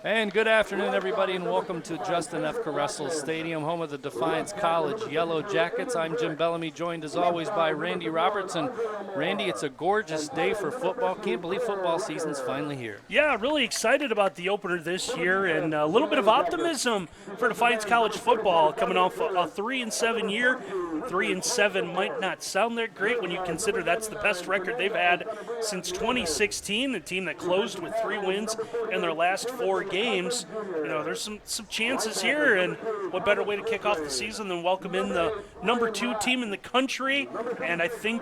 And good afternoon, everybody, and welcome to Justin F. Caressel Stadium, home of the Defiance College Yellow Jackets. I'm Jim Bellamy, joined as always by Randy Robertson. Randy, it's a gorgeous day for football. Can't believe football season's finally here. Yeah, really excited about the opener this year, and a little bit of optimism for Defiance College football coming off a 3-7 year. 3-7 might not sound that great when you consider that's the best record they've had since 2016. The team that closed with 3 wins in their last 4 games. You know, there's some chances here, and what better way to kick off the season than welcome in the number 2 team in the country, and I think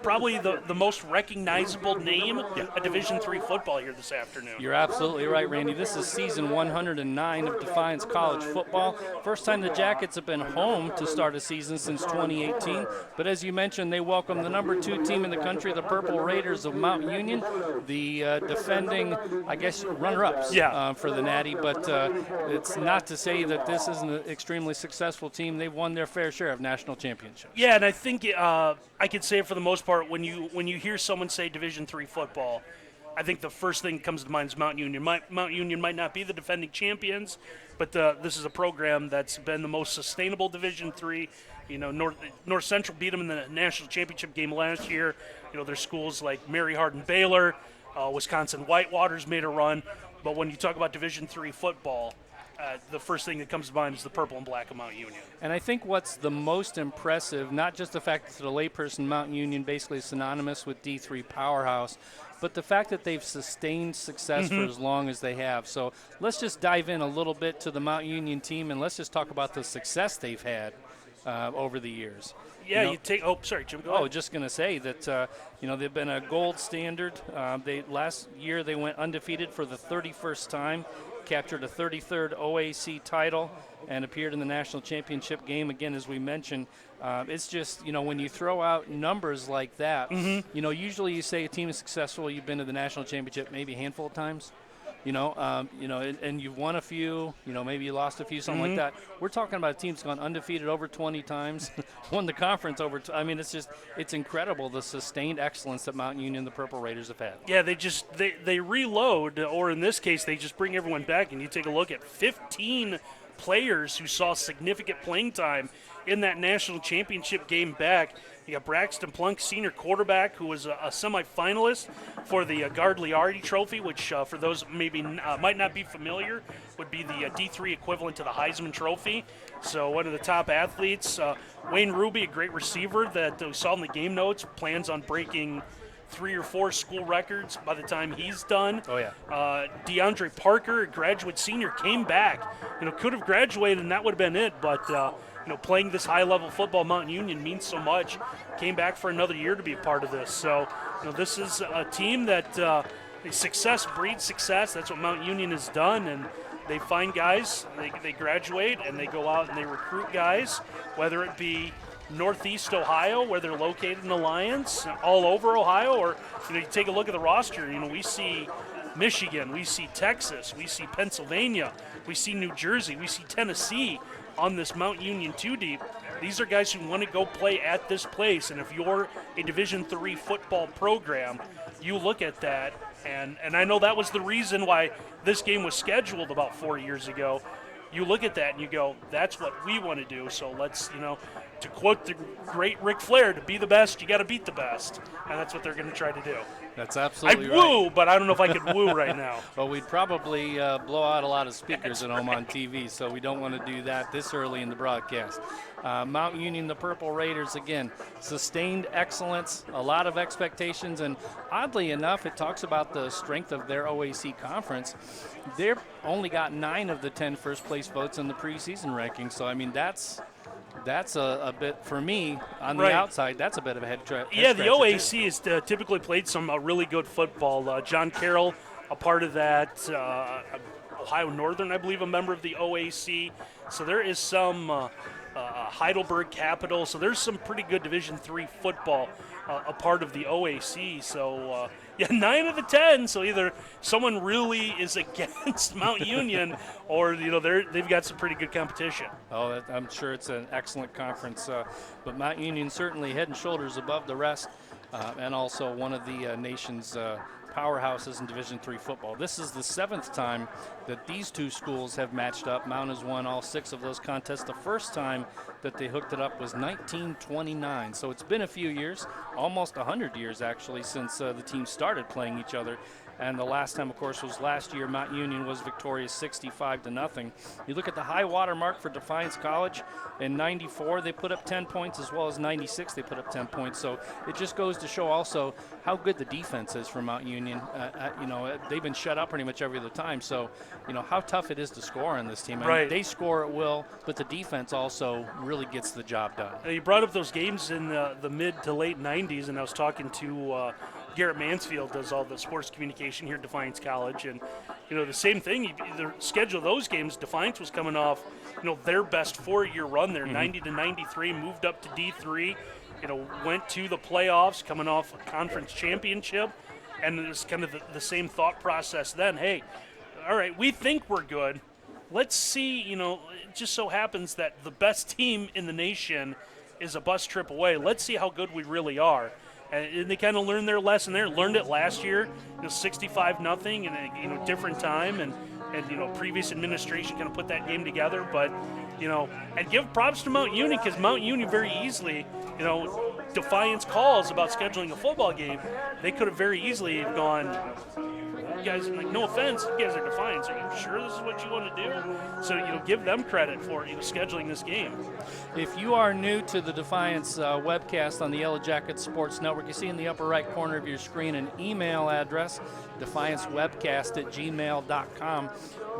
probably the most recognizable name of Division III football here this afternoon. You're absolutely right, Randy. This is season 109 of Defiance College football. First time the Jackets have been home to start a season since 2018, but as you mentioned, they welcome the number 2 team in the country, the Purple Raiders of Mount Union, the defending, I guess, runner-ups for the Natty, but it's not to say that this isn't an extremely successful team. They've won their fair share of national championships. Yeah, and I think I could say it for the most part, when you hear someone say Division III football, I think the first thing that comes to mind is Mount Union. Mount Union might not be the defending champions, but this is a program that's been the most sustainable Division III. You know, North Central beat them in the national championship game last year. You know, there's schools like Mary Hardin Baylor, Wisconsin Whitewaters made a run. But when you talk about Division III football, the first thing that comes to mind is the purple and black of Mount Union. And I think what's the most impressive, not just the fact that to the layperson Mount Union basically is synonymous with D3 powerhouse, but the fact that they've sustained success for as long as they have. So let's just dive in a little bit to the Mount Union team, and let's just talk about the success they've had over the years. Yeah, sorry, Jim, go ahead. Just going to say that, they've been a gold standard. Last year they went undefeated for the 31st time, captured a 33rd OAC title, and appeared in the national championship game. Again, as we mentioned, it's just, when you throw out numbers like that, usually you say a team is successful, you've been to the national championship maybe a handful of times. And you've won a few, maybe you lost a few, something like that. We're talking about a team that's gone undefeated over 20 times, won the conference over, it's incredible the sustained excellence that Mount Union, the Purple Raiders, have had. Yeah, they reload, or in this case, they just bring everyone back, and you take a look at 15 players who saw significant playing time in that national championship game back. You got Braxton Plunk, senior quarterback, who was a semifinalist for the Gardliardi Trophy, which for those maybe might not be familiar, would be the D3 equivalent to the Heisman Trophy. So one of the top athletes. Wayne Ruby, a great receiver that we saw in the game notes, plans on breaking 3 or 4 school records by the time he's done. Oh, yeah. DeAndre Parker, a graduate senior, came back. Could have graduated and that would have been it, but playing this high-level football, Mount Union means so much. Came back for another year to be a part of this. So, this is a team that success breeds success. That's what Mount Union has done, and they find guys, they graduate, and they go out and they recruit guys, whether it be Northeast Ohio, where they're located in Alliance, all over Ohio, or you take a look at the roster. We see Michigan, we see Texas, we see Pennsylvania, we see New Jersey, we see Tennessee on this Mount Union 2 deep. These are guys who want to go play at this place, and if you're a Division III football program, you look at that, and I know that was the reason why this game was scheduled about 4 years ago. You look at that and you go, that's what we want to do, so let's, to quote the great Ric Flair, to be the best, you got to beat the best, and that's what they're going to try to do. That's absolutely I'd woo, but I don't know if I could woo right now. Well, we'd probably blow out a lot of speakers at home on TV, so we don't want to do that this early in the broadcast. Mount Union, the Purple Raiders, again, sustained excellence, a lot of expectations, and oddly enough, it talks about the strength of their OAC conference. They've only got 9 of the 10 first-place votes in the preseason ranking, so, that's a bit, for me, on the outside, that's a bit of a head scratcher. Yeah, the OAC has typically played some really good football. John Carroll, a part of that. Ohio Northern, I believe, a member of the OAC. So there is some Heidelberg Capital. So there's some pretty good Division III football a part of the OAC. So, 9 of the 10. So either someone really is against Mount Union or, they've got some pretty good competition. Oh, I'm sure it's an excellent conference. But Mount Union certainly head and shoulders above the rest, and also one of the nation's powerhouses in Division III football. This is the 7th time that these two schools have matched up. Mount has won all 6 of those contests. The first time that they hooked it up was 1929. So it's been a few years, almost 100 years actually, since the teams started playing each other. And the last time, of course, was last year. Mount Union was victorious 65-0. You look at the high water mark for Defiance College in 94, they put up 10 points, as well as 96, they put up 10 points. So it just goes to show also how good the defense is for Mount Union. They've been shut out pretty much every other time. So, how tough it is to score on this team. Right. They score at will, but the defense also really gets the job done. You brought up those games in the mid to late 90s, and I was talking to Garrett Mansfield, does all the sports communication here at Defiance College, and the same thing. The schedule of those games, Defiance was coming off their best 4-year run there, 90 to 93, moved up to D3, went to the playoffs, coming off a conference championship, and it was kind of the same thought process then. Hey, all right, we think we're good. Let's see. It just so happens that the best team in the nation is a bus trip away. Let's see how good we really are. And they kind of learned their lesson there. Learned it last year, 65-0 in a different time, and previous administration kind of put that game together. But and give props to Mount Union, because Mount Union very easily, Defiance calls about scheduling a football game. They could have very easily gone, you guys, no offense, you guys are Defiance. Are you sure this is what you want to do? So, give them credit for scheduling this game. If you are new to the Defiance webcast on the Yellow Jackets Sports Network, you see in the upper right corner of your screen an email address, defiancewebcast@gmail.com.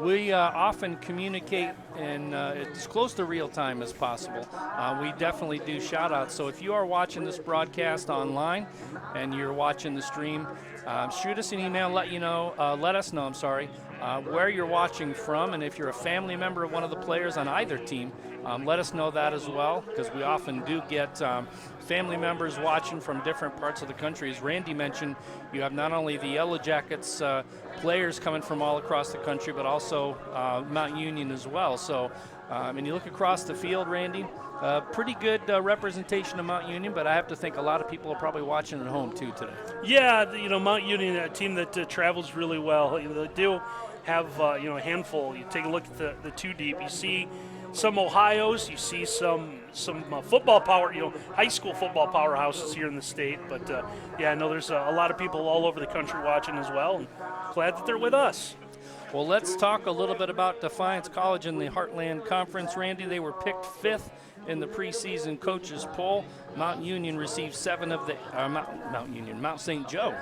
We often communicate in as close to real time as possible. We definitely do shout outs. So if you are watching this broadcast online and you're watching the stream, shoot us an email, let us know, where you're watching from, and if you're a family member of one of the players on either team, let us know that as well, because we often do get family members watching from different parts of the country. As Randy mentioned, you have not only the Yellow Jackets players coming from all across the country, but also Mount Union as well. So, and you look across the field, Randy, pretty good representation of Mount Union, but I have to think a lot of people are probably watching at home too today. Yeah, Mount Union, a team that travels really well. They do have a handful. You take a look at the two deep. You see some Ohios. You see some football power. High school football powerhouses here in the state. But I know there's a lot of people all over the country watching as well. And glad that they're with us. Well, let's talk a little bit about Defiance College in the Heartland Conference. Randy, they were picked 5th in the preseason coaches poll. Mount Union received 7 of the Mount St. Joe,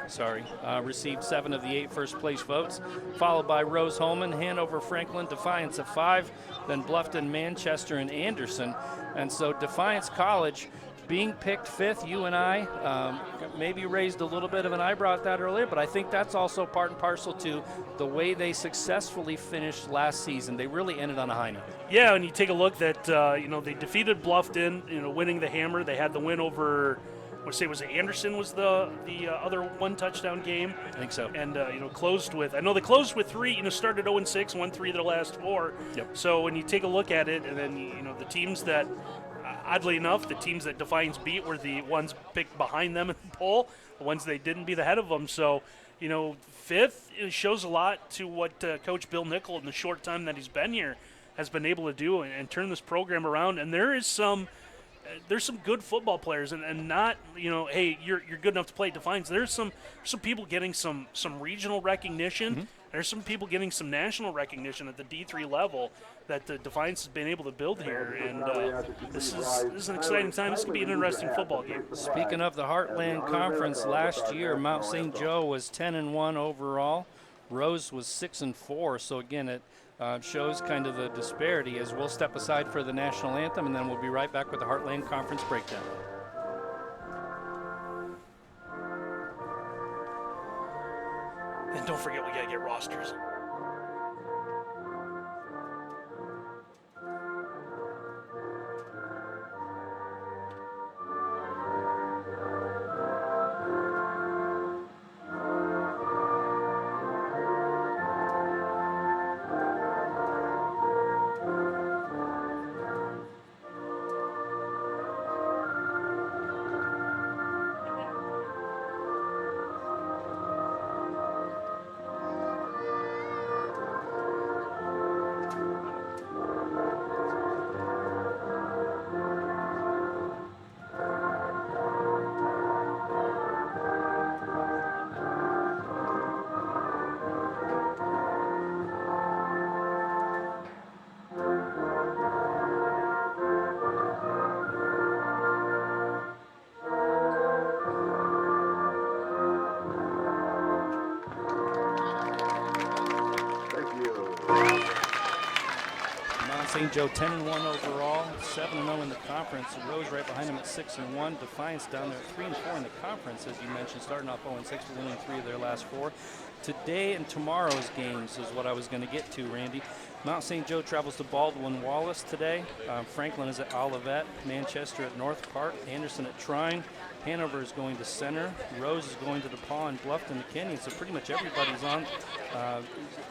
received 7 of the 8 first place votes, followed by Rose Holman, Hanover, Franklin, Defiance at 5, then Bluffton, Manchester, and Anderson. And so Defiance College being picked 5th, you and I maybe raised a little bit of an eyebrow at that earlier, but I think that's also part and parcel to the way they successfully finished last season. They really ended on a high note. Yeah, and you take a look that they defeated Bluffton, winning the Hammer. They had the win over, was it Anderson was the other 1 touchdown game? I think so. And closed with, I know they closed with 3. Started 0-6, won 3 of their last 4. Yep. So when you take a look at it, and then the teams that, oddly enough, the teams that Defiance beat were the ones picked behind them in the poll, the ones they didn't beat ahead of them. So, 5th shows a lot to what Coach Bill Nickel, in the short time that he's been here, has been able to do and turn this program around. And there's some good football players, and not, hey, you're good enough to play at Defiance. There's some people getting some regional recognition. Mm-hmm. There's some people getting some national recognition at the D3 level that Defiance has been able to build here, and this is an exciting time. This could be an interesting football game. Speaking of the Heartland Conference, last year Mount St. Joe was 10-1 overall. Rose was 6-4. So again, it shows kind of the disparity. As we'll step aside for the national anthem, and then we'll be right back with the Heartland Conference breakdown. And don't forget, we gotta get rosters. Mount St. Joe 10-1 overall, 7-0 in the conference. Rose right behind them at 6-1. Defiance down there at 3-4 in the conference, as you mentioned, starting off 0-6, but winning 3 of their last 4. Today and tomorrow's games is what I was going to get to, Randy. Mount St. Joe travels to Baldwin-Wallace today. Franklin is at Olivet. Manchester at North Park. Anderson at Trine. Hanover is going to Center. Rose is going to DePaul, and Bluffton to Kenyon. So pretty much everybody's on.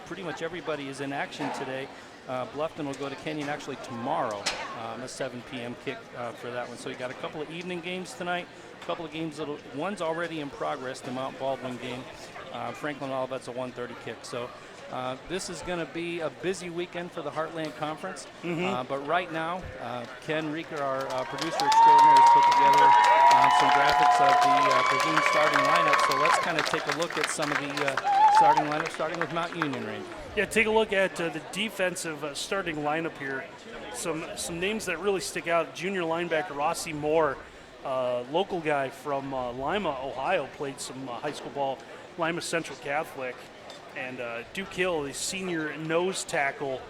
Pretty much everybody is in action today. Bluffton will go to Kenyon actually tomorrow, a 7 p.m. kick for that one. So you got a couple of evening games tonight. A couple of games. One's already in progress. The Mount Baldwin game. Franklin Olivet's a 1:30 kick. So. This is going to be a busy weekend for the Heartland Conference, but right now, Ken Rieker, our producer extraordinary, has put together some graphics of the presumed starting lineup. So let's kind of take a look at some of the starting lineups, starting with Mount Union, Randy. Yeah, take a look at the defensive starting lineup here. Some names that really stick out. Junior linebacker Rossi Moore, local guy from Lima, Ohio, played some high school ball, Lima Central Catholic. And Duke Hill, the senior nose tackle,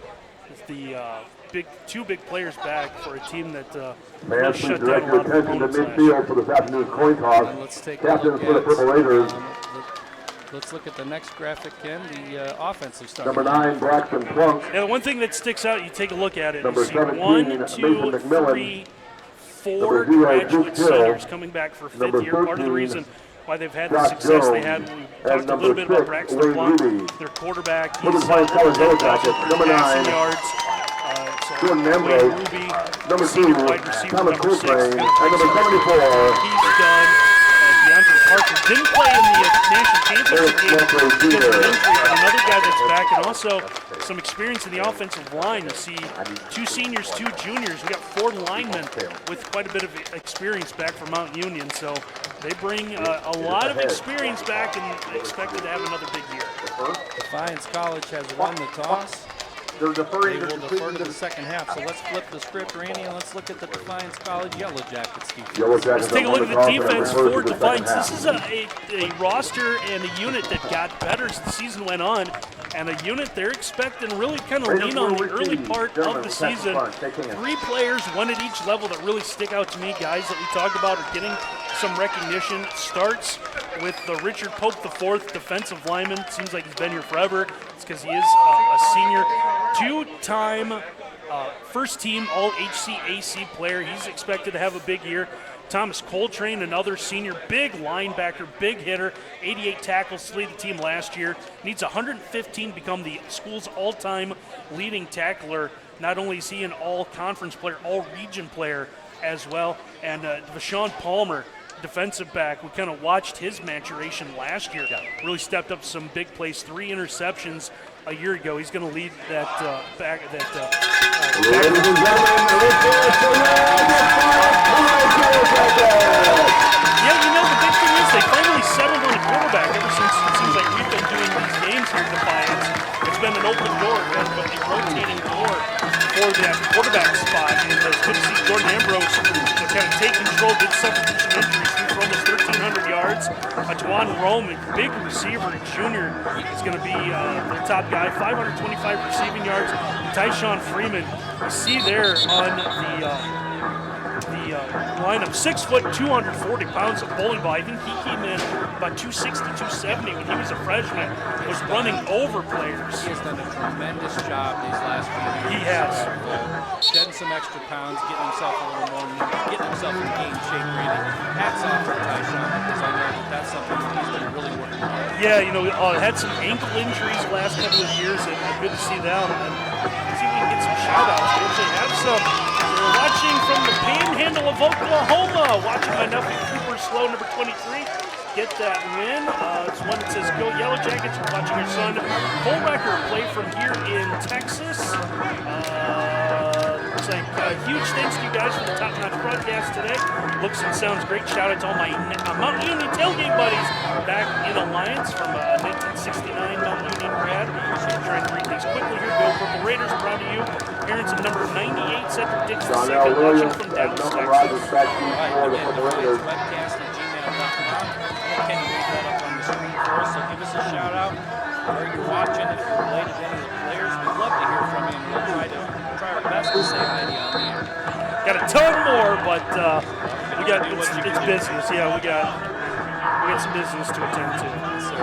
with the two big players back for a team that really shut down a lot of opponents last year. For this afternoon's coin toss. Let's take a look for the Purple Raiders. Let's look at the next graphic, Ken, the offensive start. Number 9, Braxton Plunk. Yeah, the one thing that sticks out, you take a look at it, Number you see 17, 1, Mason 2, McMillan. 3, 4 Number 0, graduate Duke Hill. seniors coming back for fifth Number year. Part of the 13, reason why they've had the Josh success they Jones. had. We And talked a number little bit about 6, Braxton Wayne Plunk, Ruby. their quarterback. Number He's 5, College Yellow Jackets. Number 9, passing yards. Jordan Wayne Ambrose. Ruby, Number 2, senior wide receiver, Thomas number 6. Coltrane. And number 74, He's done. DeAndre Parker didn't play in the national championship game because of an injury, but another guy that's back, and also some experience in the offensive line. You see 2 seniors, 2 juniors. We got 4 linemen with quite a bit of experience back from Mount Union, so they bring a lot of experience back and expected to have another big year. Defiance College has won the toss. They're They deferring will defer to the second half. So let's flip the script, Randy, and let's look at the Defiance College Yellow Jackets defense. Let's take a look at the defense for Defiance. This is a roster and a unit that got better as the season went on, and a unit they're expecting to really kind of lean on the early part of the season. 3 players, one at each level, that really stick out to me. Guys that we talked about are getting some recognition. It starts with the Richard Pope IV, defensive lineman. Seems like he's been here forever. It's because he is a senior. 2-time first-team All-HCAC player. He's expected to have a big year. Thomas Coltrane, another senior, big linebacker, big hitter, 88 tackles to lead the team last year. Needs 115 to become the school's all-time leading tackler. Not only is he an all-conference player, all-region player as well. And Vashawn Palmer, defensive back, we kind of watched his maturation last year. Really stepped up some big plays, 3 interceptions a year ago. He's going to lead that back. Ladies and gentlemen, Yeah, you know, the big thing is they finally settled on a quarterback ever since it seems like we've been doing these games here at Defiance. It's been an open door, been a rotating door for that quarterback spot. And it's good to see Jordan Ambrose kind of take control, did suffer some injuries, threw for almost 1,300 yards. Tuan Roman, big receiver, junior, is going to be the top guy, 525 receiving yards. Tyshawn Freeman, you see there on the lineup, 6 foot, 240 pounds of bowling ball. I think he came in about 260, 270 when he was a freshman, was running over players. He has done a tremendous job these last few years. He has. Shedding some extra pounds, getting himself a little more movement, getting himself in game shape, Randy. Hats off to Tyshawn, because I know that's something that he's been really working on. Yeah, you know, had some ankle injuries the last couple of years, and good to see them. And see if we can get some shout-outs. We actually have some. We're watching from the panhandle of Oklahoma, watching my nephew Cooper Slow, number 23, get that win. It's one that says, "Go Yellow Jackets." We're watching our son Cole Becker play from here in Texas. Looks like huge thanks to you guys for the top-notch broadcast today. Looks and sounds great. Shout out to all my Mount Union tailgate buddies back in Alliance from 1969 Mount Union grad. I'm trying to read these quickly here. Go Purple Raiders, proud of you. Parents of number 98, Cedric Dixon, Donnell watching Williams from and Dallas, Milton Texas. Rogers back All right, for the again, Purple Raiders. webcast@gmail.com. Can you leave that up on the screen for us? So give us a shout out where you're watching. If you're related to any of the players, we'd love to hear from you, and we'll try our best to say Heidi on the air. Got a ton more, but it's business. Yeah, we got some business to attend to. So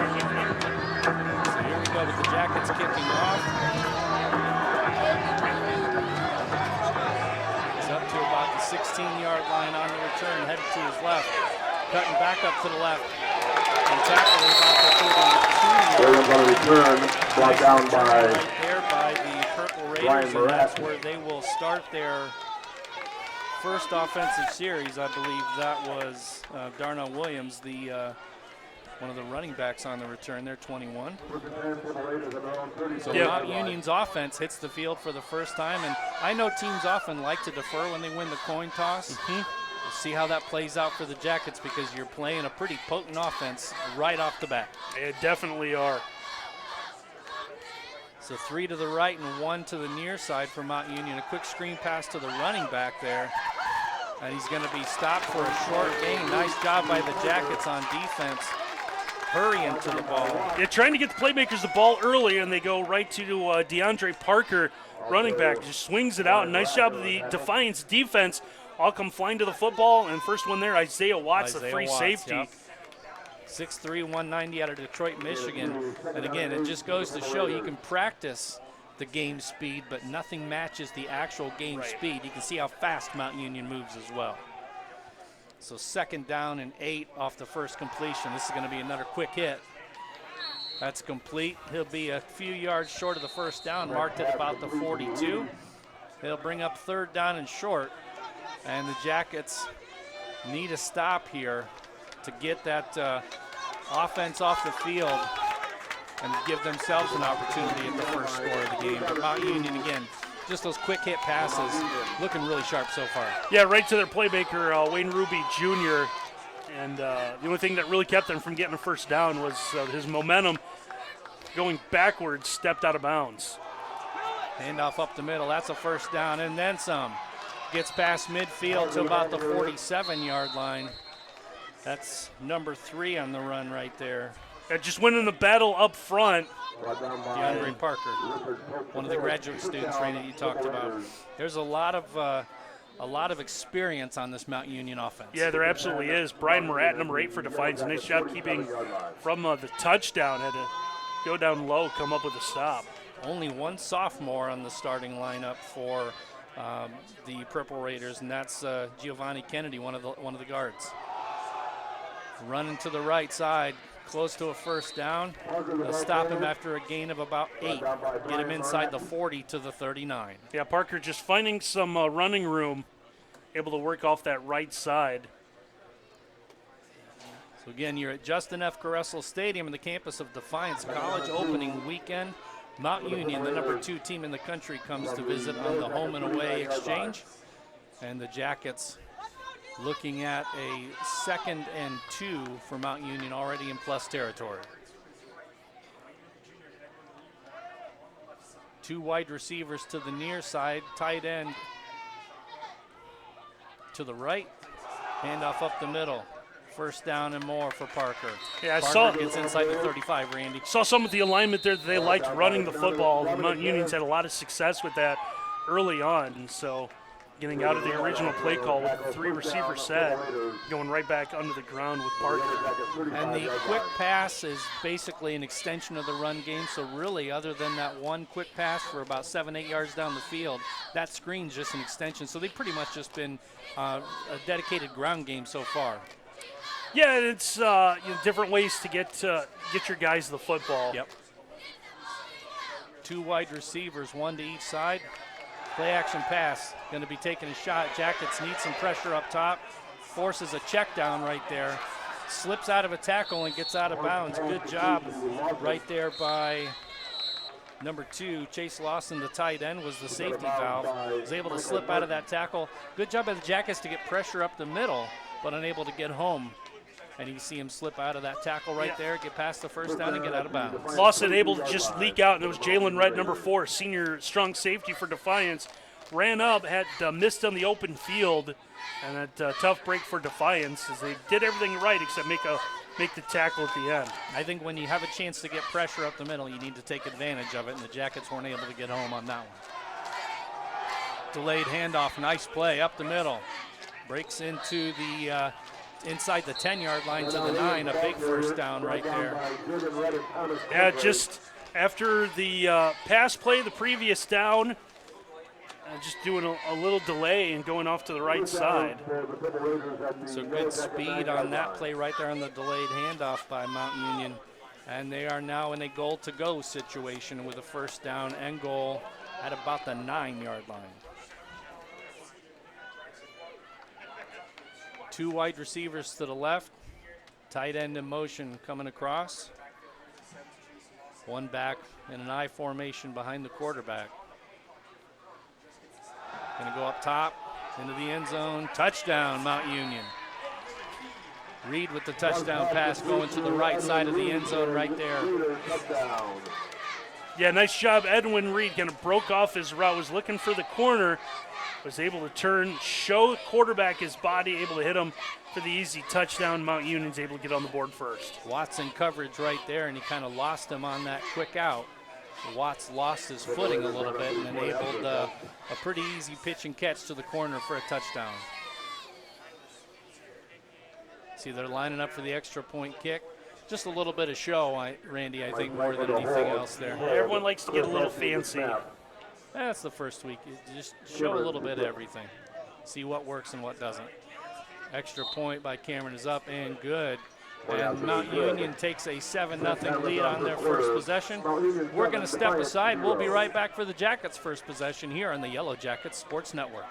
here we go with the Jackets kicking off. He's up to about the 16-yard line on the return, headed to his left, cutting back up to the left, and tackling about the 32-yard Williams on the return, brought down by right there by the Purple Raiders, and that's where they will start their first offensive series. I believe that was Darnell Williams, the one of the running backs on the return there, 21. So Mount Union's offense hits the field for the first time, and I know teams often like to defer when they win the coin toss. We'll see how that plays out for the Jackets because you're playing a pretty potent offense right off the bat. They definitely are. So 3 to the right and 1 to the near side for Mount Union. A quick screen pass to the running back there. And he's going to be stopped for a short gain. Nice job by the Jackets on defense, hurrying to the ball. Yeah, trying to get the playmakers the ball early, and they go right to DeAndre Parker, running back. Just swings it out. Nice job of the Defiance defense. All come flying to the football, and first one there, Isaiah Watts, the free safety. Yep. 6'3", 190 out of Detroit, Michigan. And again, it just goes to show you can practice the game speed, but nothing matches the actual game speed. You can see how fast Mount Union moves as well. So 2nd down and 8 off the first completion. This is going to be another quick hit. That's complete. He'll be a few yards short of the first down, marked at about the 42. They'll bring up 3rd down and short. And the Jackets need a stop here to get that offense off the field and give themselves an opportunity at the first score of the game. But Mount Union, again, just those quick hit passes, looking really sharp so far. Yeah, right to their playmaker, Wayne Ruby Jr. And the only thing that really kept them from getting a first down was his momentum going backwards, stepped out of bounds. Handoff up the middle, that's a first down and then some. Gets past midfield to about the 47-yard line. That's number 3 on the run right there. Just winning the battle up front. DeAndre Parker, one of the graduate students, Ray, that you talked about. There's a lot of experience on this Mount Union offense. Yeah, there absolutely is. Brian Murat, number 8 for Defiance. A nice job keeping from the touchdown. Had to go down low, come up with a stop. Only one sophomore on the starting lineup for the Purple Raiders, and that's Giovanni Kennedy, one of the guards. Running to the right side, close to a first down. They'll stop him after a gain of about 8. Get him inside the 40 to the 39. Yeah, Parker just finding some running room, able to work off that right side. So again, you're at Justin F. Caressel Stadium in the campus of Defiance College opening weekend. Mount Union, the number 2 team in the country, comes to visit on the home and away exchange. And the Jackets looking at a 2nd and 2 for Mount Union, already in plus territory. 2 wide receivers to the near side, tight end to the right, handoff up the middle. First down and more for Parker. Yeah, Parker gets inside the 35, Randy. Saw some of the alignment there that they liked running the football. Mount Union's had a lot of success with that early on, and so getting out of the original play call with the 3 receiver set, going right back under the ground with Parker. And the quick pass is basically an extension of the run game, so really other than that one quick pass for about 7-8 yards down the field, that screen's just an extension. So they've pretty much just been a dedicated ground game so far. Yeah, it's different ways to get your guys the football. Yep. 2 wide receivers, 1 to each side. Play action pass, going to be taking a shot. Jackets need some pressure up top. Forces a check down right there. Slips out of a tackle and gets out of bounds. Good job right there by number 2, Chase Lawson, the tight end, was the safety valve. Was able to slip out of that tackle. Good job by the Jackets to get pressure up the middle, but unable to get home. And you see him slip out of that tackle right there, get past the first down and get out of bounds. Lawson able to just leak out, and it was Jalen Wright, number 4, senior strong safety for Defiance. Ran up, had missed on the open field, and a tough break for Defiance as they did everything right except make the tackle at the end. I think when you have a chance to get pressure up the middle, you need to take advantage of it, and the Jackets weren't able to get home on that one. Delayed handoff, nice play up the middle. Breaks into the inside the 10-yard line to the 9, a big first down right there. Yeah, just after the pass play, the previous down, just doing a little delay and going off to the right side. So good speed on that play right there on the delayed handoff by Mount Union. And they are now in a goal-to-go situation with a first down and goal at about the 9-yard line. 2 wide receivers to the left. Tight end in motion coming across. 1 back in an I formation behind the quarterback. Going to go up top into the end zone. Touchdown, Mount Union. Reed with the touchdown pass going to the right side of the end zone right there. Yeah, nice job. Edwin Reed kind of broke off his route, was looking for the corner, was able to turn, show the quarterback his body, able to hit him for the easy touchdown. Mount Union's able to get on the board first. Watson coverage right there, and he kind of lost him on that quick out. Watts lost his footing a little bit and enabled a pretty easy pitch and catch to the corner for a touchdown. See, they're lining up for the extra point kick. Just a little bit of show, Randy, I think, more than anything else there. Everyone likes to get a little fancy. That's the first week. You just show a little bit of everything. See what works and what doesn't. Extra point by Cameron is up and good. And Mount Union takes a 7-0 lead on their first possession. We're going to step aside. We'll be right back for the Jackets' first possession here on the Yellow Jackets Sports Network.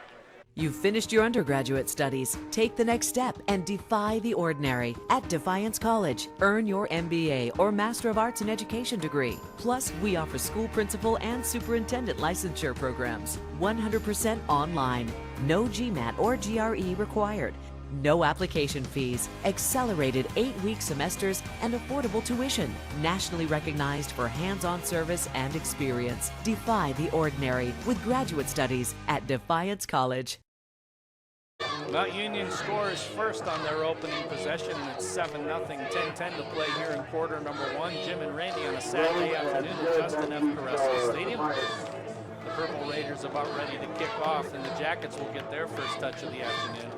You've finished your undergraduate studies. Take the next step and defy the ordinary at Defiance College. Earn your MBA or Master of Arts in Education degree. Plus, we offer school principal and superintendent licensure programs. 100% online. No GMAT or GRE required. No application fees, accelerated 8-week semesters, and affordable tuition. Nationally recognized for hands-on service and experience. Defy the ordinary with graduate studies at Defiance College. Mount Union scores first on their opening possession. It's 7-0, 10-10 to play here in quarter number 1. Jim and Randy on a Saturday afternoon at Justin F. Caressa Stadium. The Purple Raiders about ready to kick off, and the Jackets will get their first touch of the afternoon.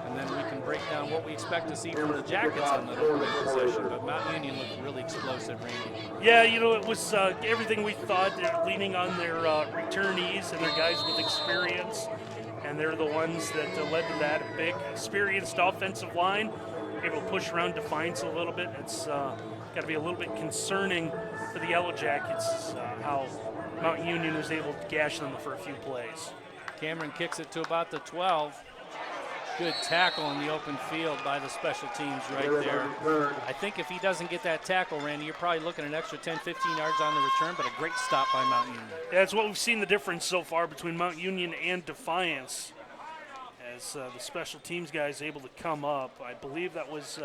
And then we can break down what we expect to see from the Jackets on the opening possession. But Mount Union looked really explosive, Randy. Yeah, you know, it was everything we thought. They're leaning on their returnees and their guys with experience. And they're the ones that led to that. A big, experienced offensive line, able to push around Defiance a little bit. It's got to be a little bit concerning for the Yellow Jackets how Mount Union was able to gash them for a few plays. Cameron kicks it to about the 12. Good tackle in the open field by the special teams right there. I think if he doesn't get that tackle, Randy, you're probably looking at an extra 10, 15 yards on the return, but a great stop by Mount Union. Yeah, it's what we've seen the difference so far between Mount Union and Defiance. As the special teams guys able to come up. I believe that was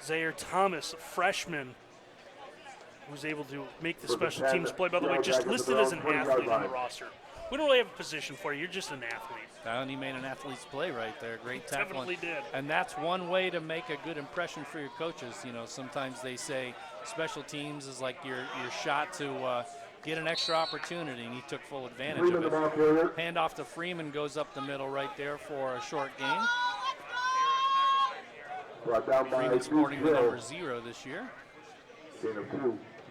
Zaire Thomas, a freshman, who was able to make the special teams play. By the way, just listed as an athlete on the roster. We don't really have a position for you. You're just an athlete. And he made an athlete's play right there. Great tackle. Definitely did. And that's one way to make a good impression for your coaches. You know, sometimes they say special teams is like your shot to get an extra opportunity, and he took full advantage of it. Handoff to Freeman goes up the middle right there for a short gain. Freeman sporting the number 0 this year.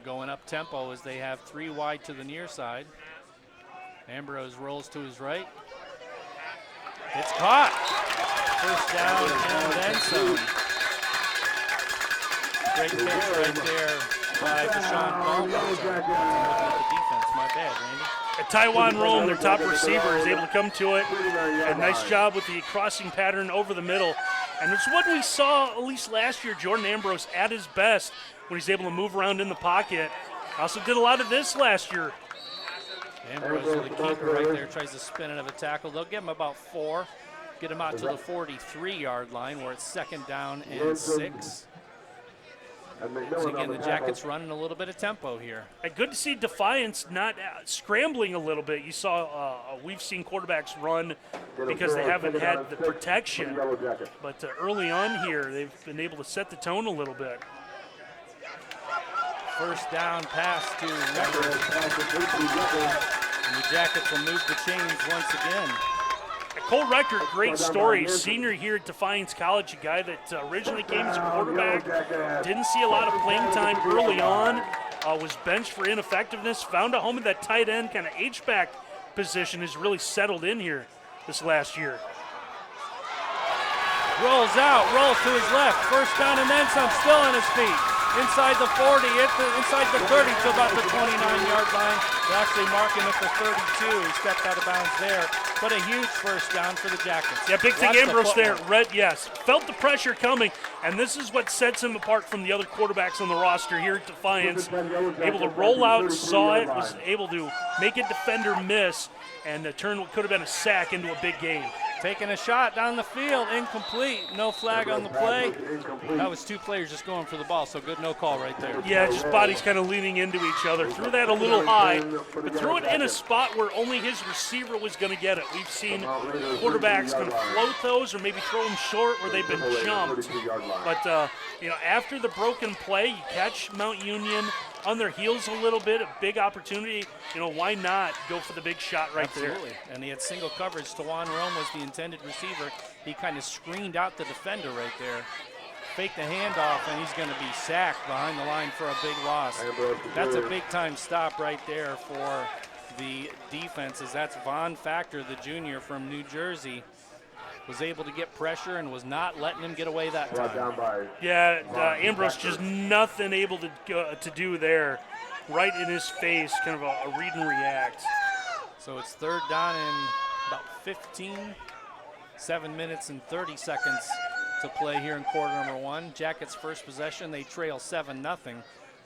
Going up tempo as they have 3 wide to the near side. Ambrose rolls to his right. It's caught. First down and then some. Great catch right there by Deshaun Baldwin. The defense, my bad, Randy. Taiwan Rome, their top receiver, is able to come to it. A nice job with the crossing pattern over the middle. And it's what we saw at least last year, Jordan Ambrose at his best when he's able to move around in the pocket. Also did a lot of this last year. Ambrose with the keeper right there, tries to spin out of a tackle. They'll give him about 4, get him out to the 43-yard line where it's second down and 6. So again, the Jackets running a little bit of tempo here. Good to see Defiance not scrambling a little bit. You saw we've seen quarterbacks run because they haven't had the protection. But early on here, they've been able to set the tone a little bit. First down pass to Record. And the Jackets will move the chains once again. Cole Record, great story. Senior here at Defiance College, a guy that originally came as a quarterback, didn't see a lot of playing time early on, was benched for ineffectiveness, found a home in that tight end, kind of H-back position, has really settled in here this last year. Rolls out, rolls to his left, first down and then some, still on his feet. Inside the 40, inside the 30 to about the 29-yard line. They're actually marking at the 32. He stepped out of bounds there, but a huge first down for the Jackets. Yeah, Big Thing Ambrose there, yes, felt the pressure coming, and this is what sets him apart from the other quarterbacks on the roster here at Defiance. Able to roll out, saw it, was able to make a defender miss, and turn what could have been a sack into a big gain. Taking a shot down the field, incomplete. No flag on the play. That was two players just going for the ball, so good no call right there. Yeah, just bodies kind of leaning into each other. Threw that a little high, but threw it in a spot where only his receiver was going to get it. We've seen quarterbacks kind of float those or maybe throw them short where they've been jumped. But, after the broken play, you catch Mount Union on their heels a little bit, a big opportunity. Why not go for the big shot right there? Absolutely. And he had single coverage. Tawan Rome was the intended receiver. He kind of screened out the defender right there. Faked the handoff, and he's going to be sacked behind the line for a big loss. That's a big-time stop right there for the defenses. That's Von Factor, the junior from New Jersey. Was able to get pressure and was not letting him get away that time. Yeah, Ambrose just nothing able to do there. Right in his face, kind of a read and react. So it's third down in about 15, 7 minutes and 30 seconds to play here in quarter number one. Jackets first possession, they trail 7-0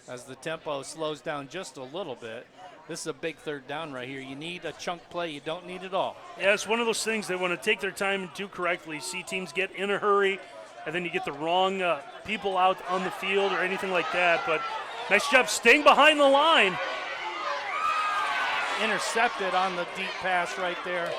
as the tempo slows down just a little bit. This is a big third down right here. You need a chunk play. You don't need it all. Yeah, it's one of those things they want to take their time and do correctly. See teams get in a hurry, and then you get the wrong people out on the field or anything like that. But nice job staying behind the line. Intercepted on the deep pass right there.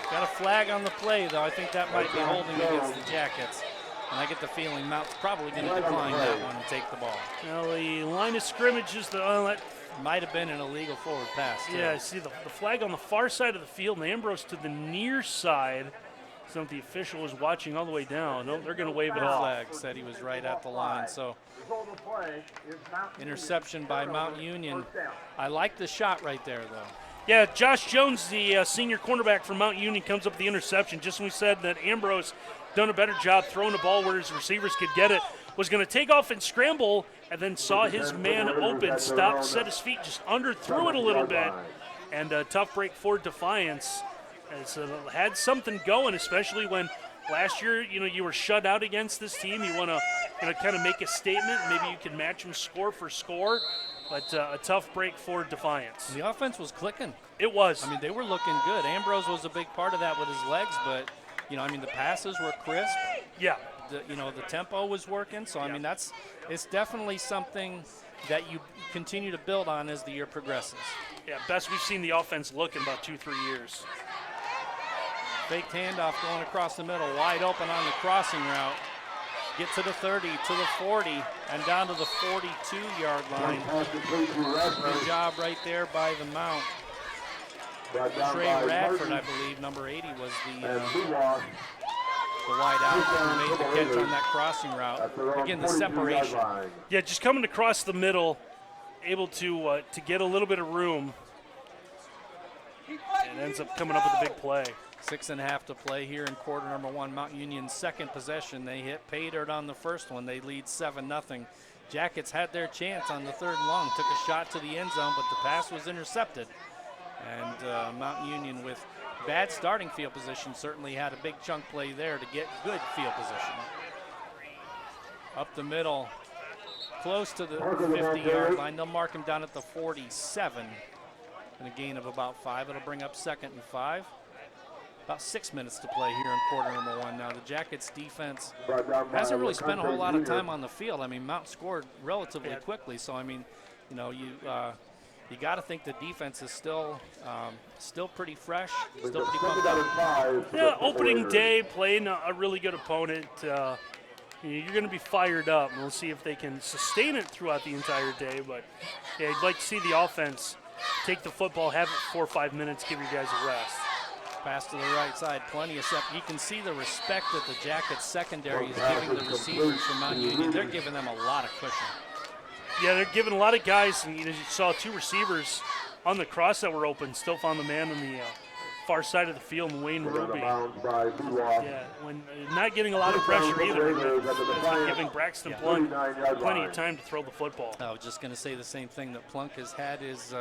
Got a flag on the play, though. I think that might be holding against the Jackets. And I get the feeling Mount's probably going to decline that one and take the ball. Well, the line of scrimmage is that might have been an illegal forward pass, too. Yeah, see the flag on the far side of the field, and Ambrose to the near side. So the official was watching all the way down. No, they're going to wave it off. Flag said he was right at the line. So interception by Mount Union. I like the shot right there, though. Yeah, Josh Jones, the senior cornerback from Mount Union, comes up with the interception. Just when we said that Ambrose done a better job throwing the ball where his receivers could get it, was going to take off and scramble, and then saw his man open, stopped, set his feet just under, threw it a little bit, and a tough break for Defiance. It's had something going, especially when last year, you were shut out against this team. You want to kind of make a statement. Maybe you can match them score for score, but a tough break for Defiance. The offense was clicking. It was. I mean, they were looking good. Ambrose was a big part of that with his legs, but the passes were crisp. Yeah. The tempo was working. So, it's definitely something that you continue to build on as the year progresses. Yeah, best we've seen the offense look in about 2-3 years. Faked handoff going across the middle, wide open on the crossing route. Get to the 30, to the 40, and down to the 42-yard line. Good job right there by the Mount. Trey Radford, I believe, number 80, was the wide out who made the catch on that crossing route. Again, the separation. Yeah, just coming across the middle, able to get a little bit of room, and ends up coming up with a big play. 6.5 to play here in quarter number one. Mount Union's second possession. They hit pay dirt on the first one. They lead 7-0. Jackets had their chance on the third and long. Took a shot to the end zone, but the pass was intercepted. And Mount Union, with bad starting field position, certainly had a big chunk play there to get good field position. Up the middle, close to the 50-yard line. They'll mark him down at the 47. And a gain of about 5. It'll bring up 2nd and 5. About 6 minutes to play here in quarter number one. Now, the Jackets defense hasn't really spent a whole lot of time on the field. Mount scored relatively quickly, so, you got to think the defense is still pretty fresh, still pretty pumped up. Yeah, opening day, playing a really good opponent. you're going to be fired up, and we'll see if they can sustain it throughout the entire day. But yeah, I'd like to see the offense take the football, have it 4 or 5 minutes, give you guys a rest. Pass to the right side, plenty of step. You can see the respect that the Jackets secondary is giving the receivers from Mount Union. They're giving them a lot of cushion. Yeah, they're giving a lot of guys, and you saw 2 receivers on the cross that were open, still found the man on the far side of the field, Wayne Ruby. Yeah, when not getting a lot of pressure either, but giving Braxton Plunk plenty of time to throw the football. I was just going to say the same thing, that Plunk has had his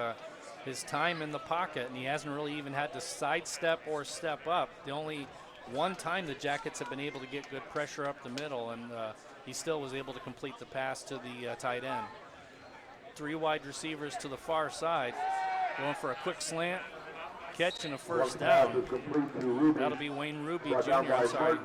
time in the pocket, and he hasn't really even had to sidestep or step up. The only one time the Jackets have been able to get good pressure up the middle, and he still was able to complete the pass to the tight end. 3 wide receivers to the far side, going for a quick slant, catch, and a first down. That'll be Wayne Ruby Jr. I'm sorry.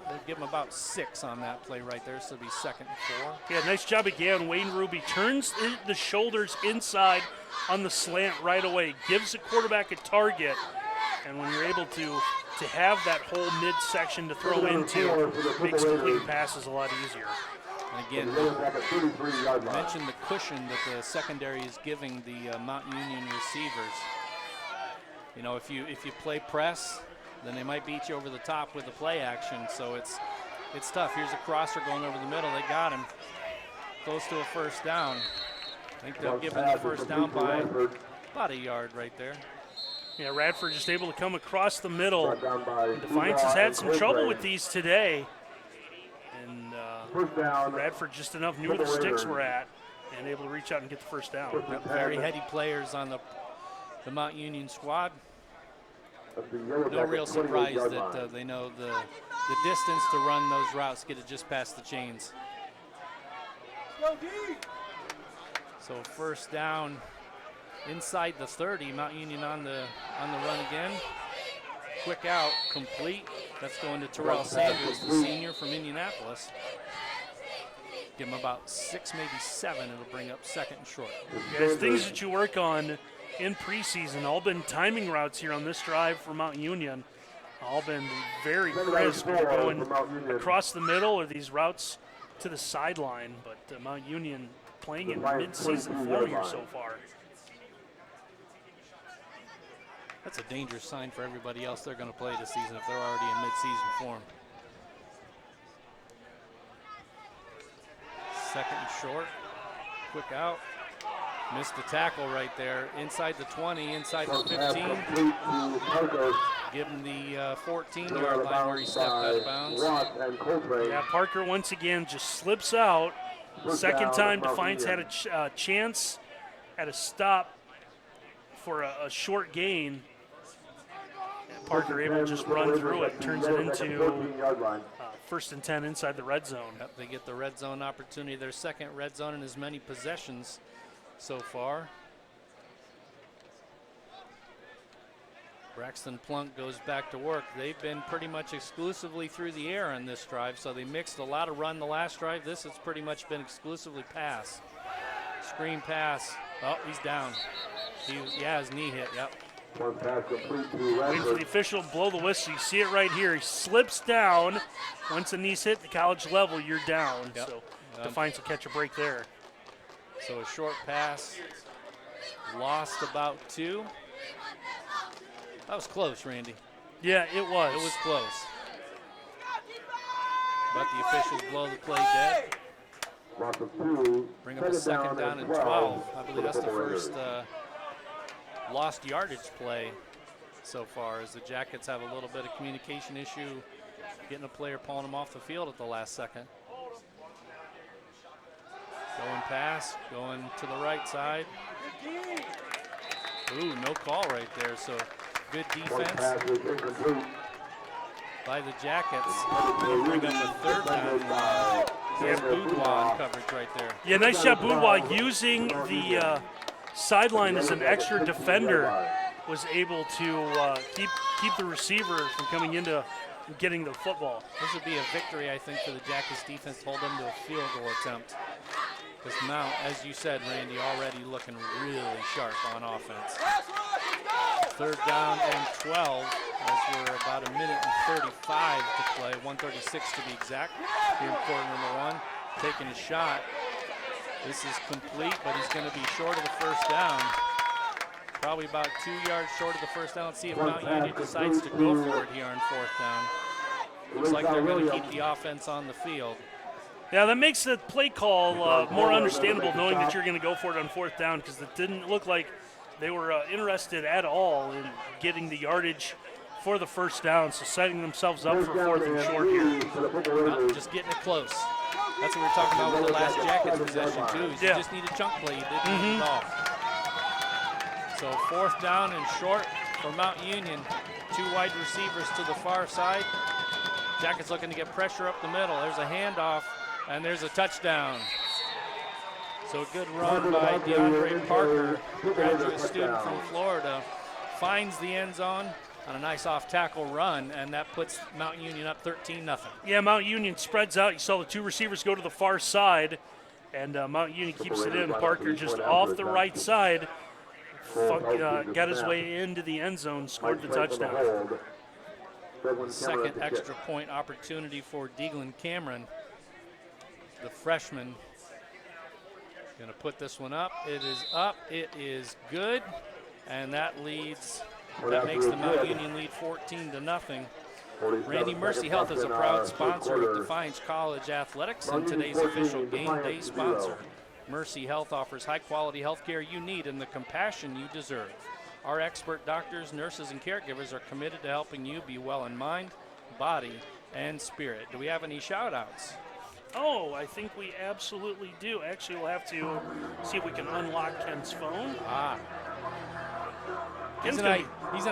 They'll give him about 6 on that play right there, so it'll be 2nd and 4. Yeah, nice job again. Wayne Ruby turns the shoulders inside on the slant right away, gives the quarterback a target, and when you're able to have that whole midsection to throw into, makes completing passes a lot easier. And again, mention the cushion that the secondary is giving the Mount Union receivers. You know, if you play press, then they might beat you over the top with the play action. So it's tough. Here's a crosser going over the middle. They got him close to a first down. I think they'll give him the first down by about a yard right there. Yeah, Radford just able to come across the middle. And Defiance has had some trouble with these today. And Radford just enough knew where the sticks were at and able to reach out and get the first down. Very heady players on the Mount Union squad. No real surprise that they know the distance to run those routes, get it just past the chains. So first down inside the 30. Mount Union on the run again. Quick out, complete. That's going to Terrell Sanders, the senior from Indianapolis. Give him about 6, maybe 7. It'll bring up 2nd and short. There's things that you work on in preseason. All been timing routes here on this drive for Mount Union. All been very crisp. You're going across the middle or these routes to the sideline. But Mount Union playing in mid-season form here so far. That's a dangerous sign for everybody else they're going to play this season if they're already in mid-season form. 2nd and short. Quick out. Missed the tackle right there. Inside the 20, inside the 15. Give him the 14-yard line where he stepped out of bounds. Yeah, Parker once again just slips out. Second time Defiance had a chance at a stop for a short gain. And Parker able to just run through it, turns it into 1st and 10 inside the red zone. Yep, they get the red zone opportunity. Their 2nd red zone in as many possessions so far. Braxton Plunk goes back to work. They've been pretty much exclusively through the air on this drive, so they mixed a lot of run the last drive. This has pretty much been exclusively pass. Screen pass. Oh, he's down. His knee hit, yep. Waiting for the official to blow the whistle. You see it right here. He slips down. Once the knees hit the college level, you're down. Yep. So Defiance will catch a break there. So a short pass. Lost about 2. That was close, Randy. Yeah, it was. It was close. But the officials blow the play dead. Bring up a 2nd down and 12. I believe that's the first lost yardage play so far, as the Jackets have a little bit of communication issue getting a player pulling them off the field at the last second. Going pass, going to the right side. Ooh, no call right there, so good defense by the Jackets. They'll bring up a 3rd down. Boudoir coverage right there. Yeah, nice job, Boudoir, using the sideline as an extra defender. Was able to keep the receiver from coming into getting the football. This would be a victory, I think, for the Jackets defense to hold them to a field goal attempt. Because Mount, as you said, Randy, already looking really sharp on offense. 3rd down and 12 as we're about a minute and 35 to play, 1:36 to be exact, here in quarter number 1. Taking a shot. This is complete, but he's going to be short of the 1st down. Probably about 2 yards short of the 1st down. Let's see if Mount Union decides to go for it here on 4th down. Looks like they're going to keep the offense on the field. Yeah, that makes the play call more understandable, knowing that you're going to go for it on 4th down, because it didn't look like they were interested at all in getting the yardage for the 1st down, so setting themselves up for 4th and short here. No, just getting it close. That's what we were talking about with the last Jackets possession, too. You just need a chunk play. You didn't need it all. So 4th down and short for Mount Union. 2 wide receivers to the far side. Jackets looking to get pressure up the middle. There's a handoff, and there's a touchdown. So a good run by DeAndre Parker, graduate student from Florida. Finds the end zone on a nice off-tackle run, and that puts Mount Union up 13-0. Yeah, Mount Union spreads out. You saw the 2 receivers go to the far side, and Mount Union keeps it in. Parker just off the right side, got his way into the end zone, scored the touchdown. Second extra point opportunity for Deaglin Cameron, the freshman. Going to put this one up. It is up. It is good, and that makes the Mount Union lead 14-0. Randy, Mercy Health is a proud sponsor of Defiance College Athletics and today's official game day sponsor. Mercy Health offers high-quality health care you need and the compassion you deserve. Our expert doctors, nurses, and caregivers are committed to helping you be well in mind, body, and spirit. Do we have any shout-outs? Oh, I think we absolutely do. Actually, we'll have to see if we can unlock Ken's phone. He's an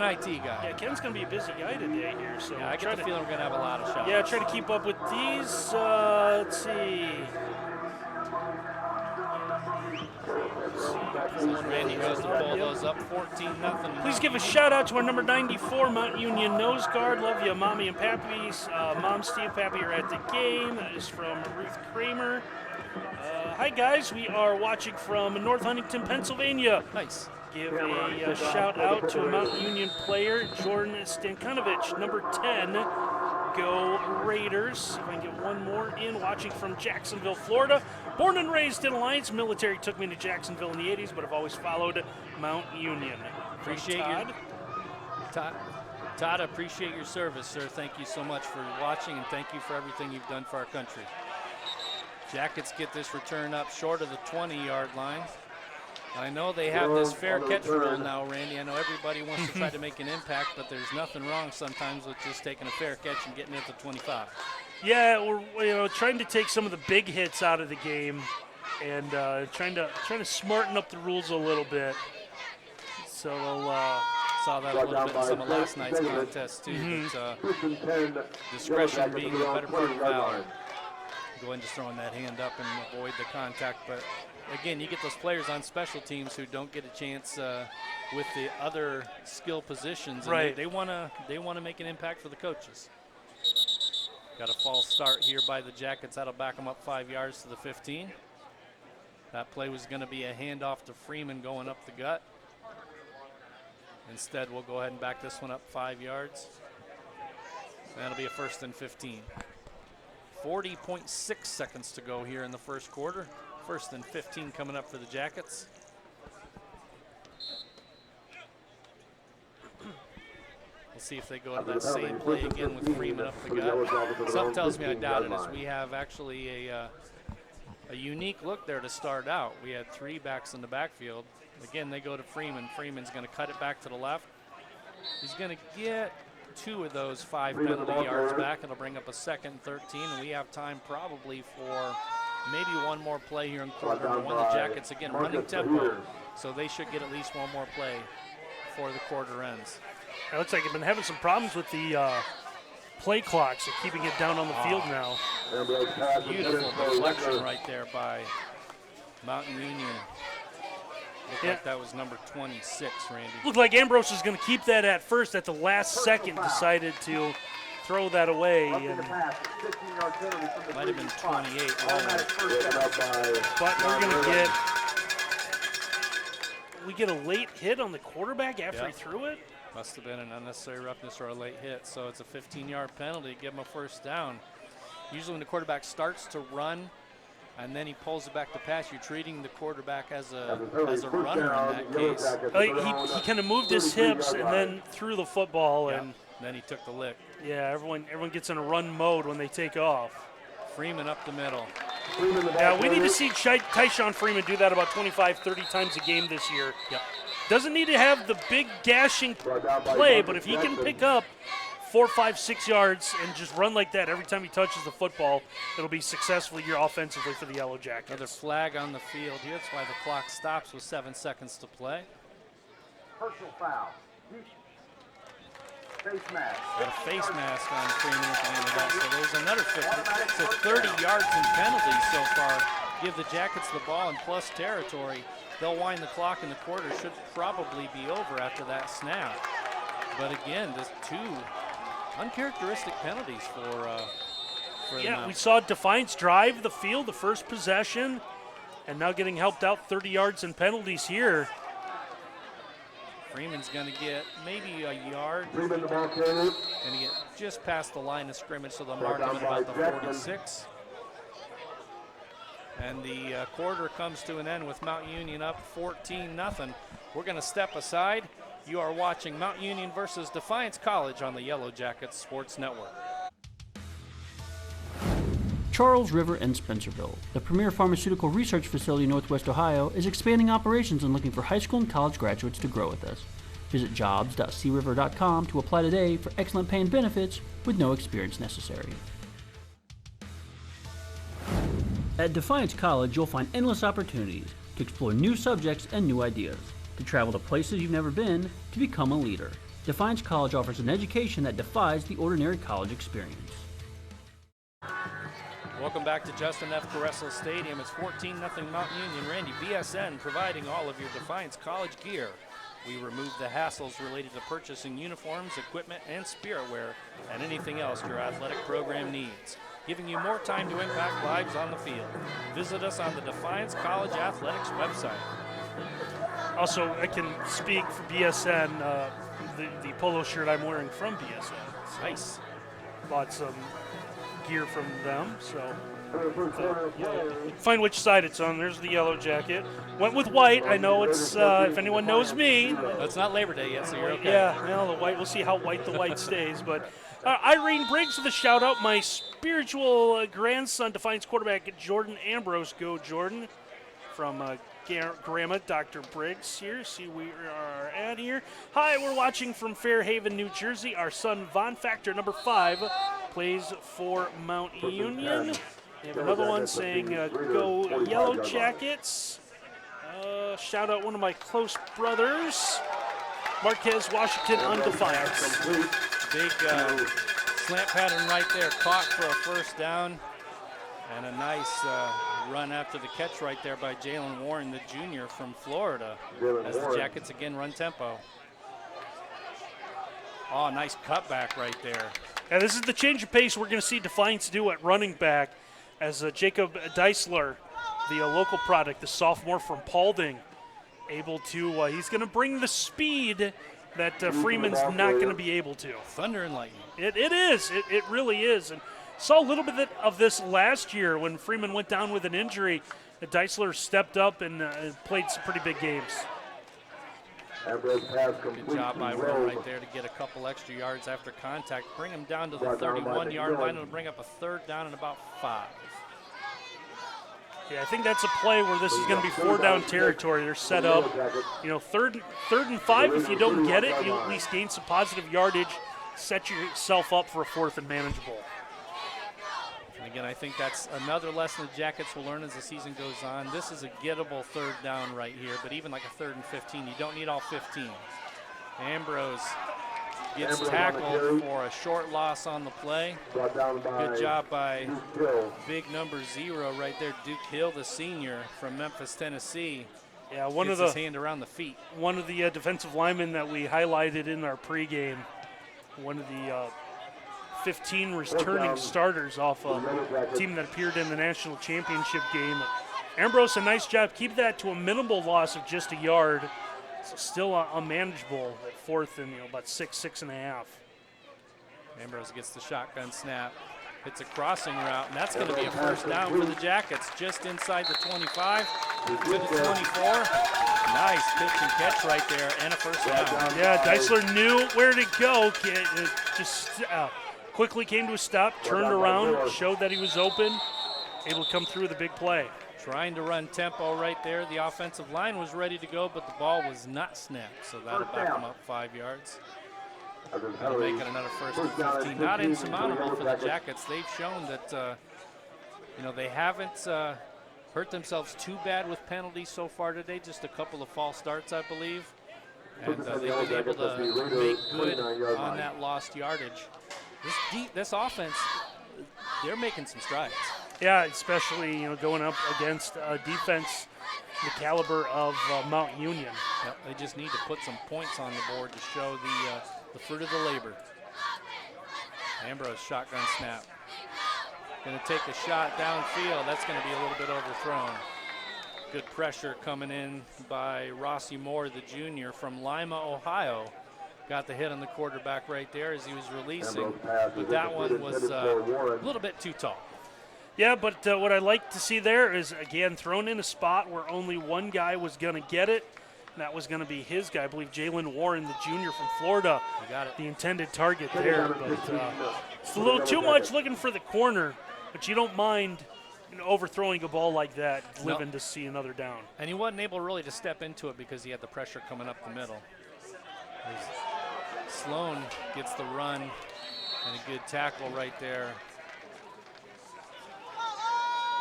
IT guy. Yeah, Ken's going to be a busy guy today here. So yeah, I get the feeling we're going to have a lot of shout-outs. Yeah, try to keep up with these. Let's see. Randy goes to pull those up, 14-0. Please give a shout out to our number 94 Mount Union nose guard. Love you, Mommy and Pappy. Mom, Steve, Pappy are at the game. That is from Ruth Kramer. Hi guys, we are watching from North Huntington, Pennsylvania. Nice. Give a shout out to a Mount Union player, Jordan Stankonovich, number 10. Go Raiders. See if I can get one more in. Watching from Jacksonville, Florida. Born and raised in Alliance. Military took me to Jacksonville in the 80s, but I've always followed Mount Union. Appreciate Todd. Todd, appreciate your service, sir. Thank you so much for watching, and thank you for everything you've done for our country. Jackets get this return up short of the 20-yard line. I know they have this fair catch rule now, Randy. I know everybody wants to try to make an impact, but there's nothing wrong sometimes with just taking a fair catch and getting it to 25. Yeah, we're trying to take some of the big hits out of the game, and trying to smarten up the rules a little bit. So saw that a little bit in some of last night's contest too. But, discretion being the better part of valor. Go ahead and just throwing that hand up and avoid the contact, but. Again, you get those players on special teams who don't get a chance with the other skill positions. And right. They want to make an impact for the coaches. Got a false start here by the Jackets. That'll back them up 5 yards to the 15. That play was going to be a handoff to Freeman going up the gut. Instead, we'll go ahead and back this one up 5 yards. That'll be a 1st and 15. 40.6 seconds to go here in the first quarter. 1st and 15 coming up for the Jackets. We'll see if they go to that same play again with Freeman up the gut. Something tells me I doubt it, as we have actually a unique look there to start out. We had 3 backs in the backfield. Again, they go to Freeman. Freeman's going to cut it back to the left. He's going to get 2 of those 5 penalty yards back. It'll bring up a 2nd and 13, and we have time probably for maybe one more play here in quarter number 1. The Jackets, again, running tempo, so they should get at least one more play before the quarter ends. It looks like they've been having some problems with the play clock, so keeping it down on the field now. Beautiful deflection right there by Mountain Union. Looked like that was number 26, Randy. Looked like Ambrose was going to keep that at first. At the last second, decided to throw that away. And might have been 28. But we get a late hit on the quarterback after he threw it. Must have been an unnecessary roughness or a late hit. So it's a 15-yard penalty. Give him a first down. Usually when the quarterback starts to run and then he pulls it back to pass, you're treating the quarterback as a runner in that case. He kind of moved his hips and then threw the football, and then he took the lick. Yeah, everyone gets in a run mode when they take off. Freeman up the middle. Yeah, we need to see Tyshawn Freeman do that about 25, 30 times a game this year. Yep. Doesn't need to have the big gashing play, but if he can pick up 4, 5, 6 yards and just run like that every time he touches the football, it'll be successful year offensively for the Yellow Jackets. Another flag on the field here. That's why the clock stops with 7 seconds to play. Personal foul. Face mask. Got a face mask on Freeman at the end of that. So there's another 50. So 30 yards in penalties so far. Give the Jackets the ball in plus territory. They'll wind the clock and the quarter should probably be over after that snap. But again, just 2 uncharacteristic penalties for Yeah, we saw Defiance drive the field the first possession, and now getting helped out 30 yards in penalties here. Freeman's going to get maybe a yard. Freeman, the ball carrier. Going to get just past the line of scrimmage, so they'll mark him at about the 46. And the quarter comes to an end with Mount Union up 14-0. We're going to step aside. You are watching Mount Union versus Defiance College on the Yellow Jackets Sports Network. Charles River and Spencerville, the premier pharmaceutical research facility in Northwest Ohio, is expanding operations and looking for high school and college graduates to grow with us. Visit jobs.criver.com to apply today for excellent pay and benefits with no experience necessary. At Defiance College, you'll find endless opportunities to explore new subjects and new ideas, to travel to places you've never been, to become a leader. Defiance College offers an education that defies the ordinary college experience. Welcome back to Justin F. Caressel Stadium. It's 14-0 Mount Union. Randy, BSN providing all of your Defiance College gear. We remove the hassles related to purchasing uniforms, equipment, and spiritware, and anything else your athletic program needs, giving you more time to impact lives on the field. Visit us on the Defiance College Athletics website. Also, I can speak for BSN, the polo shirt I'm wearing from BSN. Nice. Bought some gear from them, so find which side it's on. There's the Yellow Jacket. Went with white. I know it's, if anyone knows me. It's not Labor Day yet, so you're okay. Yeah, well, the white, we'll see how white the white stays. But Irene Briggs with a shout out. My spiritual grandson, Defiance quarterback Jordan Ambrose. Go, Jordan. From Grandma, Dr. Briggs here. See we are at here. Hi, we're watching from Fairhaven, New Jersey. Our son, Von Factor, number 5, plays for Mount Union. We have another one saying, go Yellow Jackets. Shout out one of my close brothers, Marquez Washington on Defiance. Big slant pattern right there, caught for a first down. And a nice run after the catch right there by Jalen Warren, the junior from Florida, as the Jackets again run tempo. Oh, nice cutback right there. Yeah, this is the change of pace we're going to see Defiance do at running back, as Jacob Deisler, the local product, the sophomore from Paulding, able to, he's going to bring the speed that Freeman's not going to be able to. Thunder and lightning. It is. It really is. And saw a little bit of this last year when Freeman went down with an injury. Deisler stepped up and played some pretty big games. Good job by Will right there to get a couple extra yards after contact. Bring him down to the 31-yard line. It'll bring up a third down and about 5. Yeah, I think that's a play where this is going to be 4-down territory. They're set up, third and 5. If you don't get it, you'll at least gain some positive yardage, set yourself up for a 4th and manageable. And again, I think that's another lesson the Jackets will learn as the season goes on. This is a gettable third down right here, but even like a 3rd and 15, you don't need all 15. Ambrose gets tackled for a short loss on the play. Good job by big number 0 right there, Duke Hill, the senior from Memphis, Tennessee. Yeah, gets his hand around the feet. One of the defensive linemen that we highlighted in our pregame, one of the 15 returning starters off a team that appeared in the national championship game. Ambrose, a nice job. Keep that to a minimal loss of just a yard. So still a manageable at fourth and about 6.5. Ambrose gets the shotgun snap, hits a crossing route, and that's going to be a first down for the Jackets, just inside the 25 to the 24. Nice pitch and catch right there, and a first down. Yeah, Deisler knew where to go. It just quickly came to a stop, turned around, showed that he was open, able to come through with a big play. Trying to run tempo right there. The offensive line was ready to go, but the ball was not snapped, so that'll back them up 5 yards. That'll make it another first and 15. Not insurmountable for the Jackets. They've shown that they haven't hurt themselves too bad with penalties so far today. Just a couple of false starts, I believe, and they've been able to make good on that lost yardage. This offense, they're making some strides. Yeah, especially going up against a defense the caliber of Mount Union. Yep, they just need to put some points on the board to show the fruit of the labor. Ambrose shotgun snap. Going to take a shot downfield. That's going to be a little bit overthrown. Good pressure coming in by Rossi Moore, the junior from Lima, Ohio. Got the hit on the quarterback right there as he was releasing, but that one was a little bit too tall. Yeah, but what I like to see there is, again, thrown in a spot where only one guy was going to get it, and that was going to be his guy. I believe Jalen Warren, the junior from Florida, the intended target there. But it's a little too much looking for the corner, but you don't mind overthrowing a ball like that, living to see another down. And he wasn't able really to step into it because he had the pressure coming up the middle. Sloan gets the run and a good tackle right there.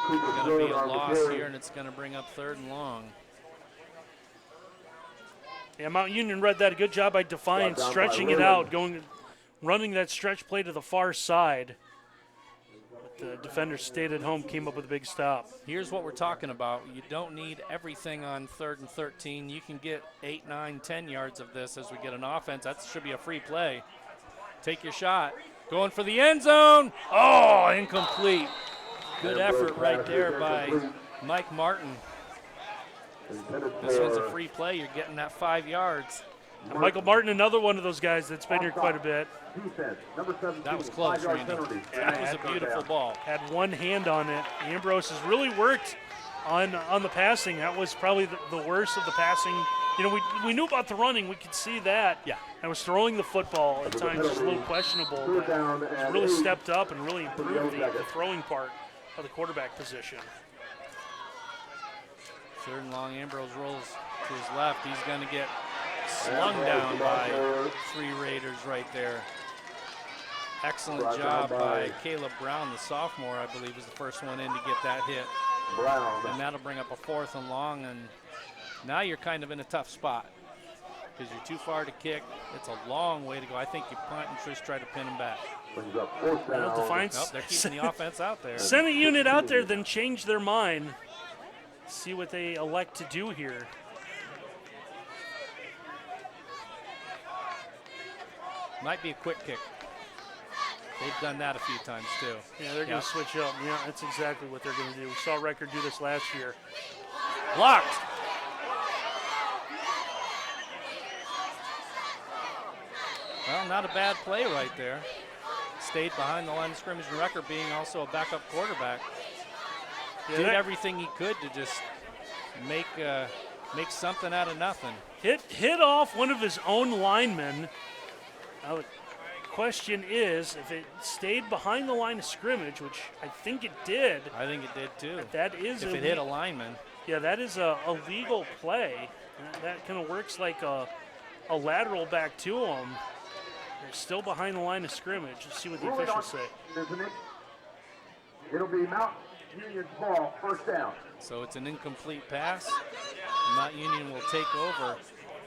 It's going to be a loss here, and it's going to bring up 3rd and long. Yeah, Mount Union read that. A good job by Defiance, stretching it out, running that stretch play to the far side. But the defender stayed at home, came up with a big stop. Here's what we're talking about. You don't need everything on 3rd and 13. You can get 8, 9, 10 yards of this as we get an offense. That should be a free play. Take your shot. Going for the end zone. Oh, incomplete. Good effort right there by Mike Martin. This one's a free play. You're getting that 5 yards. Michael Martin, another one of those guys that's been here quite a bit. That was close, Randy. That was a beautiful ball. Had one hand on it. Ambrose has really worked on the passing. That was probably the worst of the passing. We knew about the running. We could see that. Yeah. I was throwing the football at times just a little questionable, but he's really stepped up and really improved the throwing part of the quarterback position. 3rd and long. Ambrose rolls to his left. He's going to get slung down by 3 Raiders right there. Excellent job by Caleb Brown, the sophomore, I believe, was the first one in to get that hit. And that'll bring up a 4th and long, and now you're kind of in a tough spot because you're too far to kick. It's a long way to go. I think you punt and just try to pin him back. Defiance. They're keeping the offense out there. Send a unit out there, then change their mind. See what they elect to do here. Might be a quick kick. They've done that a few times too. Yeah, they're going to switch up. Yeah, that's exactly what they're going to do. We saw Record do this last year. Blocked. Well, not a bad play right there. Stayed behind the line of scrimmage, and Record being also a backup quarterback. Yeah, did everything he could to just make something out of nothing. Hit off one of his own linemen. Now the question is, if it stayed behind the line of scrimmage, which I think it did. I think it did too. That is if it hit a lineman. Yeah, that is a legal play. That kind of works like a lateral back to him. They're still behind the line of scrimmage. Let's see what the officials say. It'll be Mount Union's ball, 1st down. So it's an incomplete pass. Mount Union will take over.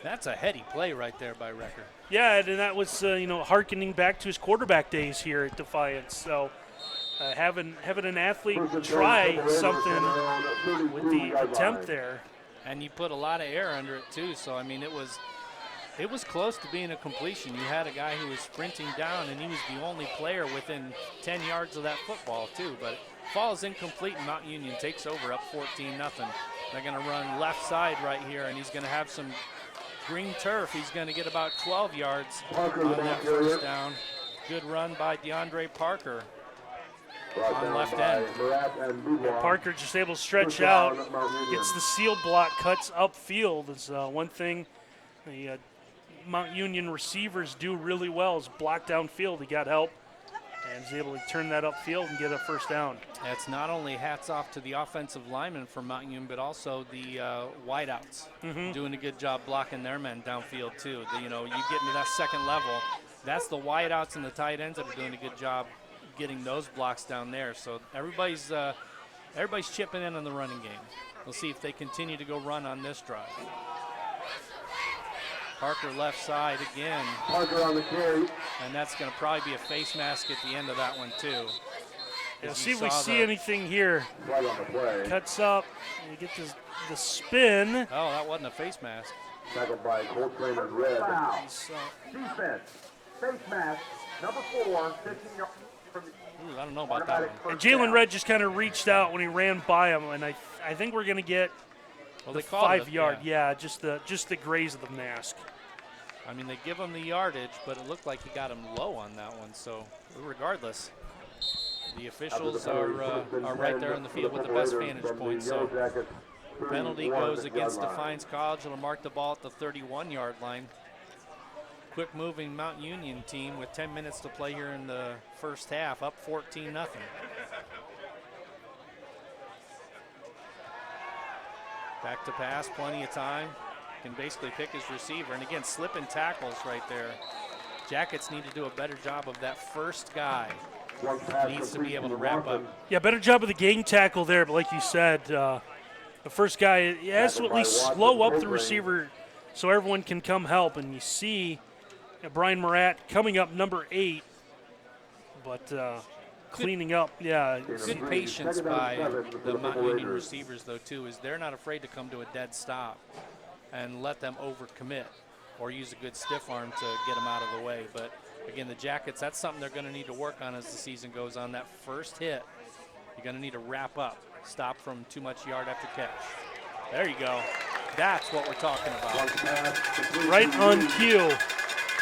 That's a heady play right there by Record. Yeah, and that was hearkening back to his quarterback days here at Defiance. So having an athlete try something with the attempt there. And you put a lot of air under it too. So I mean, it was close to being a completion. You had a guy who was sprinting down, and he was the only player within 10 yards of that football too. But it falls incomplete, and Mount Union takes over up 14-0. They're going to run left side right here, and he's going to have some green turf. He's going to get about 12 yards Parker, on the that ball first carrier. down. Good run by DeAndre Parker. Brought On down left by end. Murat and Dubois. Parker just able to stretch First down, out, Mount Union. gets the seal block, cuts upfield. Is one thing the Mount Union receivers do really well is block downfield. He got help and is able to turn that upfield and get a first down. That's not only hats off to the offensive linemen from Mount Union, but also the wideouts doing a good job blocking their men downfield too. You get into that second level, that's the wideouts and the tight ends that are doing a good job getting those blocks down there. So everybody's chipping in on the running game. We'll see if they continue to go run on this drive. Parker left side again, Parker on the carry. and that's going to probably be a face mask at the end of that one too. Yeah, As see you if we saw see the- anything here. Right on the play. Cuts up, and we get the spin. Oh, that wasn't a face mask. Tackled by Coltrane and Red. Foul. So, Defense. Face mask. Number 4. 15 yards from the Ooh, I don't know about that one. and Jalen Red just kind of reached out when he ran by him, and I think we're going to get Well, the they called it 5 yard. yeah. Yeah, just the graze of the mask. I mean, they give him the yardage, but it looked like he got him low on that one. So, regardless, the officials are right there on the field with the best vantage point. So, penalty goes against Defiance College. It'll mark the ball at the 31-yard line. Quick moving Mount Union team with 10 minutes to play here in the first half, up 14-0. Back to pass, plenty of time. Can basically pick his receiver. And again, slipping tackles right there. Jackets need to do a better job of that first guy. Needs to be able to wrap up. Yeah, better job of the game tackle there, but like you said, the first guy he has to at least slow up the receiver so everyone can come help. And you see Brian Murat coming up number 8, but cleaning up, yeah. Good patience by the Mount Union receivers, though, too, is they're not afraid to come to a dead stop and let them overcommit or use a good stiff arm to get them out of the way. But, again, the Jackets, that's something they're going to need to work on as the season goes on. That first hit, you're going to need to wrap up, stop from too much yard after catch. There you go. That's what we're talking about. Right on cue.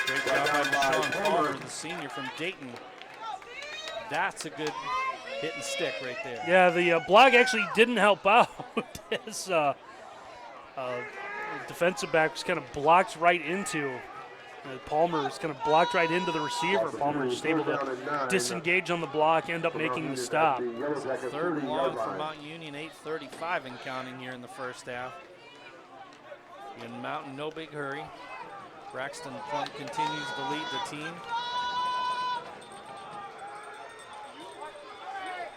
Great job by Deshaun Palmer, the senior from Dayton. That's a good hit and stick right there. Yeah, the block actually didn't help out. As defensive back was kind of blocked right into. Palmer was kind of blocked right into the receiver. Palmer was just able to disengage on the block, end up making the stop. Third and long for Mount Union, 8:35 and counting here in the first half. In Mountain, no big hurry. Braxton Plum continues to lead the team.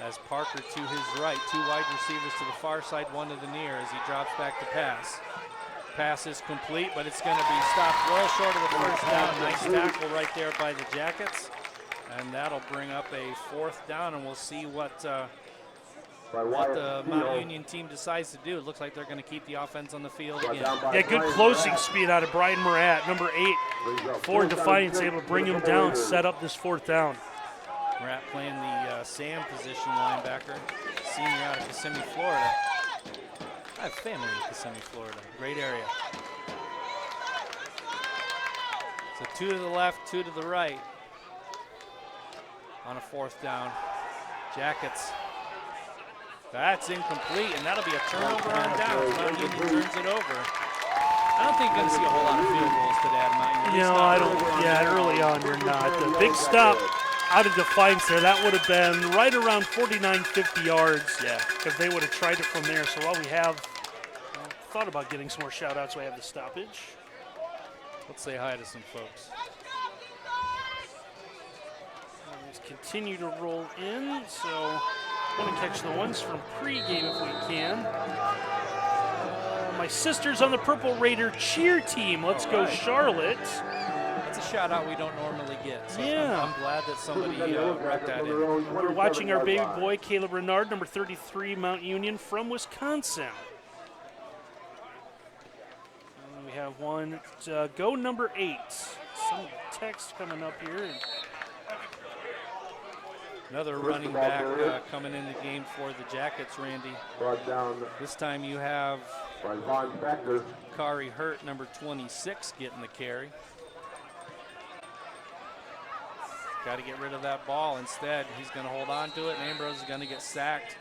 As Parker to his right, 2 wide receivers to the far side, 1 to the near as he drops back to pass. Pass is complete, but it's going to be stopped well short of the first down. Nice tackle right there by the Jackets. And that'll bring up a 4th down, and we'll see what the Mount Union team decides to do. It looks like they're going to keep the offense on the field again. Yeah, good closing speed out of Brian Murat, number 8 for Defiance, able to bring him down, set up this 4th down. Murat playing the Sam position linebacker, senior out of Kissimmee, Florida. I have family in Kissimmee, Florida. Great area. So 2 to the left, 2 to the right on a 4th down. Jackets. That's incomplete, and that'll be a turnover on downs. Mount Union turns it over. I don't think you're going to see a whole lot of field goals today out of Mount Union. No, I don't. Yeah, early on you're not. The big stop out of Defiance there, that would have been right around 49, 50 yards. Yeah. If they would have tried it from there. So while we have thought about getting some more shout outs, we have the stoppage. Let's say hi to some folks. Let's continue to roll in. So want to catch the ones from pregame if we can. My sister's on the Purple Raider cheer team. Let's go Charlotte. That's a shout out we don't normally get. So Yeah. I'm glad that somebody wrote that in. We're watching our baby boy, Caleb Renard, number 33, Mount Union from Wisconsin. And we have one, go number 8. Some text coming up here. Another running back coming in the game for the Jackets, Randy. Brought down This time you have by Von Becker. Kari Hurt, number 26, getting the carry. Got to get rid of that ball. Instead, he's going to hold on to it, and Ambrose is going to get sacked.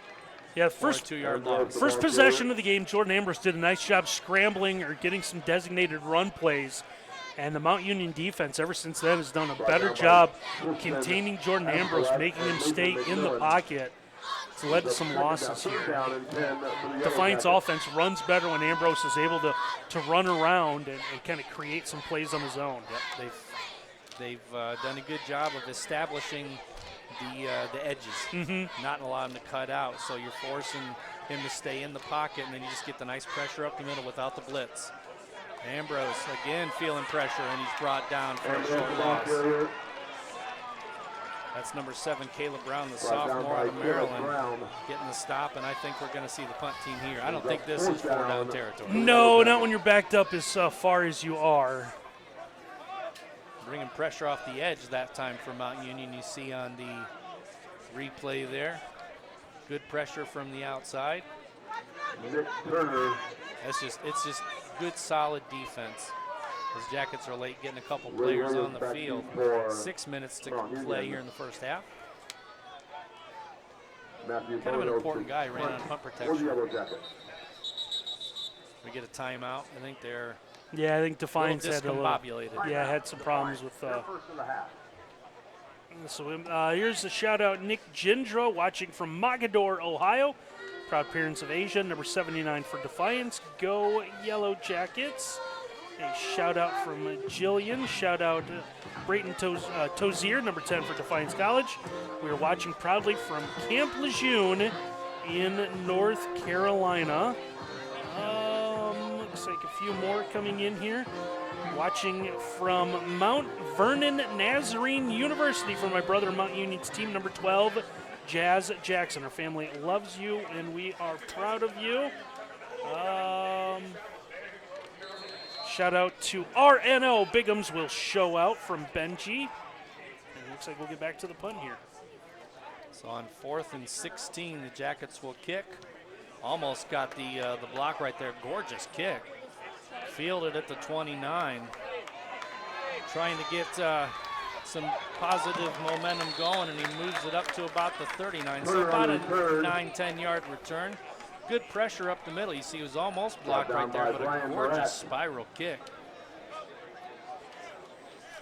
Yeah, For a 2-yard loss. First possession of the game, Jordan Ambrose did a nice job scrambling or getting some designated run plays. And the Mount Union defense, ever since then, has done a better job containing Jordan Ambrose, making him stay in the pocket. It's led to some losses here. Defiance offense runs better when Ambrose is able to run around and kind of create some plays on his own. Yep, they've done a good job of establishing the edges, not allowing him to cut out. So you're forcing him to stay in the pocket, and then you just get the nice pressure up the middle without the blitz. Ambrose again feeling pressure, and he's brought down for a short loss. That's number 7, Caleb Brown, the sophomore out of Maryland, getting the stop, and I think we're going to see the punt team here. I don't think this is 4-down territory. No, not when you're backed up as far as you are. Bringing pressure off the edge that time for Mount Union. You see on the replay there. Good pressure from the outside. Nick Turner. It's just good, solid defense. Those Jackets are late getting a couple players on the field. 6 minutes to play here in the first half. Kind of an important guy, ran on punt protection. We get a timeout. I think they're I think Defiance had discombobulated. had some problems with. So here's a shout out, Nick Gindra, watching from Mogadore, Ohio. Proud parents of Asia, number 79 for Defiance. Go Yellow Jackets. A shout out from Jillian. Shout out Brayton Tozier, number 10 for Defiance College. We are watching proudly from Camp Lejeune in North Carolina. Looks like a few more coming in here. Watching from Mount Vernon Nazarene University for my brother Mount Union's team, number 12, Jazz Jackson. Our family loves you, and we are proud of you. Shout out to RNO. Bigums will show out from Benji. And it looks like we'll get back to the punt here. So on 4th and 16, the Jackets will kick. Almost got the block right there. Gorgeous kick. Fielded at the 29. Trying to get some positive momentum going, and he moves it up to about the 39. So about a 9-10 yard return. Good pressure up the middle. You see he was almost blocked right there, but a gorgeous spiral kick.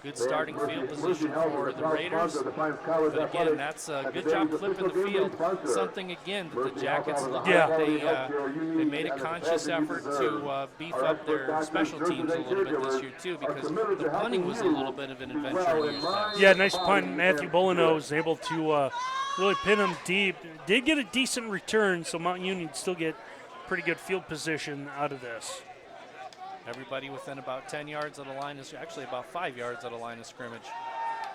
Good starting field position for the Raiders. But again, that's a good job flipping the field. Something, again, that the Jackets look like they made a conscious effort to beef up their special teams a little bit this year, too, because the punting was a little bit of an adventure in years past. Yeah, nice punt. Matthew Bullino was able to really pin him deep. Did get a decent return, so Mount Union still get pretty good field position out of this. Everybody within about 10 yards of the line is actually about 5 yards of the line of scrimmage.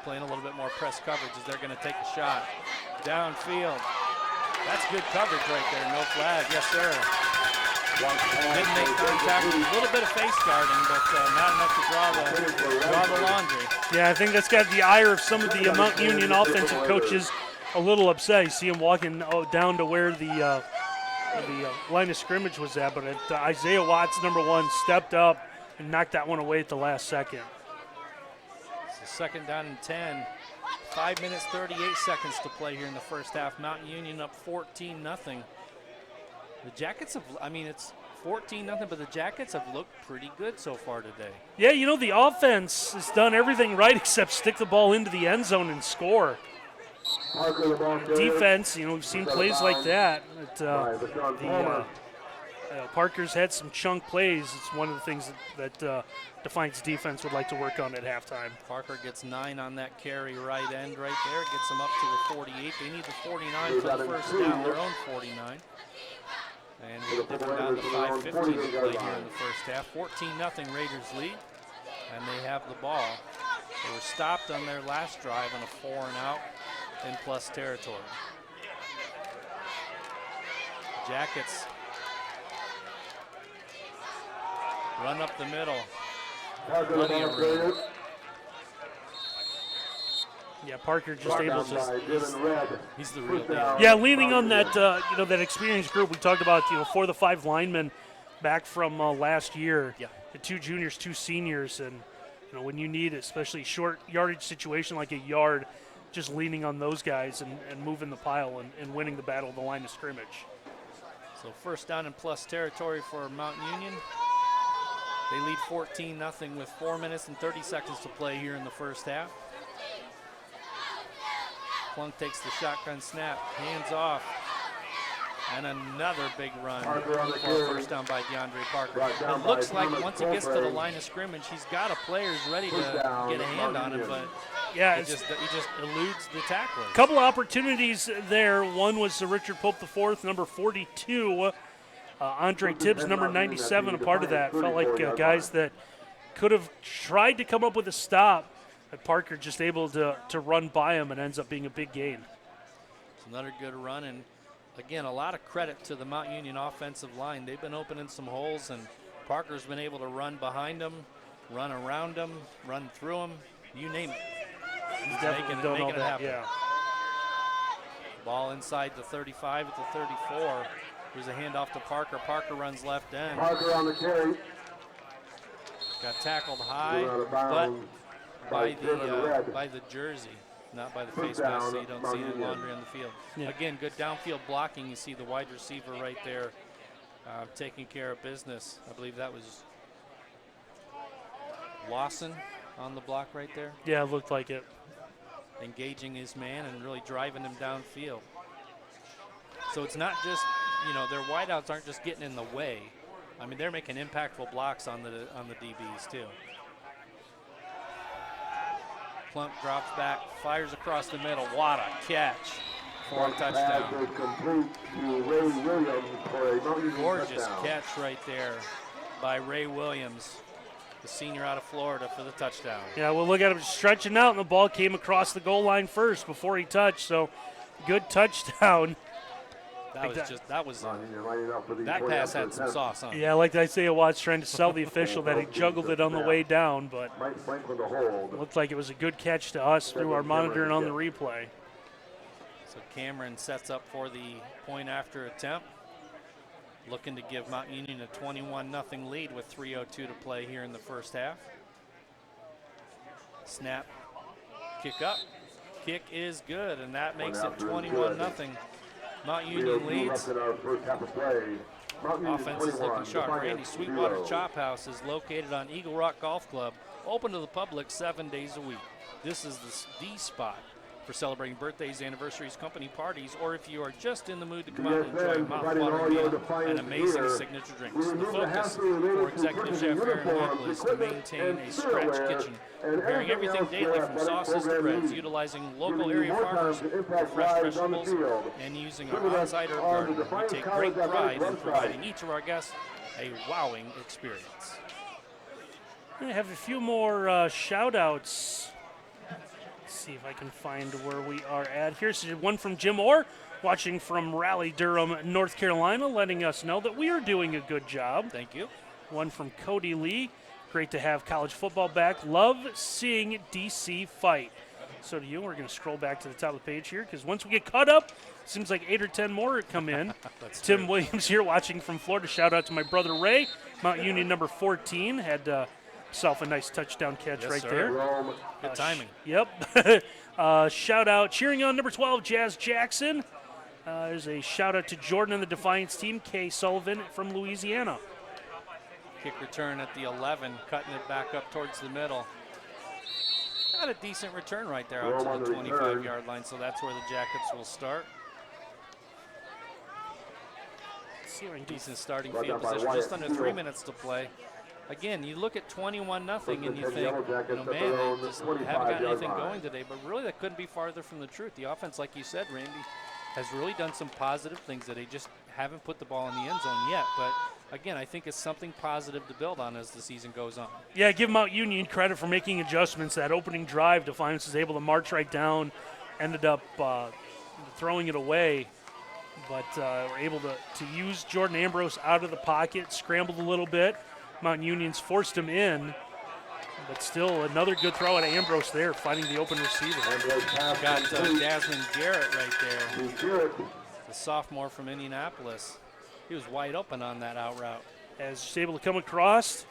Playing a little bit more press coverage as they're going to take a shot. Downfield. That's good coverage right there. No flag. Yes, sir. Didn't make contact. A little bit of face guarding, but not enough to draw the laundry. Yeah, I think that's got the ire of some of the Mount Union offensive coaches a little upset. You see him walking down to where the line of scrimmage was at, but Isaiah Watts, number 1, stepped up and knocked that one away at the last second. So 2nd down and 10. 5 minutes, 38 seconds to play here in the first half. Mount Union up 14-0. The Jackets have, it's 14-0, but the Jackets have looked pretty good so far today. Yeah, the offense has done everything right except stick the ball into the end zone and score. Defense, we've seen plays like that. Parker's had some chunk plays. It's one of the things that Defiance defense would like to work on at halftime. Parker gets 9 on that carry right end right there. Gets them up to the 48. They need the 49 for the first down, their own 49. And we're dipping down to 5:15 to play here in the first half. 14-0 Raiders lead, and they have the ball. They were stopped on their last drive on a 4-and-out in plus territory. Jackets run up the middle. Plenty of room. Yeah, Parker just able to. He's the real deal. Yeah, leaning on that, that experienced group we talked about. 4 of the 5 linemen back from last year. Yeah. The 2 juniors, 2 seniors, and when you need, especially short yardage situation like a yard, just leaning on those guys and moving the pile and winning the battle of the line of scrimmage. So first down and plus territory for Mount Union. They lead 14-0 with 4 minutes and 30 seconds to play here in the first half. Plunk takes the shotgun snap, hands off, and another big run for a first down by DeAndre Parker. It looks like once he gets to the line of scrimmage, he's got a players ready to get a hand on him, but yeah, he just eludes the tackler. A couple of opportunities there. One was Richard Pope IV, number 42. Andre Tibbs, number 97, a part of that. Felt like guys that could have tried to come up with a stop, but Parker just able to run by him and ends up being a big gain. It's another good run, and again, a lot of credit to the Mount Union offensive line. They've been opening some holes, and Parker's been able to run behind them, run around them, run through them, you name it. He's Definitely done all making it that, happen. yeah. Ball inside the 35 at the 34. There's a handoff to Parker. Parker runs left end. Parker on the carry. Got tackled high, but by the jersey, not by the face mask, so you don't see the laundry on the field. Yeah. Again, good downfield blocking. You see the wide receiver right there taking care of business. I believe that was Lawson on the block right there. Yeah, it looked like it. Engaging his man and really driving him downfield. So it's not just, their wideouts aren't just getting in the way. I mean, they're making impactful blocks on the DBs too. Plump drops back, fires across the middle. What a catch for a touchdown. Gorgeous catch right there by Ray Williams, the senior out of Florida, for the touchdown. Yeah, we'll look at him stretching out, and the ball came across the goal line first before he touched, so good touchdown. That pass had some sauce on it. Yeah, like I say, Watt's trying to sell the official that he juggled it on the way down, but looked like it was a good catch to us through our monitoring on the replay. So Cameron sets up for the point after attempt, looking to give Mount Union a 21-0 lead with 3:02 to play here in the first half. Snap, kick up, kick is good, and that makes it 21-0. Mount Union leads. Offense is looking sharp. Randy, Sweetwater Chop House is located on Eagle Rock Golf Club, open to the public 7 days a week. This is the spot for celebrating birthdays, anniversaries, company parties, or if you are just in the mood to come out and enjoy a mouth-watering meal and amazing signature drinks. The focus for Executive Chef Aaron Michael is to maintain a scratch kitchen, preparing everything daily from sauces to breads, utilizing local area farmers for fresh vegetables, and using our on-site herb garden. We take great pride in providing each of our guests a wowing experience. I have a few more shout-outs. See if I can find where we are at. Here's one from Jim Orr, watching from Raleigh-Durham, North Carolina, letting us know that we are doing a good job. Thank you. One from Cody Lee. Great to have college football back. Love seeing DC fight. So do you. We're going to scroll back to the top of the page here because once we get caught up, seems like 8 or 10 more come in. Tim true. Williams here watching from Florida. Shout out to my brother Ray. Mount Union number 14 had himself a nice touchdown catch right there. Good timing. Yep. Shout out, cheering on number 12, Jazz Jackson. There's a shout out to Jordan and the Defiance team, Kay Sullivan from Louisiana. Kick return at the 11, cutting it back up towards the middle. Got a decent return right there out to the 25-yard line, so that's where the Jackets will start. Decent starting field position, just under 3 minutes to play. Again, you look at 21-0 and you think, man, they just haven't got anything going today. But really, that couldn't be farther from the truth. The offense, like you said, Randy, has really done some positive things that they just haven't put the ball in the end zone yet. But again, I think it's something positive to build on as the season goes on. Yeah, give Mount Union credit for making adjustments. That opening drive, Defiance was able to march right down, ended up throwing it away. But were able to use Jordan Ambrose out of the pocket, scrambled a little bit. Mount Union's forced him in, but still another good throw at Ambrose there, finding the open receiver. Got Desmond Garrett right there, the sophomore from Indianapolis. He was wide open on that out route. as he's able to come across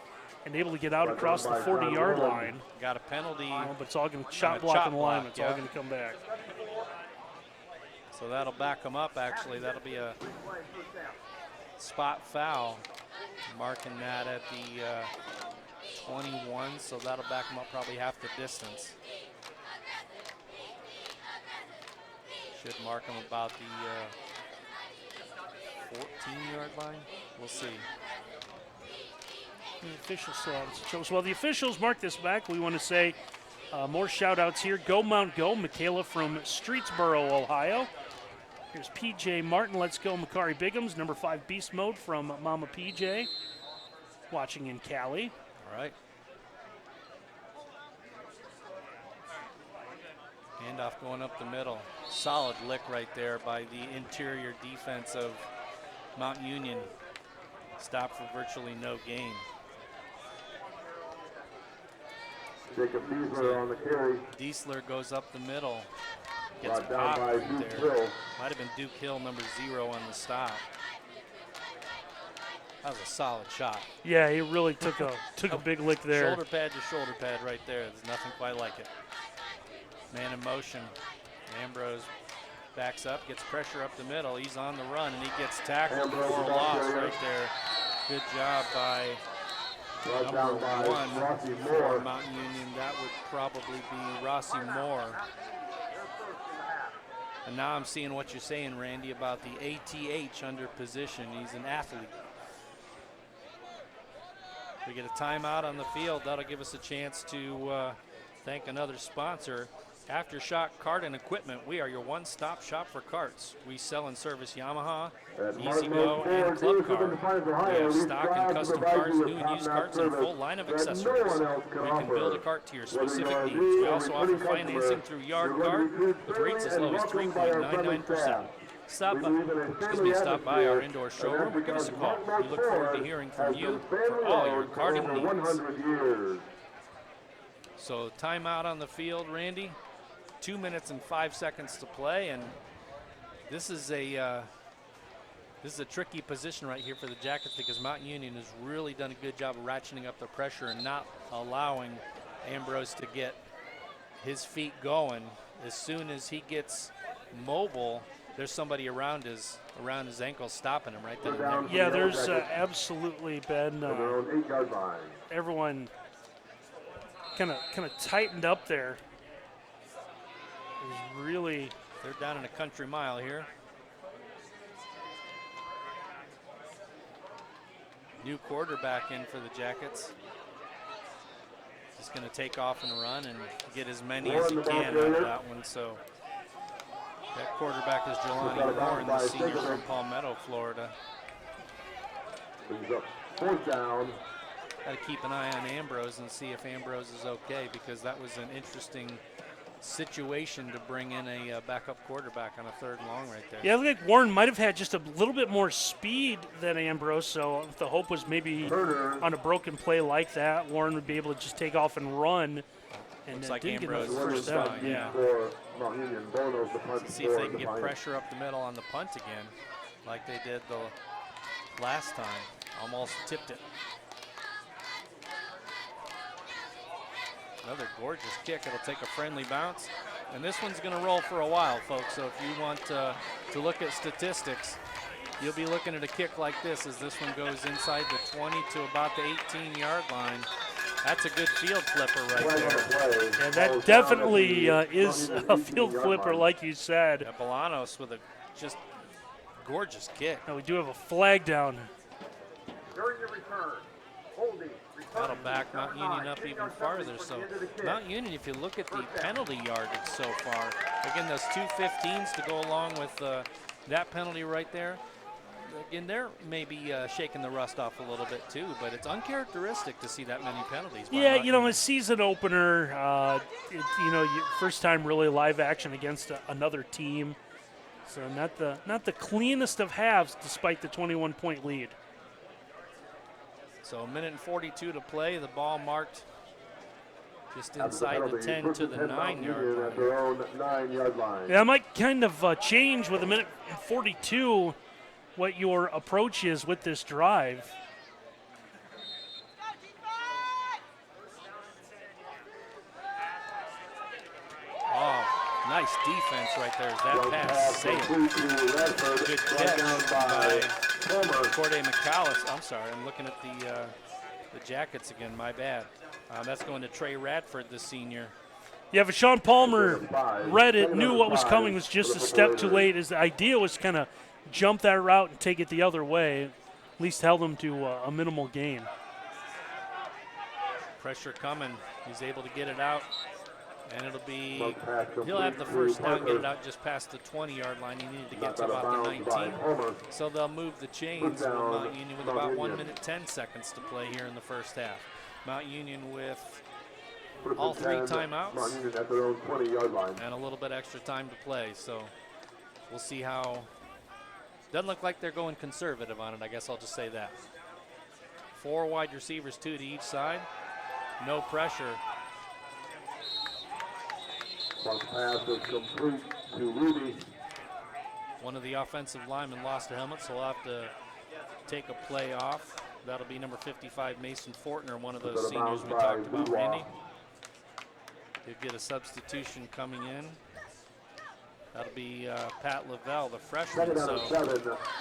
and able to get out across the 40-yard line. Got a penalty. But it's all going to chop a block chop on the line. block, It's all yeah. going to come back. So that'll back them up, actually. That'll be a spot foul. Marking that at the 21, so that'll back them up probably half the distance. Should mark them about the 14-yard line. We'll see. The officials still haven't chosen. Well, the officials mark this back. We want to say more shout-outs here. Go Mount Go, Michaela from Streetsboro, Ohio. Here's PJ Martin. Let's go, Makari Biggums. Number 5 Beast Mode from Mama PJ. Watching in Cali. All right. Handoff going up the middle. Solid lick right there by the interior defense of Mount Union. Stopped for virtually no gain. Jacob Diesler on the carry. Diesler goes up the middle. Gets Brought down popped by right Duke there. Hill. Might have been Duke Hill, number 0 on the stop. That was a solid shot. Yeah, he really took a big lick there. Shoulder pad to shoulder pad right there. There's nothing quite like it. Man in motion. Ambrose backs up, gets pressure up the middle. He's on the run, and he gets tackled for a loss right there. Good job by Brought number down by 1 Rossi for Moore. Mount Union. That would probably be Rossi Moore. And now I'm seeing what you're saying, Randy, about the ATH under position. He's an athlete. We get a timeout on the field. That'll give us a chance to thank another sponsor. Aftershock Kart and Equipment. We are your one-stop shop for karts. We sell and service Yamaha, Easy Go, and Club Car. We have stock and custom cars, new and used karts, and a full line of accessories. We can build a kart to your specific needs. We also offer financing through Yard Card with rates as low as 3.99%. Stop by our indoor showroom or give us a call. We look forward to hearing from you for all your karting needs. So timeout on the field, Randy. 2 minutes and 5 seconds to play, and this is a tricky position right here for the Jackets because Mount Union has really done a good job of ratcheting up the pressure and not allowing Ambrose to get his feet going. As soon as he gets mobile, there's somebody around his ankles stopping him right then and there. Yeah, there's absolutely been everyone kind of tightened up there. It was really. They're down in a country mile here. New quarterback in for the Jackets. He's going to take off and run and get as many as he can out of that one. So that quarterback is Jelani Warren, the senior from Palmetto, Florida. Fourth down. Got to keep an eye on Ambrose and see if Ambrose is okay, because that was an interesting situation to bring in a backup quarterback on a 3rd and long right there. Yeah, I think Warren might have had just a little bit more speed than Ambrose, so the hope was maybe on a broken play like that, Warren would be able to just take off and run. And Looks like didn't Ambrose get the is first down. fine, yeah. See if they can get pressure up the middle on the punt again, like they did the last time. Almost tipped it. Another gorgeous kick. It'll take a friendly bounce. And this one's going to roll for a while, folks. So if you want to look at statistics, you'll be looking at a kick like this as this one goes inside the 20 to about the 18-yard line. That's a good field flipper right there. And that definitely is a field flipper, like you said. Yeah, Bolanos with a just gorgeous kick. Now we do have a flag down. During your return, holding. That'll back Mount Union up even farther. So Mount Union, if you look at the penalty yardage so far, again, those 2 15s to go along with that penalty right there. Again, they're maybe shaking the rust off a little bit too, but it's uncharacteristic to see that many penalties. Yeah, you know, a season opener, first time really live action against another team. So not the cleanest of halves despite the 21-point lead. So 1 minute and 42 to play. The ball marked just inside the 10 to the 9-yard line. Yeah, it might kind of change with 1 minute and 42 what your approach is with this drive. Nice defense right there. That pass sailed. Good catch by Corday McAllis. I'm sorry, I'm looking at the Jackets again. My bad. That's going to Trey Radford, the senior. Yeah, but Sean Palmer read it, knew what was coming, was just a step too late. His idea was kind of jump that route and take it the other way. At least held him to a minimal gain. Pressure coming. He's able to get it out. And it'll be, he'll have the first down, get it out just past the 20-yard line. He needed to get to about the 19. So they'll move the chains with Mount Union with about 1 minute 10 seconds to play here in the first half. Mount Union with all 3 timeouts and a little bit extra time to play. So we'll see how, doesn't look like they're going conservative on it. I guess I'll just say that. 4 wide receivers, 2 to each side. No pressure. Pass is complete to Ruby. One of the offensive linemen lost a helmet, so we'll have to take a play off. That'll be number 55, Mason Fortner, one of those seniors we talked about, Randy. He'll get a substitution coming in. That'll be Pat Lavelle, the freshman. So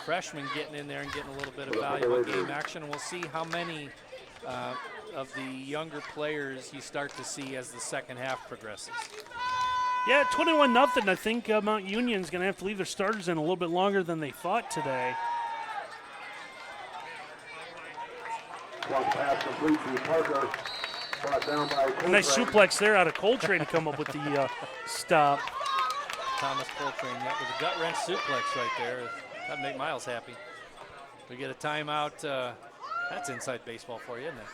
freshman getting in there and getting a little bit of valuable game action. We'll see how many of the younger players you start to see as the second half progresses. Yeah, 21-0. I think Mount Union's going to have to leave their starters in a little bit longer than they thought today. Pass complete to Parker. Brought down by Nice suplex there out of Coltrane to come up with the stop. Thomas Coltrane, that was a gut wrench suplex right there. That'd make Miles happy. We get a timeout. That's inside baseball for you, isn't it?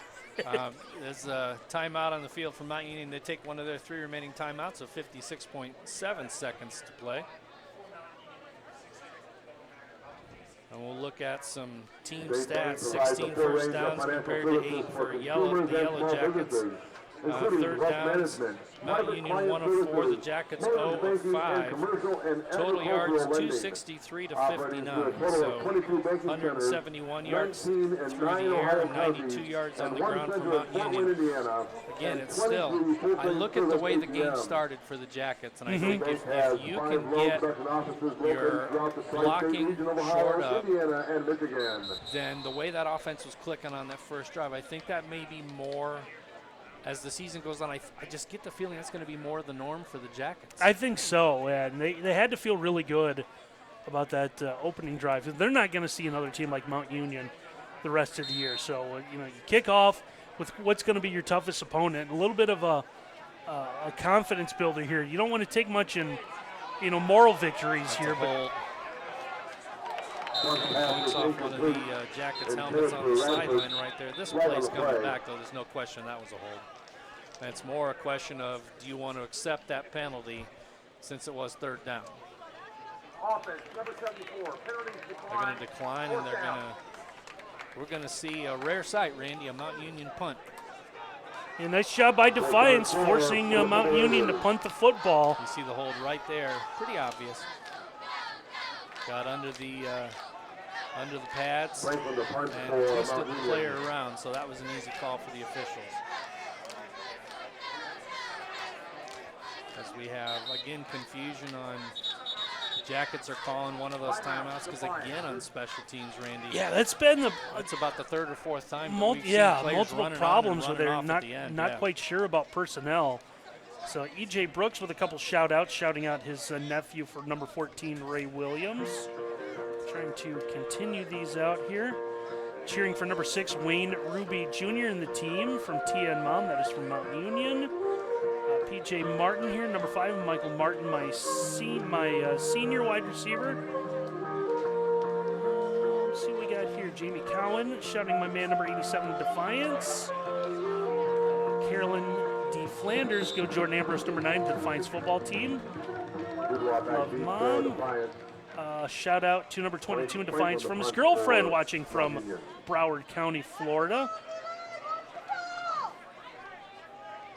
There's a timeout on the field for Mount Union. They take one of their 3 remaining timeouts, so 56.7 seconds to play. And we'll look at some team stats. 16 first downs compared to 8 for the Yellow Jackets. Third downs, Mount Union 1 of 4, the Jackets 0 of 5. Total yards 263 to 59, so 171 yards through the air and 92 yards on the ground for Mount Union. Again, it's still, I look at the way the game started for the Jackets, and I think if you can get your blocking short up, then the way that offense was clicking on that first drive, I think that may be more. As the season goes on, I just get the feeling that's going to be more the norm for the Jackets. I think so, and they had to feel really good about that opening drive. They're not going to see another team like Mount Union the rest of the year. So, you kick off with what's going to be your toughest opponent, a little bit of a confidence builder here. You don't want to take much in, moral victories that's here. But points off one of the Jackets' helmets on the sideline right there. This play's coming back, though. There's no question that was a hold. And it's more a question of, do you want to accept that penalty since it was third down? Offense, number 74, penalties decline. They're going to decline, and we're going to see a rare sight, Randy, a Mount Union punt. Yeah, nice job by Defiance, forcing Mount Union to punt the football. You see the hold right there, pretty obvious. Got under the pads and twisted the player around, so that was an easy call for the officials. As we have, again, confusion on the Jackets are calling one of those timeouts because, again, on special teams, Randy. Yeah, that's been it's about the 3rd or 4th time. Multiple problems with it. Not quite sure about personnel. So E.J. Brooks with a couple shout-outs, shouting out his nephew for number 14, Ray Williams. Trying to continue these out here. Cheering for number 6, Wayne Ruby Jr. and the team from TN Mom. That is from Mount Union. P.J. Martin here, number 5, Michael Martin, my senior wide receiver. Let's see what we got here. Jamie Cowan shouting my man number 87, Defiance. Carolyn D. Flanders, go Jordan Ambrose, number 9, the Defiance football team. Love Mom. Shout out to number 22 in Defiance from his girlfriend watching from Broward County, Florida.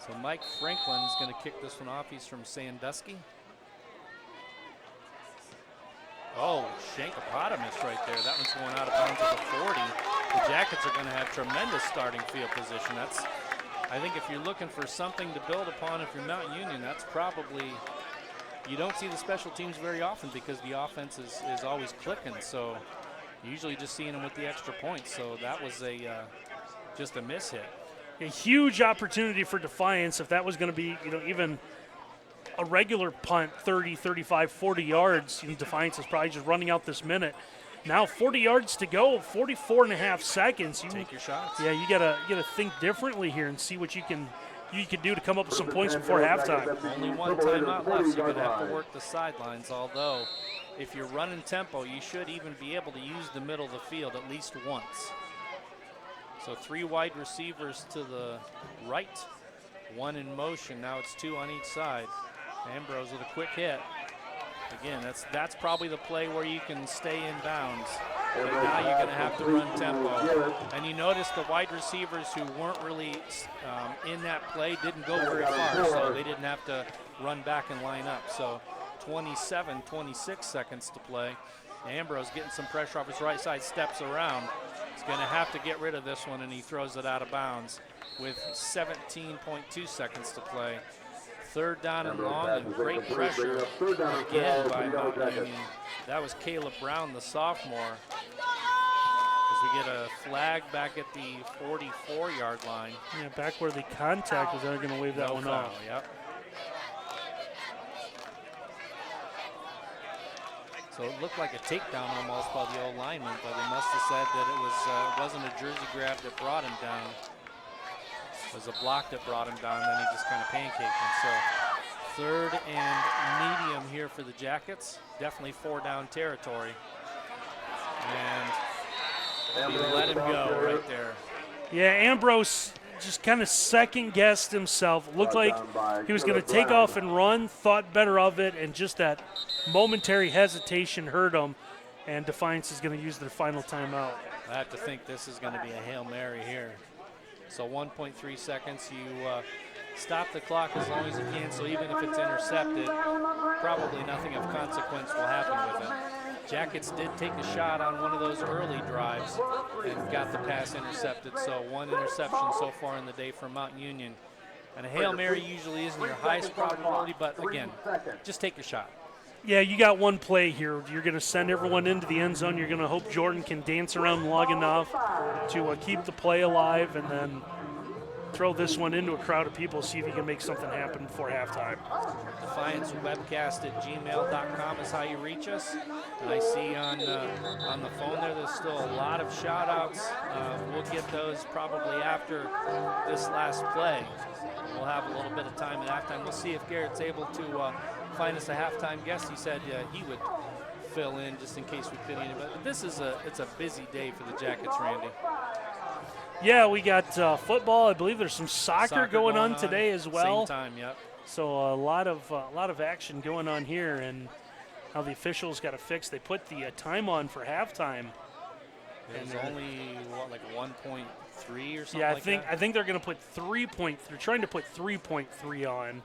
So Mike Franklin's going to kick this one off. He's from Sandusky. Oh, Shankopotamus right there. That one's going out of bounds at the 40. The Jackets are going to have tremendous starting field position. I think if you're looking for something to build upon, if you're Mount Union, that's probably you don't see the special teams very often because the offense is always clicking. So usually just seeing them with the extra points. So that was just a miss hit. A huge opportunity for Defiance if that was going to be, even a regular punt, 30, 35, 40 yards. Defiance is probably just running out this minute. Now 40 yards to go, 44 and a half seconds. Take your shots. Yeah, you gotta think differently here and see what you can do to come up with some points before halftime. Only one timeout left, so you're going to have to work the sidelines. Although, if you're running tempo, you should even be able to use the middle of the field at least once. So 3 wide receivers to the right, 1 in motion. Now it's 2 on each side. Ambrose with a quick hit. Again, that's probably the play where you can stay in bounds. But now you're going to have to run tempo. And you notice the wide receivers who weren't really in that play didn't go very far, so they didn't have to run back and line up. So 26 seconds to play. Ambrose getting some pressure off his right side, steps around. He's going to have to get rid of this one, and he throws it out of bounds with 17.2 seconds to play. 3rd down and long, and great pressure again by Mount Union. That was Caleb Brown, the sophomore. As we get a flag back at the 44-yard line. Yeah, back where the contact was, they're going to wave that one off. Yep. So it looked like a takedown almost by the old lineman, but they must have said that it wasn't a jersey grab that brought him down. It was a block that brought him down, then he just kind of pancaked him. So 3rd and medium here for the Jackets. Definitely 4-down territory. And he let him go right there. Yeah, Ambrose just kind of second-guessed himself. Looked like he was going to take off and run, thought better of it, and just that momentary hesitation hurt him, and Defiance is going to use their final timeout. I have to think this is going to be a Hail Mary here. So 1.3 seconds, you stop the clock as long as you can, so even if it's intercepted, probably nothing of consequence will happen with it. Jackets did take a shot on one of those early drives and got the pass intercepted, so 1 interception so far in the day for Mount Union. And a Hail Mary usually isn't your highest probability, but again, just take a shot. Yeah, you got one play here. You're going to send everyone into the end zone. You're going to hope Jordan can dance around long enough to keep the play alive, and then throw this one into a crowd of people, see if you can make something happen before halftime. DefianceWebcast@gmail.com is how you reach us. And I see on the phone there's still a lot of shout-outs. We'll get those probably after this last play. We'll have a little bit of time at halftime. We'll see if Garrett's able to find us a halftime guest. He said he would fill in just in case we couldn't. But it's a busy day for the Jackets, Randy. Yeah, we got football. I believe there's some soccer going on today as well. Same time, yep. So a lot of action going on here, and how the officials got to fix. They put the time on for halftime. It's only like 1.3 or something. Yeah, I think they're going to put 3.3. They're trying to put 3.3 on.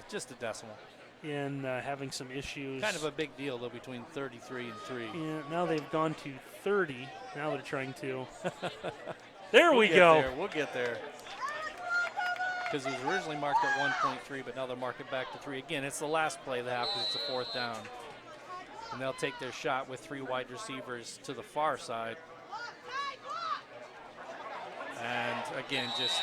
Just a decimal. In having some issues. Kind of a big deal though between 33 and 3. Yeah, now they've gone to 30. Now they're trying to. There we go. We'll get there. Because it was originally marked at 1.3, but now they're marking back to 3. Again, it's the last play of the half because it's a 4th down. And they'll take their shot with 3 wide receivers to the far side. And again, just.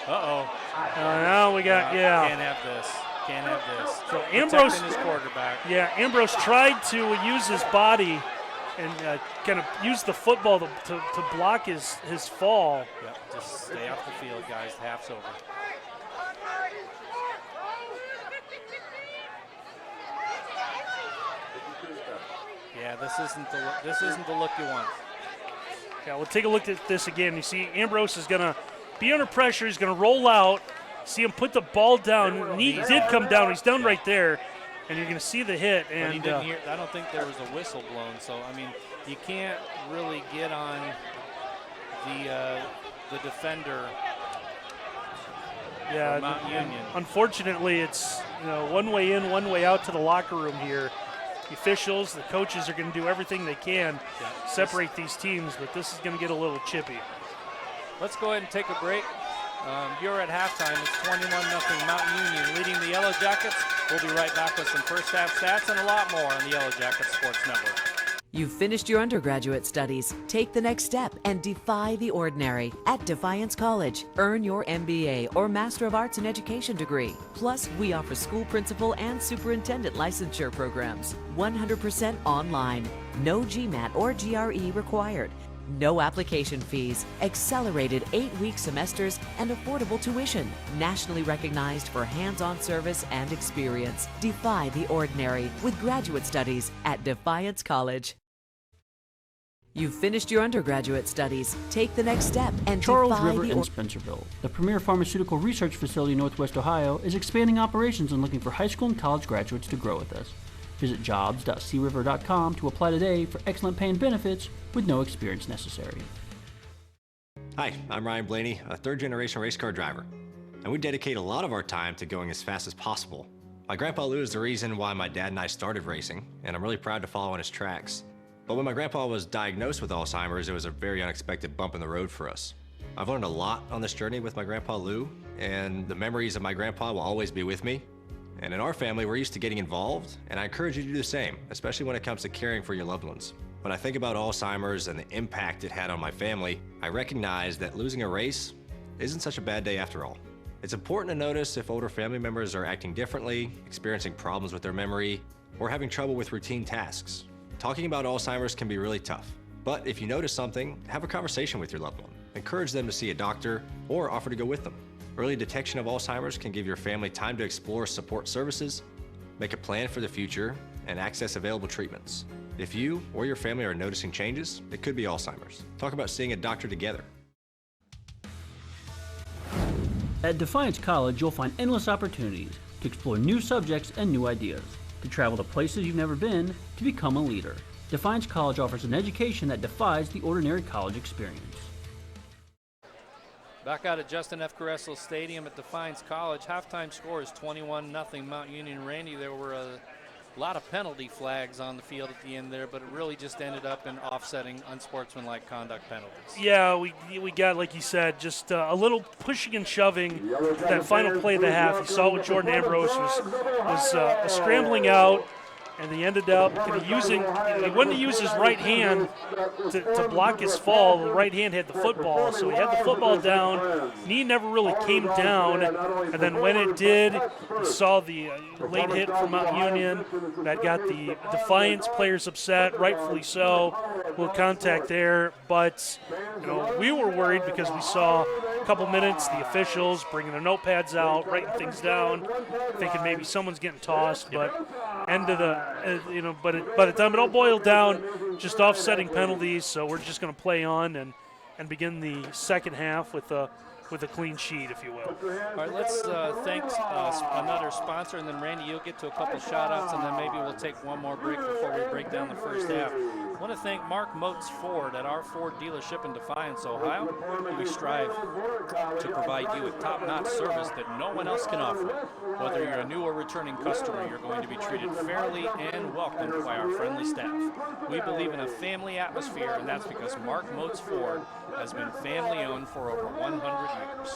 Uh-oh. Now we got, Can't have this. So Ambrose, his quarterback. Yeah, Ambrose tried to use his body and kind of use the football to block his fall. Yep, just stay off the field, guys. The half's over. Yeah, this isn't the look you want. Yeah, we'll take a look at this again. You see Ambrose is going to be under pressure. He's going to roll out. See him put the ball down. And he did come down. He's down right there. And you're going to see the hit. And he didn't hear. I don't think there was a whistle blown. So, I mean, you can't really get on the defender for Mount Union. Unfortunately, it's one way in, one way out to the locker room here. The officials, the coaches are going to do everything they can separate these teams, but this is going to get a little chippy. Let's go ahead and take a break. You're at halftime. It's 21-0 Mountain Union leading the Yellow Jackets. We'll be right back with some first half stats and a lot more on the Yellow Jackets Sports Network. You've finished your undergraduate studies. Take the next step and defy the ordinary at Defiance College. Earn your MBA or Master of Arts in Education degree. Plus, we offer school principal and superintendent licensure programs. 100% online. No GMAT or GRE required. No application fees, accelerated 8-week semesters, and affordable tuition. Nationally recognized for hands-on service and experience. Defy the ordinary with graduate studies at Defiance College. You've finished your undergraduate studies. Take the next step and Charles defy River the in Spencerville, the premier pharmaceutical research facility in Northwest Ohio, is expanding operations and looking for high school and college graduates to grow with us. Visit jobs.criver.com to apply today for excellent pay and benefits with no experience necessary. Hi, I'm Ryan Blaney, a third-generation race car driver, and we dedicate a lot of our time to going as fast as possible. My grandpa Lou is the reason why my dad and I started racing, and I'm really proud to follow in his tracks. But when my grandpa was diagnosed with Alzheimer's, it was a very unexpected bump in the road for us. I've learned a lot on this journey with my grandpa Lou, and the memories of my grandpa will always be with me. And in our family, we're used to getting involved, and I encourage you to do the same, especially when it comes to caring for your loved ones. When I think about Alzheimer's and the impact it had on my family, I recognize that losing a race isn't such a bad day after all. It's important to notice if older family members are acting differently, experiencing problems with their memory, or having trouble with routine tasks. Talking about Alzheimer's can be really tough, but if you notice something, have a conversation with your loved one. Encourage them to see a doctor or offer to go with them. Early detection of Alzheimer's can give your family time to explore support services, make a plan for the future, and access available treatments. If you or your family are noticing changes, it could be Alzheimer's. Talk about seeing a doctor together. At Defiance College, you'll find endless opportunities to explore new subjects and new ideas, to travel to places you've never been, to become a leader. Defiance College offers an education that defies the ordinary college experience. Back out at Justin F. Caressel Stadium at Defiance College, halftime score is 21-0 Mount Union. Randy, there were a lot of penalty flags on the field at the end there, but it really just ended up in offsetting unsportsmanlike conduct penalties. Yeah, we got, like you said, just a little pushing and shoving. That final play of the half, you saw what Jordan Ambrose was scrambling out, and he ended up he wanted to use his right hand to block his fall. The right hand had the football, so he had the football down. Knee never really came down, and then when it did, you saw the late hit from Mount Union that got the Defiance players upset, rightfully so. A little contact there, but we were worried because we saw a couple minutes, the officials bringing their notepads out, writing things down, thinking maybe someone's getting tossed, but end of the but by the time it all boiled down, just offsetting penalties. So we're just going to play on and begin the second half with a clean sheet, if you will. All right, let's thank another sponsor, and then Randy, you'll get to a couple shout-outs, and then maybe we'll take one more break before we break down the first half. I want to thank Mark Motes Ford at our Ford dealership in Defiance, Ohio. We strive to provide you with top-notch service that no one else can offer. Whether you're a new or returning customer, you're going to be treated fairly and welcomed by our friendly staff. We believe in a family atmosphere, and that's because Mark Motes Ford has been family-owned for over 100 years.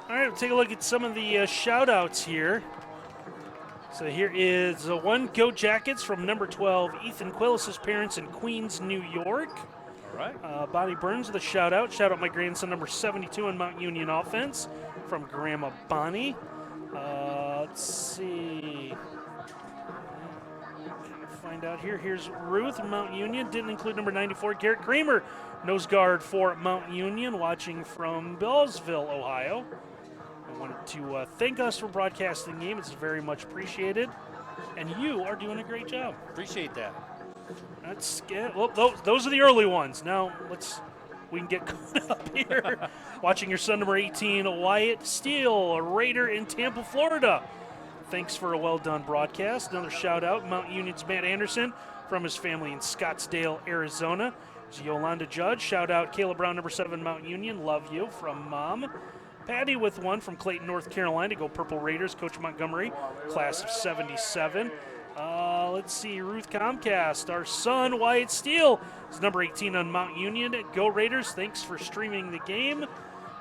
All right, we'll take a look at some of the shout-outs here. So here is one Go Jackets from number 12, Ethan Quillis' parents in Queens, New York. All right. Bonnie Burns with a shout-out. Shout-out my grandson, number 72 in Mount Union offense from Grandma Bonnie. Let's see. Trying to find out here. Here's Ruth in Mount Union. Didn't include number 94, Garrett Kramer, nose guard for Mount Union, watching from Bellsville, Ohio. I wanted to thank us for broadcasting the game. It's very much appreciated. And you are doing a great job. Appreciate that. That's good. Well, those are the early ones. Now we can get caught up here. Watching your son, number 18, Wyatt Steele, a Raider in Tampa, Florida. Thanks for a well-done broadcast. Another shout-out, Mount Union's Matt Anderson from his family in Scottsdale, Arizona. Yolanda Judge, shout-out Caleb Brown, number 7, Mount Union. Love you from Mom. Patty with one from Clayton, North Carolina. Go Purple Raiders. Coach Montgomery, class of 77. Let's see, Ruth Comcast. Our son, Wyatt Steele, is number 18 on Mount Union. Go Raiders. Thanks for streaming the game.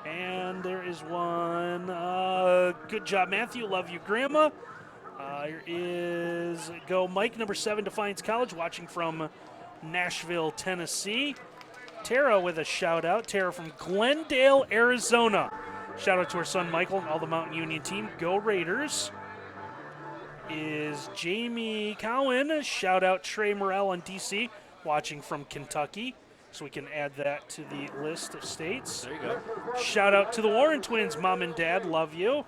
And there is one. Good job, Matthew. Love you, Grandma. Here is go Mike, number 7, Defiance College, watching from Nashville, Tennessee. Tara with a shout out. Tara from Glendale, Arizona. Shout out to her son Michael and all the Mountain Union team. Go Raiders. Is Jamie Cowan. Shout out Trey Morrell in DC, watching from Kentucky. So we can add that to the list of states. There you go. Shout out to the Warren twins, Mom and Dad. Love you.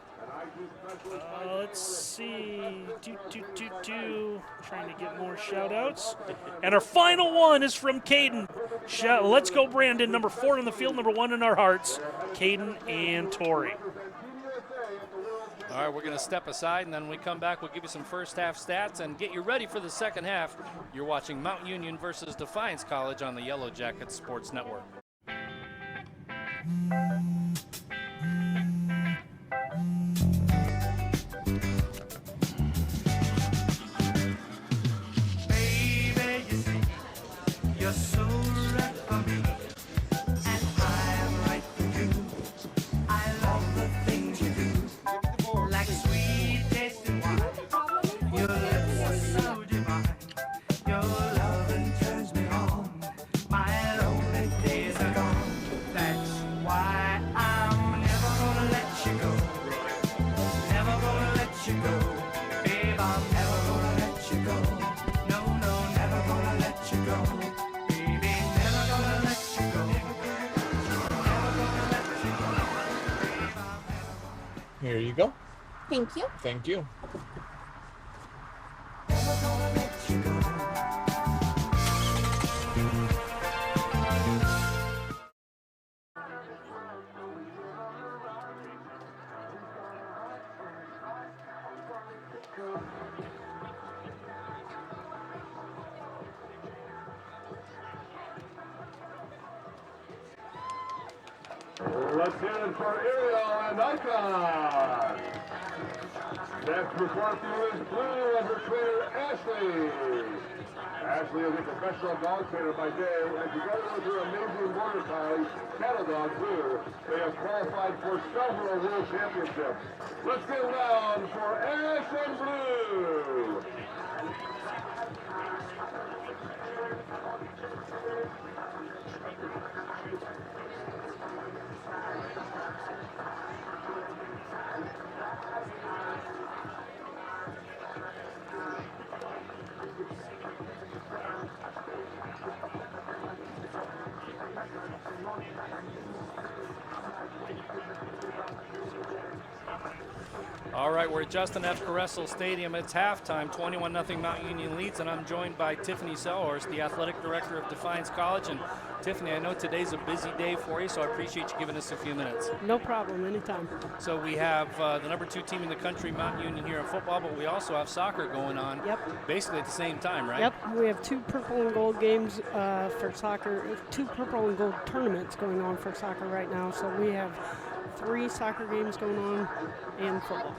Let's see. Trying to get more shout outs. And our final one is from Caden. Let's go, Brandon. Number 4 on the field, number 1 in our hearts. Caden and Tori. All right, we're going to step aside, and then when we come back, we'll give you some first half stats and get you ready for the second half. You're watching Mount Union versus Defiance College on the Yellow Jackets Sports Network. Baby, you see, you're so right for me, and I'm right for you. I love the things you do, like sweet tasting wine. Your lips are so divine. Your loving turns me on. My lonely days are gone. That's why I'm never gonna let you go. Never gonna let you go. Babe, I'm never gonna let you go. No, no, never gonna let you go. Baby, never gonna let you go. Never gonna let you go. Babe, I'm never Here you go. Thank you. Thank you. gonna let you go. Let's hear it for Ariel and Icon. Next report for you is Blue and her trainer, Ashley. Ashley is a professional dog trainer by day, and together with her amazing border collie, Cattle Dog Blue, they have qualified for several world championships. Let's get loud for Ash and Blue. All right, we're at Justin F. Caressel Stadium. It's halftime, 21-0 Mount Union leads, and I'm joined by Tiffany Selhorst, the athletic director of Defiance College. And Tiffany, I know today's a busy day for you, so I appreciate you giving us a few minutes. No problem, anytime. So we have the number 2 team in the country, Mount Union, here in football, but we also have soccer going on. Yep. Basically at the same time, right? Yep, we have 2 purple and gold games for soccer, 2 purple and gold tournaments going on for soccer right now. So we have 3 soccer games going on and football.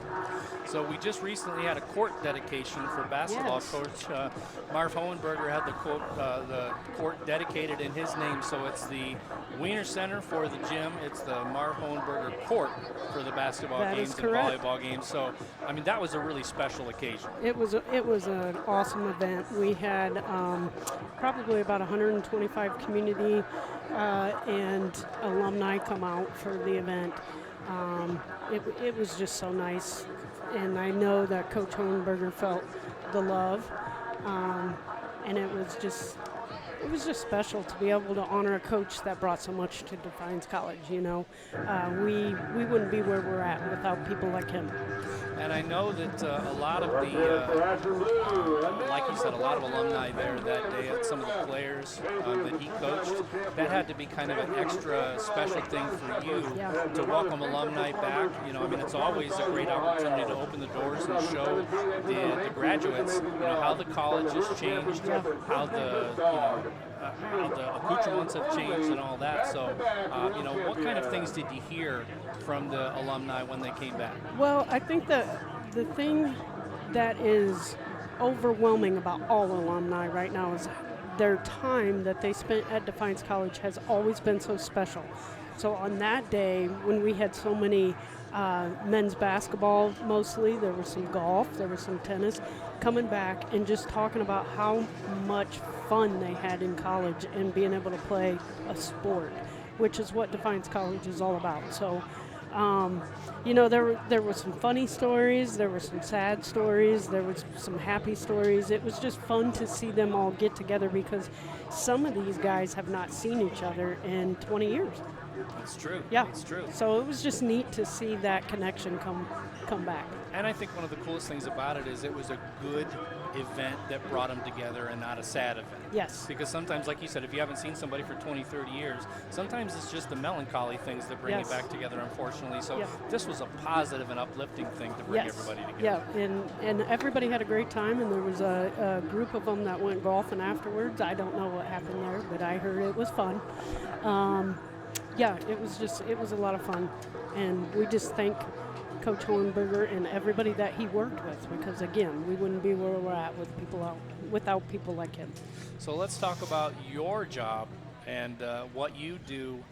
So we just recently had a court dedication for basketball. Yes. Coach Marv Hohenberger had the court dedicated in his name. So it's the Wiener Center for the gym. It's the Marv Hohenberger court for the basketball That is games and correct. volleyball games. So, I mean, that was a really special occasion. It was an awesome event. We had probably about 125 community and alumni come out for the event. It was just so nice, and I know that Coach Hohenberger felt the love, and it was just special to be able to honor a coach that brought so much to Defiance College. You know, we wouldn't be where we're at without people like him. And I know that a lot of the, like you said, a lot of alumni there that day, some of the players that he coached, that had to be kind of an extra special thing for you to welcome alumni back. You know, I mean, it's always a great opportunity to open the doors and show the graduates, you know, how the college has changed, how the accoutrements have changed and all that. So, you know, what kind of things did you hear from the alumni when they came back? Well, I think that the thing that is overwhelming about all alumni right now is their time that they spent at Defiance College has always been so special. So on that day, when we had so many men's basketball mostly, there was some golf, there was some tennis, coming back and just talking about how much fun they had in college and being able to play a sport, which is what Defiance College is all about. So, there were some funny stories, there were some sad stories, there was some happy stories. It was just fun to see them all get together because some of these guys have not seen each other in 20 years. It's true. Yeah, it's true. So it was just neat to see that connection come back. And I think one of the coolest things about it is it was a good event that brought them together and not a sad event. Yes. Because sometimes, like you said, if you haven't seen somebody for 20, 30 years, sometimes it's just the melancholy things that bring Yes. you back together, unfortunately. So Yeah. this was a positive and uplifting thing to bring everybody together. Yeah, and everybody had a great time, and there was a group of them that went golfing afterwards. I don't know what happened there, but I heard it was fun. It was a lot of fun, and we just thank Coach Hornberger and everybody that he worked with, because again, we wouldn't be where we're at without people like him. So let's talk about your job and what you do.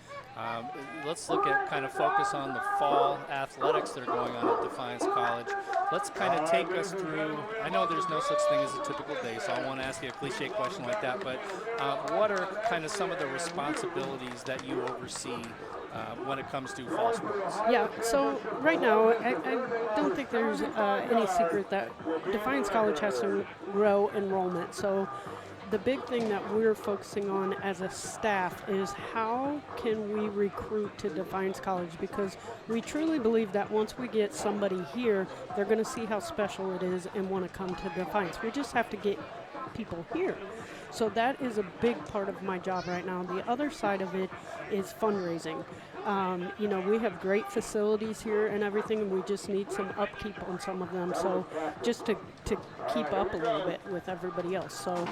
Let's look at kind of focus on the fall athletics that are going on at Defiance College. Let's kind of take us through, I know there's no such thing as a typical day, so I want to ask you a cliche question like that, but what are kind of some of the responsibilities that you oversee when it comes to fall sports? Yeah, so right now, I don't think there's any secret that Defiance College has to grow enrollment. So the big thing that we're focusing on as a staff is how can we recruit to Defiance College, because we truly believe that once we get somebody here, they're going to see how special it is and want to come to Defiance. We just have to get people here. So that is a big part of my job right now. The other side of it is fundraising. We have great facilities here and everything, and we just need some upkeep on some of them. So just to keep up a little bit with everybody else. So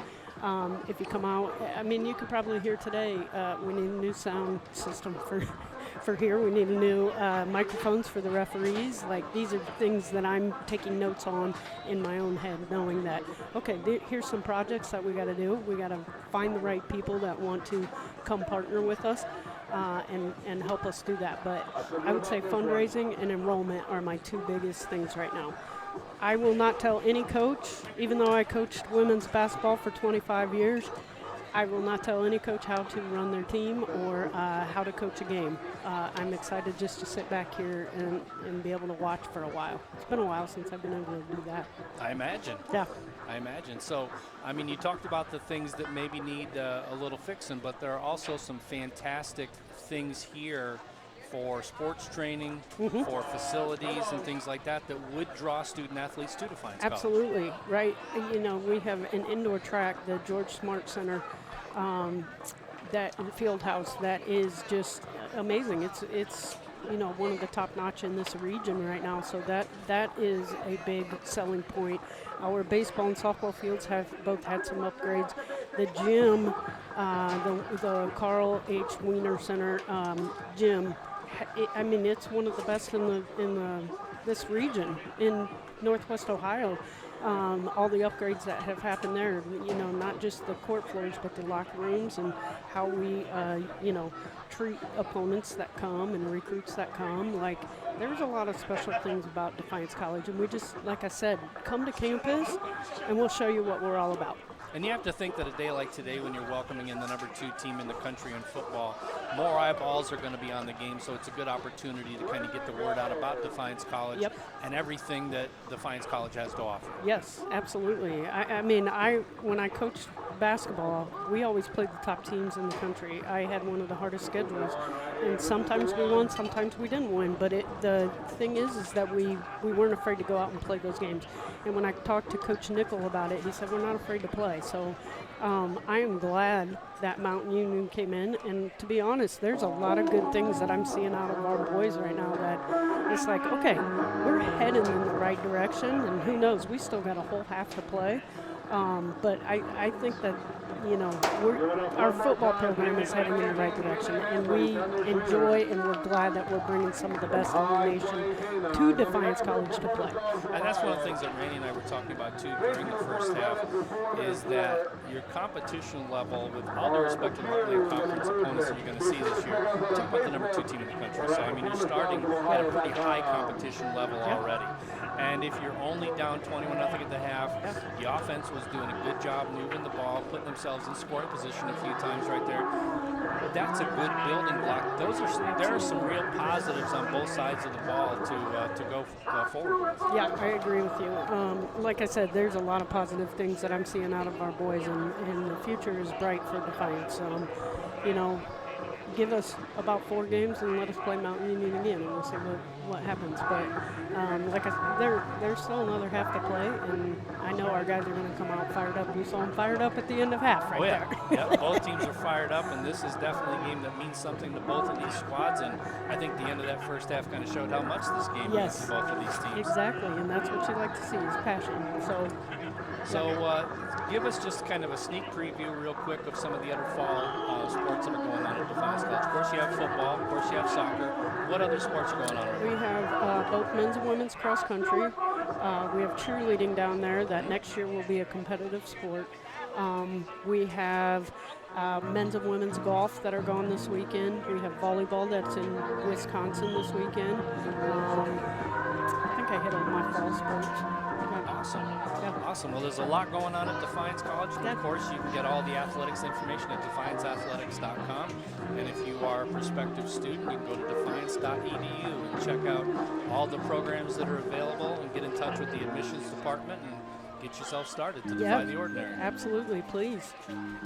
if you come out, you could probably hear today, we need a new sound system for here. We need new microphones for the referees. Like, these are things that I'm taking notes on in my own head, knowing that, okay, here's some projects that we got to do. We got to find the right people that want to come partner with us and help us do that. But I would say fundraising and enrollment are my two biggest things right now. I will not tell any coach, even though I coached women's basketball for 25 years, I will not tell any coach how to run their team or how to coach a game. I'm excited just to sit back here and be able to watch for a while. It's been a while since I've been able to do that. I imagine. Yeah. I imagine. So, you talked about the things that maybe need a little fixing, but there are also some fantastic things here for sports training, for facilities and things like that would draw student athletes to Defiance College. Absolutely, right. We have an indoor track, the George Smart Center, that field house that is just amazing. It's one of the top notch in this region right now. So that is a big selling point. Our baseball and softball fields have both had some upgrades. The gym, the Carl H. Wiener Center gym, it's one of the best in this region in Northwest Ohio. All the upgrades that have happened there, not just the court floors, but the locker rooms and how we, treat opponents that come and recruits that come. Like, there's a lot of special things about Defiance College, and we just, like I said, come to campus and we'll show you what we're all about. And you have to think that a day like today, when you're welcoming in the number 2 team in the country in football, more eyeballs are going to be on the game, so it's a good opportunity to kind of get the word out about Defiance College and everything that Defiance College has to offer. Yes, absolutely. When I coached basketball, we always played the top teams in the country. I had one of the hardest schedules, and sometimes we won, sometimes we didn't win, but the thing is that we weren't afraid to go out and play those games. And when I talked to Coach Nickel about it, he said, we're not afraid to play. So I am glad that Mountain Union came in. And to be honest, there's a lot of good things that I'm seeing out of our boys right now that it's like, okay, we're heading in the right direction. And who knows, we still got a whole half to play. But I think that, our football program is heading in the right direction, and we enjoy and we're glad that we're bringing some of the best in the nation to Defiance College to play. And that's one of the things that Randy and I were talking about too during the first half, is that your competition level, with all due respect to the Heartland Conference opponents that you're going to see this year, we're talking about the number 2 team in the country. So, I mean, you're starting at a pretty high competition level already. And if you're only down 21-0 at the half, the offense was doing a good job moving the ball, putting themselves in scoring position a few times right there. That's a good building block. There are some real positives on both sides of the ball to go forward with. Yeah, I agree with you. Like I said, there's a lot of positive things that I'm seeing out of our boys, and the future is bright for Defiance. Give us about 4 games and let us play Mountain Union again, and we'll see what happens. But like I said, there's still another half to play, and I know our guys are going to come out fired up. You saw them fired up at the end of half right there. Yeah, both teams are fired up, and this is definitely a game that means something to both of these squads. And I think the end of that first half kind of showed how much this game means to both of these teams. Exactly, and that's what you like to see is passion. So give us just kind of a sneak preview real quick of some of the other fall sports that are going on at Defiance College. Of course you have football, of course you have soccer. What other sports are going on? We have both men's and women's cross country. We have cheerleading down there that next year will be a competitive sport. We have men's and women's golf that are going this weekend. We have volleyball that's in Wisconsin this weekend. I think I hit all my fall sports. Awesome. Yeah. Awesome. Well, there's a lot going on at Defiance College. And of course, you can get all the athletics information at defianceathletics.com. And if you are a prospective student, you can go to defiance.edu and check out all the programs that are available and get in touch with the admissions department and get yourself started to defy the ordinary. Absolutely, please.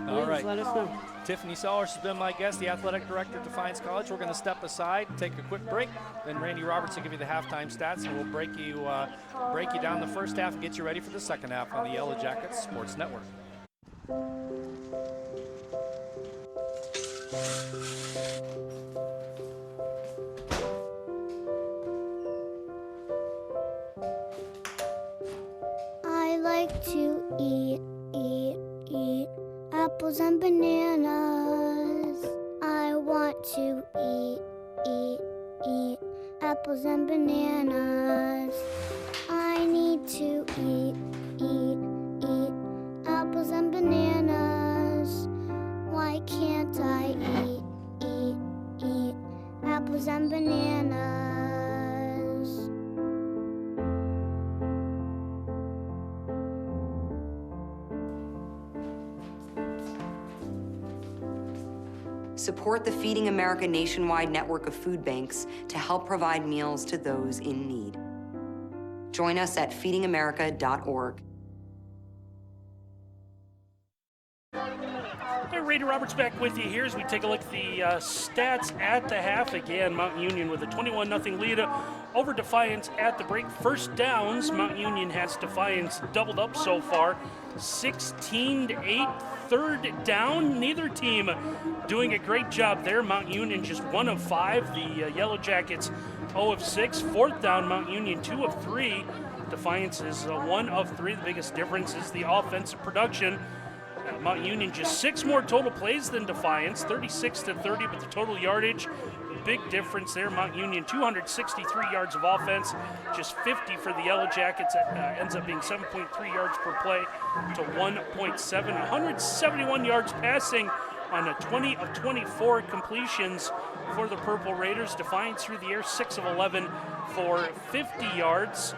All right. Let us know. Tiffany Sellers has been my guest, the athletic director at Defiance College. We're going to step aside, take a quick break. Then Randy Roberts will give you the halftime stats, and we'll break you down the first half and get you ready for the second half on the Yellow Jackets Sports Network. I like to eat apples and bananas. I want to eat apples and bananas. I need to eat apples and bananas. Why can't I eat apples and bananas? Support the Feeding America nationwide network of food banks to help provide meals to those in need. Join us at feedingamerica.org. Hey, Randy Roberts back with you here as we take a look at the stats at the half. Again, Mountain Union with a 21-0 lead over Defiance at the break. First downs, Mountain Union has Defiance doubled up so far, 16-8. Third down, neither team doing a great job there. Mountain Union just 1 of 5. The Yellow Jackets 0 of 6. Fourth down, Mountain Union 2 of 3. Defiance is 1 of 3. The biggest difference is the offensive production. Mountain Union just 6 more total plays than Defiance, 36-30, but the total yardage, big difference there. Mountain Union 263 yards of offense, just 50 for the Yellow Jackets. Ends up being 7.3 yards per play to 1.7. 171 yards passing on a 20 of 24 completions for the Purple Raiders. Defiance through the air, 6 of 11 for 50 yards.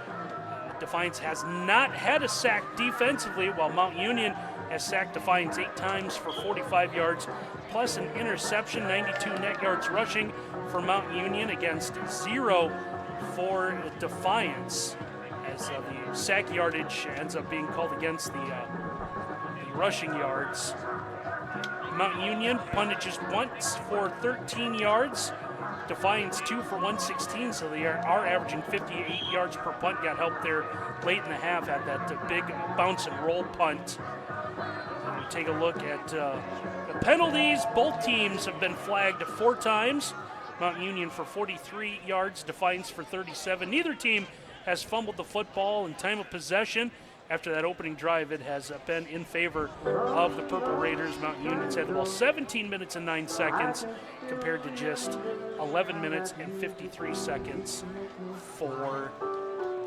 Defiance has not had a sack defensively, while Mountain Union has sacked Defiance 8 times for 45 yards, plus an interception, 92 net yards rushing for Mountain Union against 0 for Defiance, as the sack yardage ends up being called against the rushing yards. Mountain Union punted just once for 13 yards. Defiance 2 for 116, so they are averaging 58 yards per punt. Got help there late in the half at that big bounce and roll punt. We take a look at the penalties. Both teams have been flagged 4 times. Mountain Union for 43 yards, Defiance for 37. Neither team has fumbled the football in time of possession. after that opening drive, it has been in favor of the Purple Raiders. Mountain Union's had the ball 17 minutes and 9 seconds compared to just 11 minutes and 53 seconds for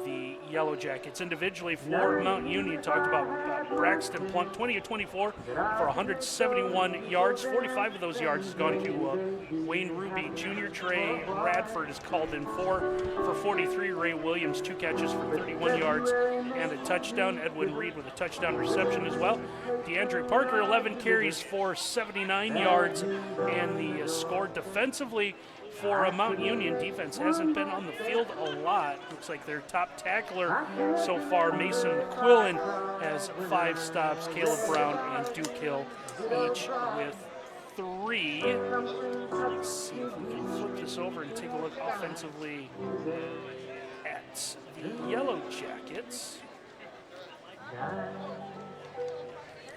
the Yellow Jackets. Individually for Mount Union, talked about Braxton Plunk, 20 of 24 for 171 yards. 45 of those yards has gone to Wayne Ruby Jr. Trey Radford is called in for 43. Ray Williams, 2 catches for 31 yards and a touchdown. Edwin Reed with a touchdown reception as well. DeAndre Parker, 11 carries for 79 yards, and the score defensively for a Mount Union defense hasn't been on the field a lot. Looks like their top tackler so far, Mason McQuillan, has 5 stops. Caleb Brown and Duke Hill each with 3. Let's see if we can flip this over and take a look offensively at the Yellow Jackets.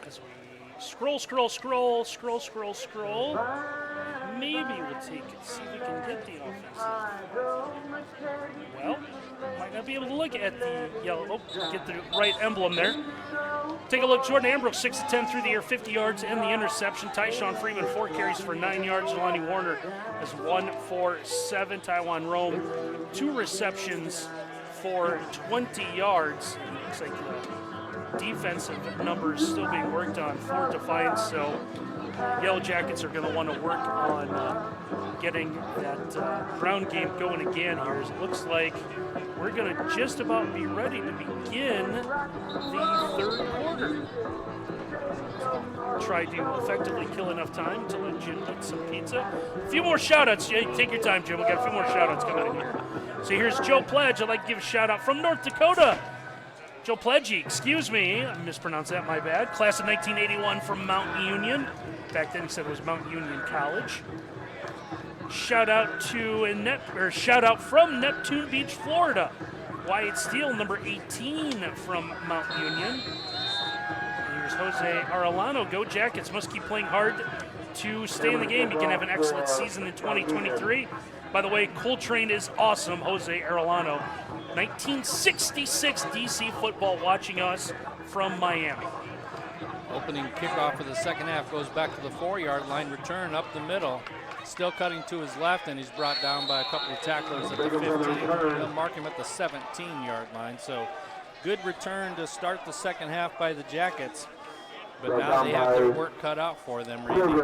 As we scroll. Maybe we'll take it, see if we can get the offensive. Well, might not be able to look at the yellow. Oh, get the right emblem there. Take a look. Jordan Ambrose, 6 of 10 through the air, 50 yards and the interception. Tyshawn Freeman, 4 carries for 9 yards. Lonnie Warner has 1 for 7. Taiwan Rome, 2 receptions for 20 yards. Looks like the defensive numbers still being worked on for Defiance, so Yellow Jackets are going to want to work on getting that ground game going again here. As it looks like we're going to just about be ready to begin the third quarter. Try to effectively kill enough time to let Jim eat some pizza. A few more shout-outs. Take your time, Jim. We've got a few more shout-outs coming in here. So here's Joe Pledge. I'd like to give a shout-out from North Dakota. Joe Pledge, excuse me, I mispronounced that, my bad. Class of 1981 from Mount Union. Back then he said it was Mount Union College. Shout out from Neptune Beach, Florida. Wyatt Steele, number 18 from Mount Union. And here's Jose Arellano. Go Jackets, must keep playing hard to stay in the game. You can have an excellent season in 2023. By the way, Coltrane is awesome, Jose Arellano. 1966 DC football watching us from Miami. Opening kickoff of the second half goes back to the 4-yard line, return up the middle. Still cutting to his left, and he's brought down by a couple of tacklers at the 15. They'll mark him at the 17-yard line. So good return to start the second half by the Jackets. But now they have their work cut out for them, Randy.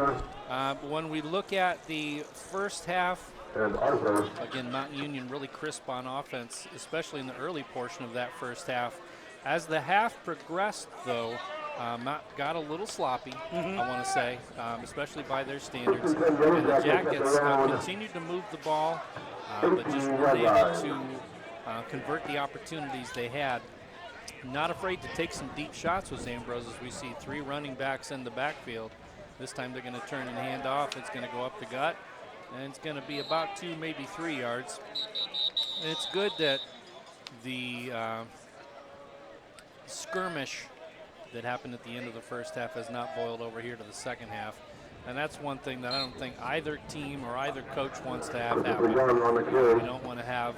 When we look at the first half, again, Mountain Union really crisp on offense, especially in the early portion of that first half. As the half progressed, though, got a little sloppy, I want to say, especially by their standards. And the Jackets continued to move the ball, but just weren't able to convert the opportunities they had. Not afraid to take some deep shots with Ambrose, as we see 3 running backs in the backfield. This time they're going to turn and hand off. It's going to go up the gut, and it's going to be about 2, maybe 3 yards. And it's good that the skirmish that happened at the end of the first half has not boiled over here to the second half. And that's one thing that I don't think either team or either coach wants to have happen. You don't want to have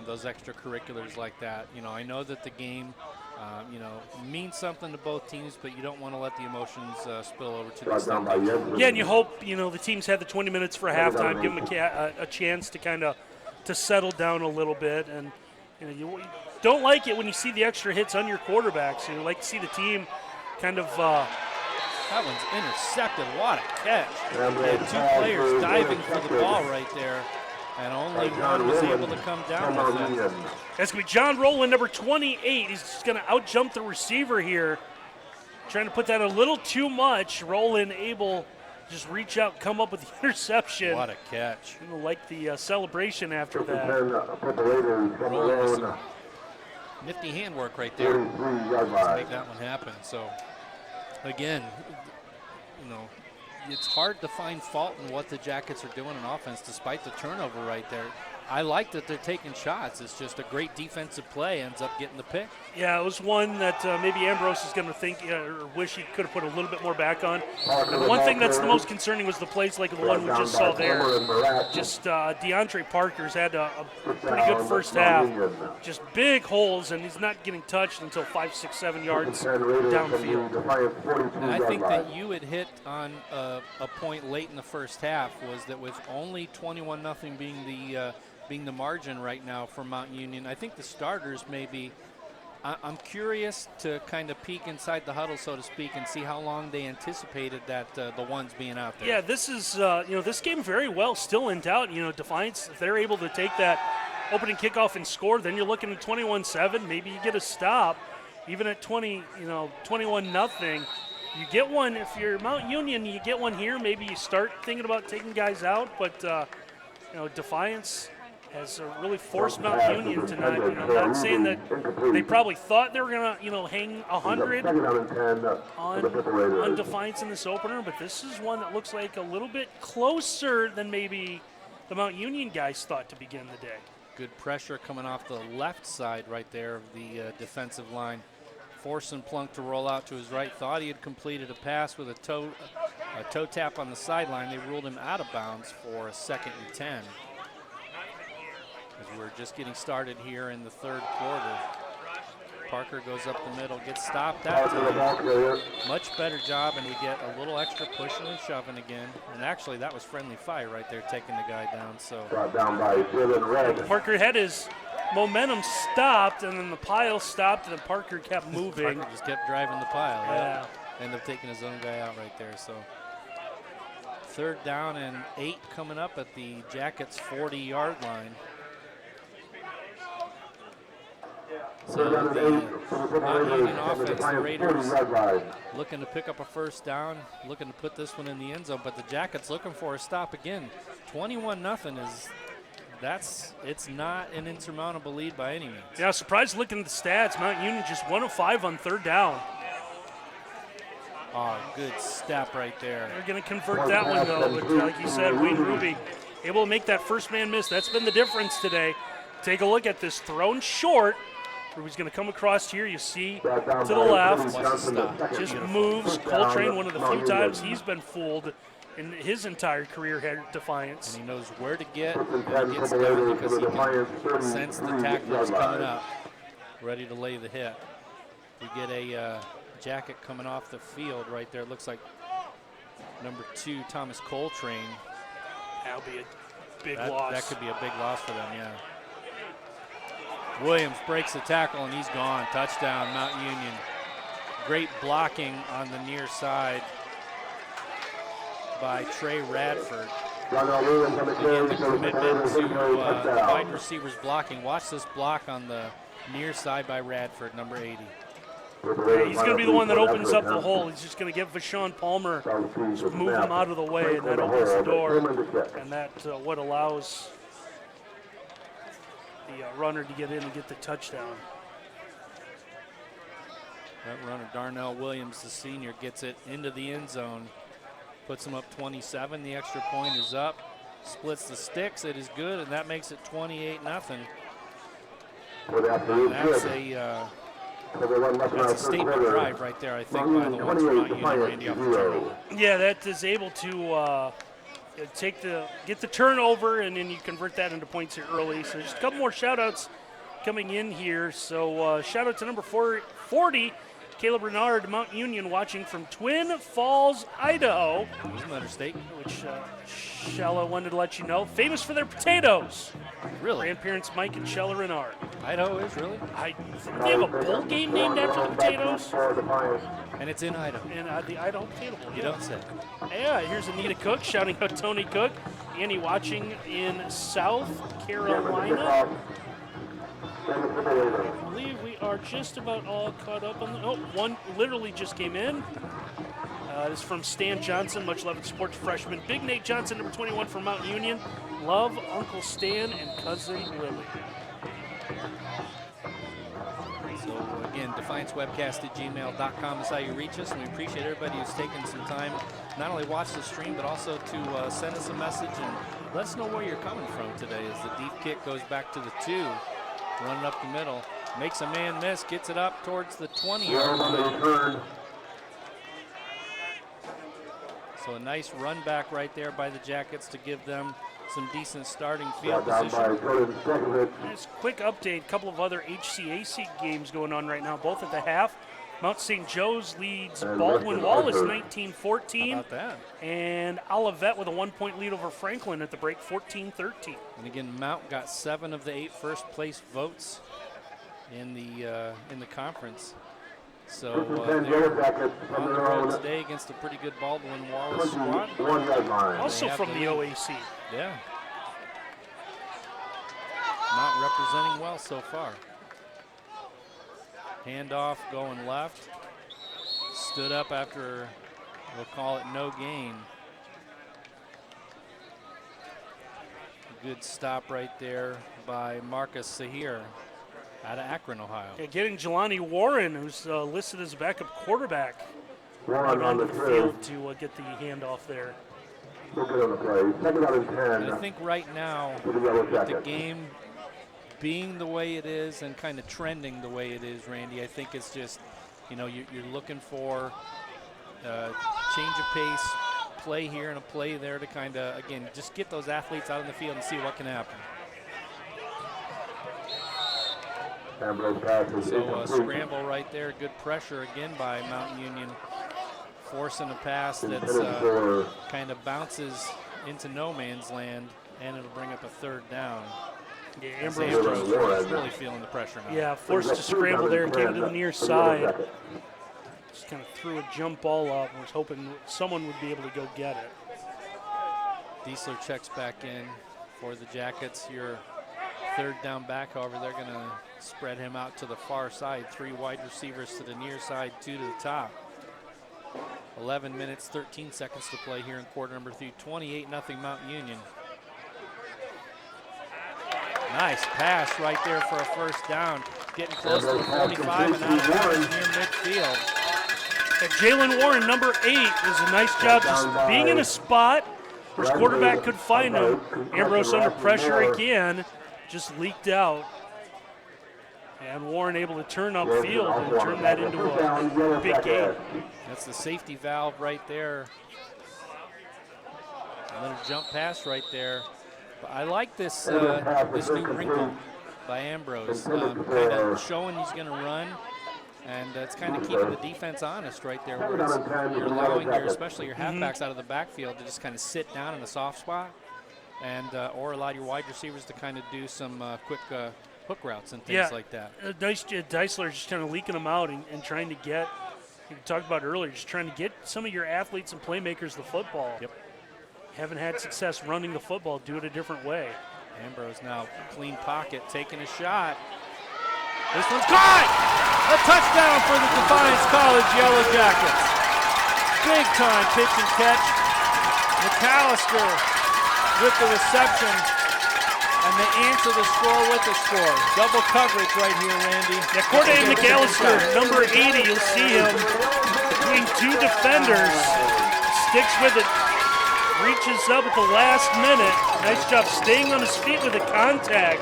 those extracurriculars like that. You know, I know that the game, means something to both teams, but you don't want to let the emotions spill over to the extent they can. Yeah, and you hope, the teams had the 20 minutes for halftime, give them a chance to kind of to settle down a little bit. And, you don't like it when you see the extra hits on your quarterbacks. You like to see the team kind of that one's intercepted. What a catch. They had 2 players diving for the ball right there, and only one was able to come down with it. That's going to be John Rowland, number 28. He's just going to out-jump the receiver here. Trying to put that a little too much. Rowland able to just reach out, come up with the interception. What a catch. Like the celebration after that. Rowland with some nifty handwork right there to make that one happen. So, again, it's hard to find fault in what the Jackets are doing on offense, despite the turnover right there. I like that they're taking shots. It's just a great defensive play ends up getting the pick. Yeah, it was one that maybe Ambrose is going to think or wish he could have put a little bit more back on. And the one thing that's the most concerning was the plays like the one we just saw there. Just DeAndre Parker's had a pretty good first half. Just big holes, and he's not getting touched until 5, 6, 7 yards downfield. And I think that you had hit on a point late in the first half was that with only 21-0 being the margin right now for Mount Union. I think the starters maybe. I'm curious to kind of peek inside the huddle, so to speak, and see how long they anticipated that the ones being out there. Yeah, this is this game very well still in doubt. Defiance, if they're able to take that opening kickoff and score, then you're looking at 21-7. Maybe you get a stop, even at 21-0. You get one if you're Mount Union. You get one here. Maybe you start thinking about taking guys out, but Defiance has really forced Mount Union tonight. Not saying that they probably thought they were going to, hang 100 on Defiance in this opener, but this is one that looks like a little bit closer than maybe the Mount Union guys thought to begin the day. Good pressure coming off the left side right there of the defensive line. Forcing Plunk to roll out to his right. Thought he had completed a pass with a toe tap on the sideline. They ruled him out of bounds for a 2nd and 10. As we're just getting started here in the third quarter. Parker goes up the middle, gets stopped that time. Much better job, and we get a little extra pushing and shoving again. And actually, that was friendly fire right there, taking the guy down. So Parker had his momentum stopped, and then the pile stopped, and then Parker kept moving. Parker just kept driving the pile. Yeah. Ended up taking his own guy out right there. So 3rd down and 8 coming up at the Jackets' 40-yard line. So the Mount Union offense, the Raiders looking to pick up a 1st down, looking to put this one in the end zone, but the Jackets looking for a stop again. 21-0 it's not an insurmountable lead by any means. Yeah, surprised looking at the stats. Mount Union just 1 of 5 on 3rd down. Oh, good step right there. They're going to convert that one, though. But like you said, Wayne Ruby able to make that first man miss. That's been the difference today. Take a look at this. Thrown short. Ruby's going to come across here. You see to the left. Just moves. Coltrane, one of the few times he's been fooled in his entire career here at Defiance. And he knows where to get when he gets down because he can sense the tacklers coming up, ready to lay the hit. We get a Jacket coming off the field right there. It looks like number 2, Thomas Coltrane. That'll be a big loss. That could be a big loss for them, yeah. Williams breaks the tackle, and he's gone. Touchdown, Mount Union. Great blocking on the near side by Trey Radford. Again, the commitment to the wide receivers blocking. Watch this block on the near side by Radford, number 80. Yeah, he's going to be the one that opens up the hole. He's just going to get Vashon Palmer, just move him out of the way, and that opens the door. And that's what allows the runner to get in and get the touchdown. That runner, Darnell Williams, the senior, gets it into the end zone. Puts him up 27. The extra point is up. Splits the sticks. It is good, and that makes it 28-0. That's a statement drive right there, I think, by the ones from Mount Union, Randy, off the turnover. Yeah, that is able to get the turnover, and then you convert that into points here early. So just a couple more shout-outs coming in here. So shout-out to number 40, Caleb Renard, Mount Union, watching from Twin Falls, Idaho. Another state. Which Shella wanted to let you know. Famous for their potatoes. Really? Grandparents Mike and Shella Renard. Idaho is, really? I think they have a bowl game named after the potatoes. And it's in Idaho. And the Idaho Potato Bowl. You don't say. Yeah, here's Anita Cook shouting out Tony Cook. Annie watching in South Carolina. I believe we are just about all caught up on the. Oh, one literally just came in. This is from Stan Johnson, much loved sports freshman. Big Nate Johnson, number 21 from Mount Union. Love Uncle Stan and Cousin Lily. So again, defiancewebcast@gmail.com is how you reach us, and we appreciate everybody who's taken some time not only watch the stream but also to send us a message and let us know where you're coming from today. As the deep kick goes back to the 2, running up the middle, makes a man miss, gets it up towards the 20-yard line. So a nice run back right there by the Jackets to give them some decent starting field position. Nice quick update. A couple of other HCAC games going on right now, both at the half. Mount St. Joe's leads Baldwin Wallace 19-14. How about that? And Olivet with a 1-point lead over Franklin at the break, 14-13. And again, Mount got 7 of the 8 first place votes in the conference. So they're on the road today against a pretty good Baldwin Wallace squad. Also from the OAC. Yeah. Mount representing well so far. Handoff going left. Stood up after, we'll call it no gain. Good stop right there by Marcus Sahir out of Akron, Ohio. Yeah, getting Jelani Warren, who's listed as a backup quarterback, out onto the field to get the handoff there. And I think right now, with the game being the way it is and kind of trending the way it is, Randy, I think it's just, you know, you're looking for change of pace, play here and a play there to kind of, again, just get those athletes out in the field and see what can happen. So scramble right there, good pressure again by Mountain Union, forcing a pass that's kind of bounces into no man's land, and it'll bring up a 3rd down. Yeah, Ambrose is really feeling the pressure now. Yeah, forced to scramble there and came to the near side. Just kind of threw a jump ball up and was hoping someone would be able to go get it. Diesler checks back in for the Jackets. Your 3rd down back, however, they're going to spread him out to the far side. 3 wide receivers to the near side, 2 to the top. 11 minutes, 13 seconds to play here in quarter number 3. 28-0 Mountain Union. Nice pass right there for a 1st down. Getting close to the 45 and out of bounds near midfield. And Jalen Warren, number 8, does a nice job just being in a spot where his quarterback could find him. Ambrose under pressure again, just leaked out. And Warren able to turn upfield and turn that into a big game. That's the safety valve right there. A little jump pass right there. But I like this this new wrinkle by Ambrose, kind of showing he's going to run, and it's kind of keeping the defense honest right there, where you're allowing especially your halfbacks out of the backfield to just kind of sit down in the soft spot, and or allow your wide receivers to kind of do some quick hook routes and things like that. Deisler just kind of leaking them out and trying to get, you talked about earlier, just trying to get some of your athletes and playmakers the football. Yep. Haven't had success running the football, do it a different way. Ambrose now clean pocket, taking a shot. This one's caught! A touchdown for the Defiance College Yellow Jackets. Big time pitch and catch. McAllister with the reception, and they answer the score with a score. Double coverage right here, Randy. Yeah, Corday McAllister, number 80, you'll see him between 2 defenders. Sticks with it. Reaches up at the last minute. Nice job staying on his feet with the contact.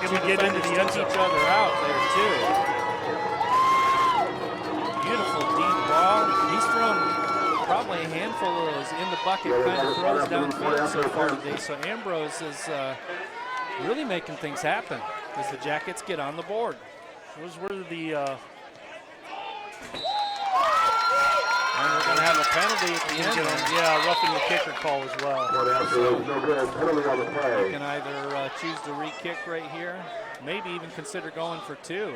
Able to get into the end zone. Each other out there too. Beautiful deep ball. He's thrown probably a handful of those in the bucket kind of throws downfield so far today. So Ambrose is really making things happen as the Jackets get on the board. Those were the and we're going to have a penalty at the end. Yeah, roughing the kicker call as well. You can either choose to re-kick right here, maybe even consider going for 2.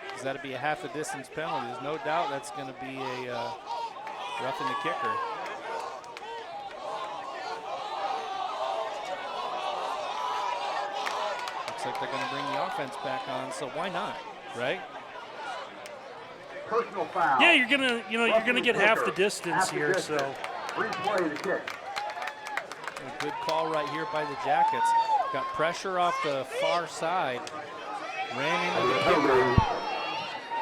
Because that'd be a half a distance penalty. There's no doubt that's going to be a roughing the kicker. Looks like they're going to bring the offense back on, so why not, right? Personal foul. Yeah, you're gonna get half the distance here. So replay the kick. A good call right here by the Jackets. Got pressure off the far side. Ran into the kicker.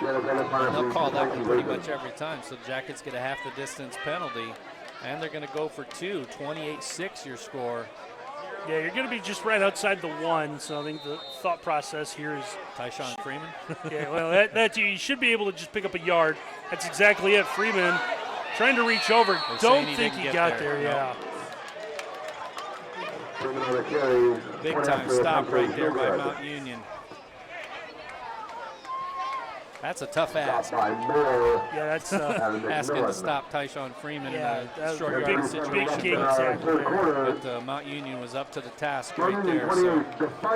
And they'll call that one pretty much every time. So the Jackets get a half the distance penalty, and they're going to go for two. 28-6 your score. Yeah, you're going to be just right outside the one, so I think the thought process here is Tyshawn Freeman. yeah, well, that you should be able to just pick up a yard. That's exactly it. Freeman trying to reach over. Don't think he got there. Yeah. Big time stop right there by Mount Union. That's a tough ask. Yeah, that's asking to stop Tyshawn Freeman in a short big, yardage situation. Big game tackle there. But Mount Union was up to the task right there. So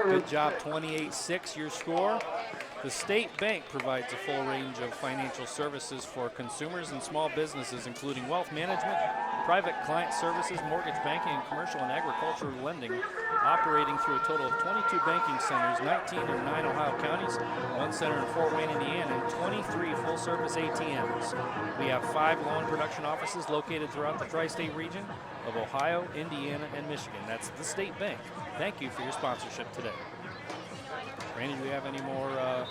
good job, 28-6 your score. The State Bank provides a full range of financial services for consumers and small businesses, including wealth management, private client services, mortgage banking, and commercial and agricultural lending, operating through a total of 22 banking centers, 19 in 9 Ohio counties, 1 center in Fort Wayne, Indiana, and 23 full-service ATMs. We have 5 loan production offices located throughout the tri-state region of Ohio, Indiana, and Michigan. That's the State Bank. Thank you for your sponsorship today. Randy, do we have any more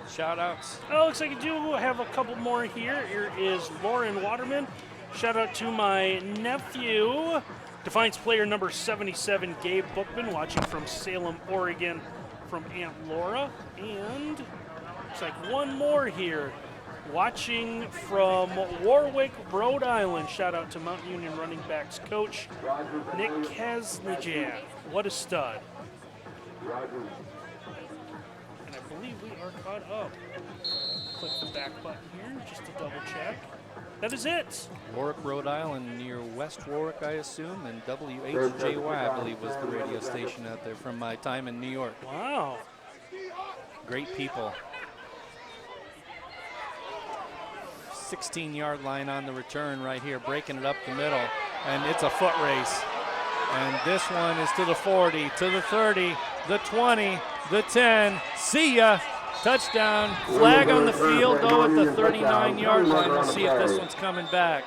shout-outs? Oh, looks like I do have a couple more here. Here is Lauren Waterman. Shout out to my nephew, Defiance player number 77, Gabe Bookman, watching from Salem, Oregon, from Aunt Laura. And looks like one more here, watching from Warwick, Rhode Island. Shout out to Mount Union running backs coach Nick Kaznajak. What a stud. And I believe we are caught up. Click the back button here just to double check. That is it. Warwick, Rhode Island, near West Warwick, I assume, and WHJY, I believe, was the radio station out there from my time in New York. Wow. Great people. 16-yard line on the return right here, breaking it up the middle, and it's a foot race. And this one is to the 40, to the 30, the 20, the 10. See ya. Touchdown. Flag on the field, though, at the 39-yard line. We'll see if this one's coming back.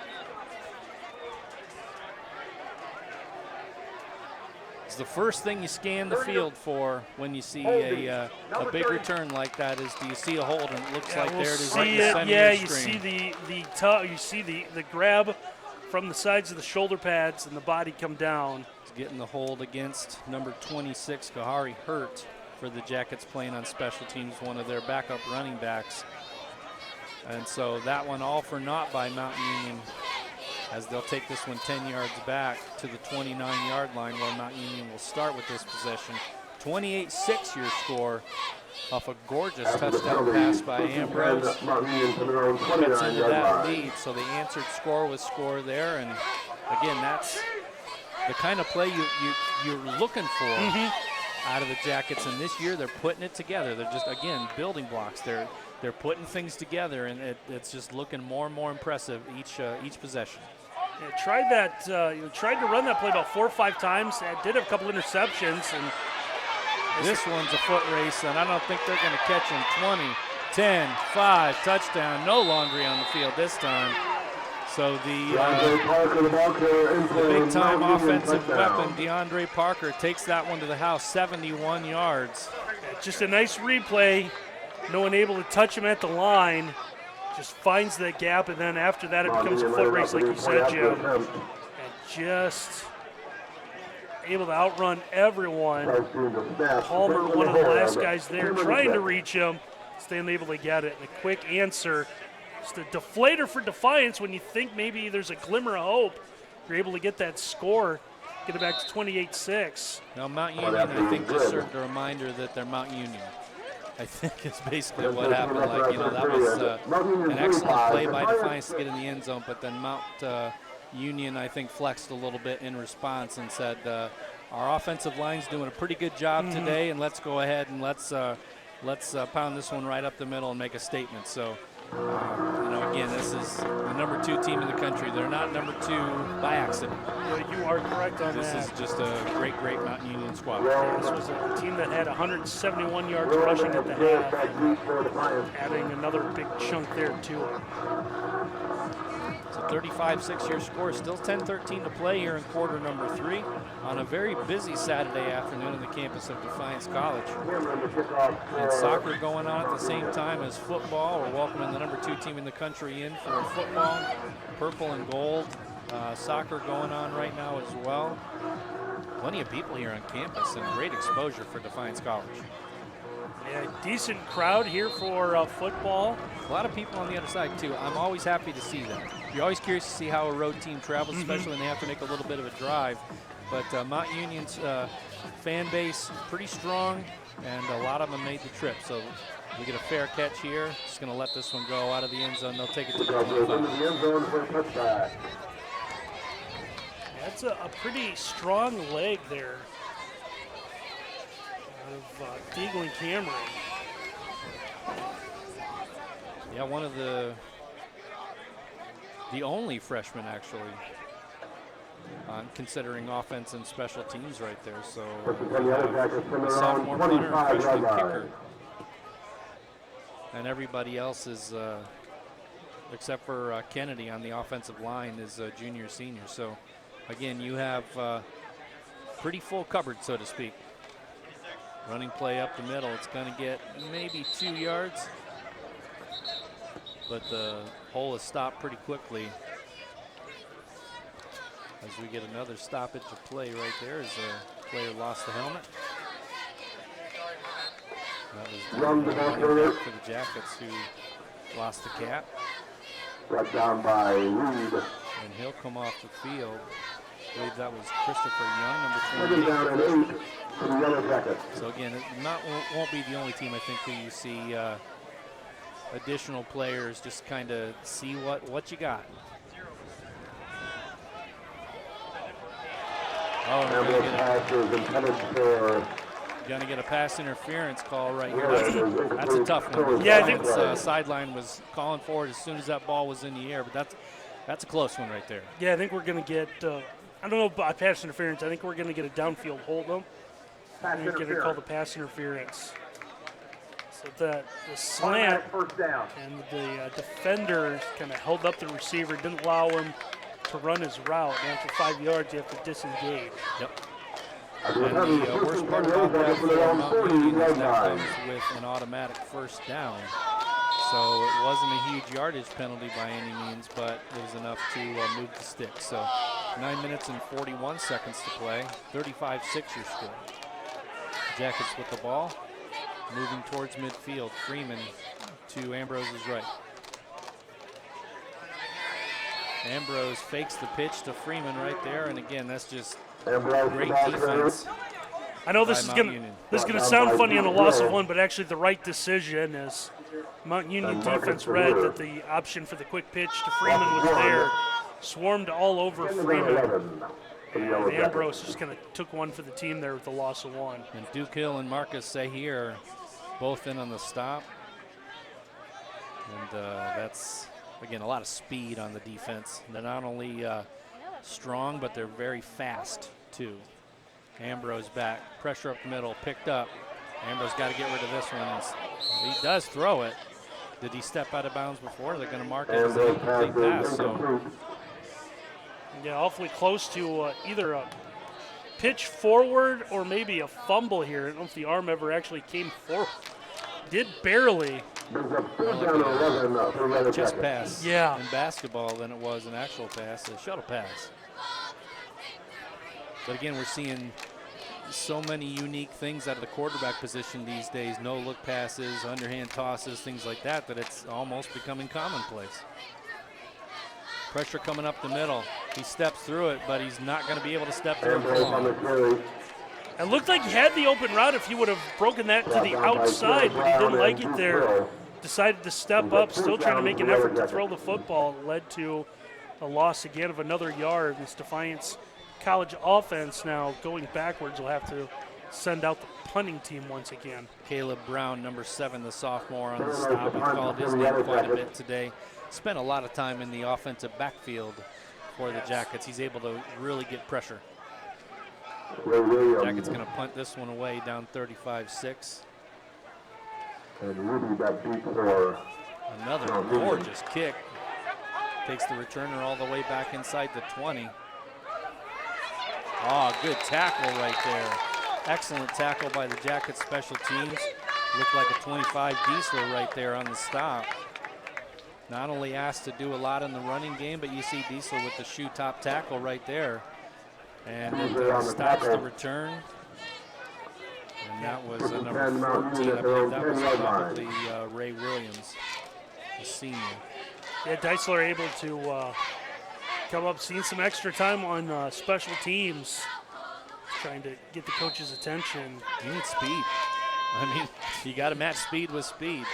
It's the first thing you scan the field for when you see a big return like that is, do you see a hold? And it looks like there it is right in the center of your screen. You see the grab from the sides of the shoulder pads and the body come down. It's getting the hold against number 26, Kahari Hurt, for the Jackets, playing on special teams, one of their backup running backs. And so that one all for naught by Mount Union, as they'll take this one 10 yards back to the 29-yard line, where Mount Union will start with this possession. 28-6 your score off a gorgeous touchdown pass by Ambrose. Gets into that lead, so the answered score was score there. And again, that's the kind of play you're looking for out of the Jackets. And this year they're putting it together. They're just, again, building blocks. They're putting things together, and it's just looking more and more impressive each possession. Yeah, tried to run that play about 4 or 5 times. Did have a couple interceptions, and this one's a foot race, and I don't think they're going to catch him. 20, 10, 5, touchdown. No laundry on the field this time. So the big-time offensive weapon, DeAndre Parker, takes that one to the house, 71 yards. Yeah, just a nice replay. No one able to touch him at the line. Just finds that gap, and then after that it becomes a foot race, like you said, Jim. And just able to outrun everyone. Palmer, one of the last guys there, trying to reach him. Still able to get it. And a quick answer. Just a deflator for Defiance when you think maybe there's a glimmer of hope. You're able to get that score, get it back to 28-6. Now Mount Union, I think, just served a reminder that they're Mount Union. I think it's basically what happened. Like, that was an excellent play by Defiance to get in the end zone, but then Mount Union, I think, flexed a little bit in response and said, our offensive line's doing a pretty good job today, and let's go ahead and let's pound this one right up the middle and make a statement. So, again, this is the number 2 team in the country. They're not number 2 by accident. Yeah, you are correct on this that. This is just a great Mountain Union squad. Yeah, this was a team that had 171 yards rushing at the half, adding another big chunk there to it. So 35-6 your score. Still 10-13 to play here in quarter number 3 on a very busy Saturday afternoon on the campus of Defiance College. And soccer going on at the same time as football. We're welcoming the number 2 team in the country in for football, purple and gold. Soccer going on right now as well. Plenty of people here on campus and great exposure for Defiance College. Yeah, decent crowd here for football. A lot of people on the other side too. I'm always happy to see that. You're always curious to see how a road team travels, especially when they have to make a little bit of a drive. But Mount Union's fan base pretty strong, and a lot of them made the trip. So we get a fair catch here. Just going to let this one go out of the end zone. They'll take it to the 25. That's a pretty strong leg there of Deagling Cameron. Yeah, one of the only freshman actually, considering offense and special teams right there. So a sophomore punter and freshman kicker. And everybody else is, except for Kennedy on the offensive line, is junior, senior. So again, you have pretty full cupboard, so to speak. Running play up the middle. It's going to get maybe 2 yards, but the hole is stopped pretty quickly. As we get another stoppage of play right there as a player lost the helmet. That was the running back for the Jackets who lost the cap. Brought down by Reed. And he'll come off the field. I believe that was Christopher Young, number 28. Down at 8 for the Yellow Jackets. So again, it won't be the only team I think who you see additional players just kind of see what you got. Oh, gonna get a pass interference call right here. That's a tough one. Yeah, I think sideline was calling for it as soon as that ball was in the air, but that's a close one right there. Yeah, I think we're going to get, I don't know about pass interference. I think we're going to get a downfield hold them. We're going to call the pass interference. So the slant and the defender kind of held up the receiver, didn't allow him to run his route. And after 5 yards, you have to disengage. Yep. And the worst part about that for Mount Union is that comes with an automatic first down. So it wasn't a huge yardage penalty by any means, but it was enough to move the stick. So 9 minutes and 41 seconds to play. 35-6 your score. Jackets with the ball, moving towards midfield. Freeman to Ambrose's right. Ambrose fakes the pitch to Freeman right there, and again, that's just great defense. I know this is gonna sound funny on the loss of one, but actually the right decision is Mount Union defense read that the option for the quick pitch to Freeman was there, swarmed all over Freeman. And Ambrose just kind of took one for the team there with the loss of one. And Duke Hill and Marcus Sahier both in on the stop. And that's, again, a lot of speed on the defense. They're not only strong, but they're very fast, too. Ambrose back, pressure up the middle, picked up. Ambrose got to get rid of this one. He does throw it. Did he step out of bounds before? They're going to mark it as an incomplete pass. So. Yeah, awfully close to either a pitch forward or maybe a fumble here. I don't know if the arm ever actually came forward. Did barely. Chest pass in basketball than it was an actual pass, a shuttle pass. But again, we're seeing so many unique things out of the quarterback position these days. No-look passes, underhand tosses, things like that, that it's almost becoming commonplace. Pressure coming up the middle. He steps through it, but he's not going to be able to step through it. It looked like he had the open route if he would have broken that to the outside, but he didn't like it there. Decided to step up, still trying to make an effort to throw the football. It led to a loss again of another yard. This Defiance College offense now going backwards will have to send out the punting team once again. Caleb Brown, number 7, the sophomore on the stop. He called his name quite a bit today. Spent a lot of time in the offensive backfield for the Jackets. He's able to really get pressure. Jackets going to punt this one away down 35-6. And Ruby got beat for another gorgeous kick. Takes the returner all the way back inside the 20. Oh, good tackle right there. Excellent tackle by the Jackets special teams. Looked like a 25 Diesler right there on the stop. Not only asked to do a lot in the running game, but you see Diesel with the shoe top tackle right there. And it stops the return. And that was number 14. I believe that was probably Ray Williams, the senior. Yeah, Deisler able to come up, seeing some extra time on special teams, trying to get the coach's attention. You need speed. I mean, you got to match speed with speed.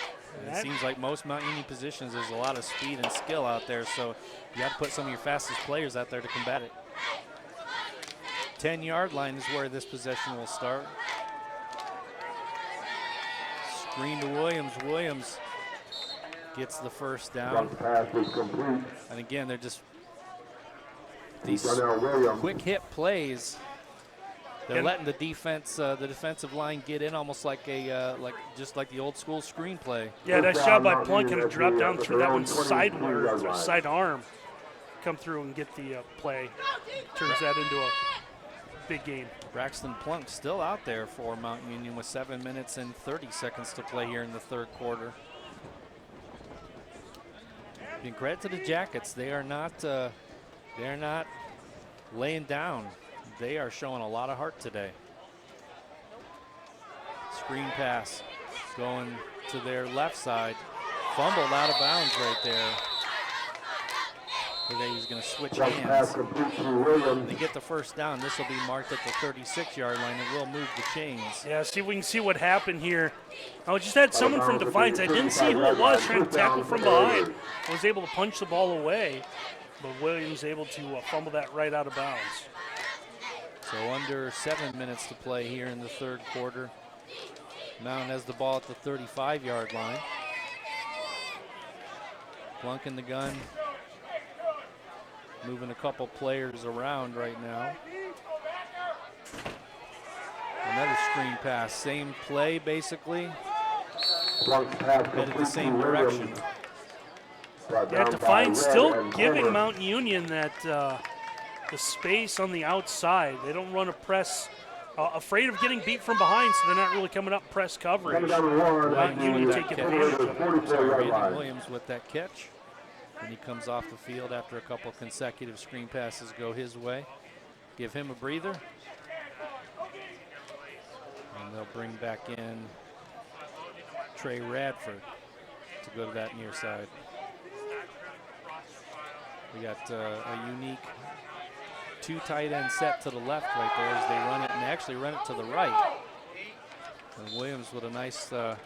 It seems like most Mount Union positions, there's a lot of speed and skill out there, so you have to put some of your fastest players out there to combat it. 10-yard line is where this possession will start. Screen to Williams. Williams gets the first down. And again, they're just these quick hit plays. They're letting the defense, the defensive line, get in almost like a just like the old school screenplay. Yeah, that shot by Plunk kind of dropped down through that one side arm, come through and get the play. Turns that into a big game. Braxton Plunk still out there for Mount Union with 7 minutes and 30 seconds to play here in the third quarter. And credit to the Jackets, they are not laying down. They are showing a lot of heart today. Screen pass going to their left side. Fumbled out of bounds right there. He's going to switch hands. They get the first down. This will be marked at the 36-yard line. It will move the chains. Yeah, see, we can see what happened here. I just had someone from Defiance. I didn't see who it was trying to tackle from behind. I was able to punch the ball away, but Williams able to fumble that right out of bounds. So under 7 minutes to play here in the third quarter. Mount has the ball at the 35-yard line. Plunk in the gun. Moving a couple players around right now. Another screen pass. Same play, basically. Headed the same direction. Yeah, Defiance still giving Mount Union that the space on the outside. They don't run a press, afraid of getting beat from behind, so they're not really coming up press coverage. Mount Union take advantage of it. Sorry, Randy Williams with that catch. And he comes off the field after a couple consecutive screen passes go his way. Give him a breather. And they'll bring back in Trey Radford to go to that near side. We got a unique two tight end set to the left right there as they run it, and they actually run it to the right. And Williams with a nice run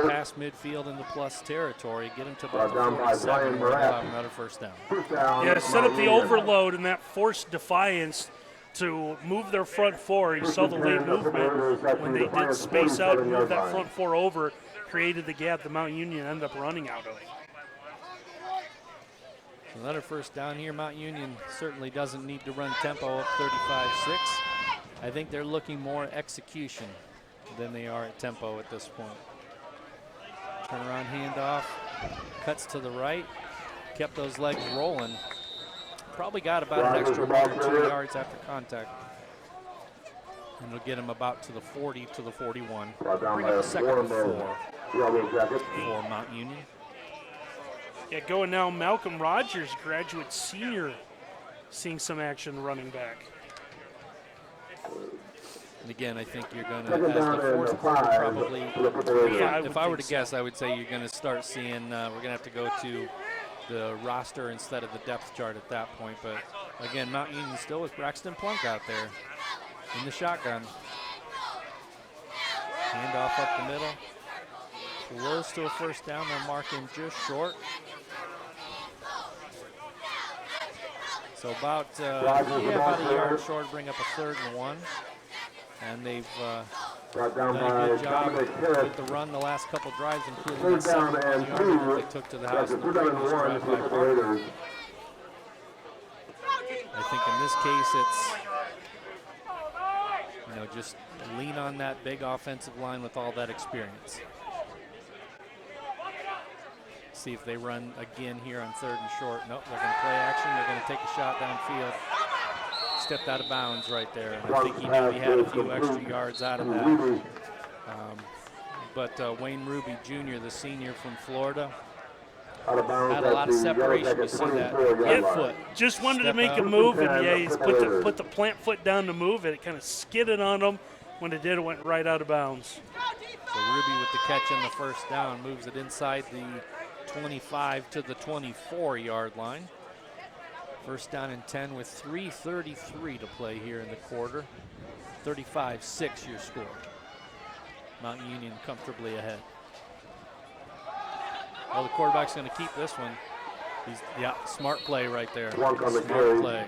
past midfield into plus territory, get him to about the 47, and we'll have another first down. Yeah, set up the overload and that forced Defiance to move their front four. You saw the late movement when they did space out and move that front four over, created the gap that Mount Union ended up running out of. Another first down here. Mount Union certainly doesn't need to run tempo up 35-6. I think they're looking more execution than they are at tempo at this point. Turnaround handoff, cuts to the right, kept those legs rolling. Probably got about an extra 1 or 2 yards after contact. And it'll get him about to the 40 to the 41. Bring up a second and 4 for Mount Union. Yeah, going now, Malcolm Rogers, graduate senior, seeing some action running back. And again, I think you're going to, as the fourth quarter probably, if I were to guess, I would say you're going to start seeing, we're going to have to go to the roster instead of the depth chart at that point. But again, Mount Union still with Braxton Plunk out there in the shotgun. Handoff up the middle. Close to a first down, they'll mark him just short. So about a yard short, bring up a 3rd and 1. And they've done a good job with the run the last couple drives, including the 71 yard that they took to the house in the previous drive by Parker. I think in this case it's, just lean on that big offensive line with all that experience. see if they run again here on 3rd and short. Nope, they're going to play action. They're going to take a shot downfield. Stepped out of bounds right there. And I think he knew he had a few extra yards out of that. But Wayne Ruby Jr., the senior from Florida, had a lot of separation. You see that foot. Just wanted to Step make out. a move, and yeah, he's put the plant foot down to move it. It kind of skidded on him. When it did, it went right out of bounds. So Ruby with the catch on the first down moves it inside the 25 to the 24-yard line. First down and 10 with 3:33 to play here in the quarter. 35-6 your score. Mount Union comfortably ahead. Well, the quarterback's going to keep this one. Smart play right there. Smart play.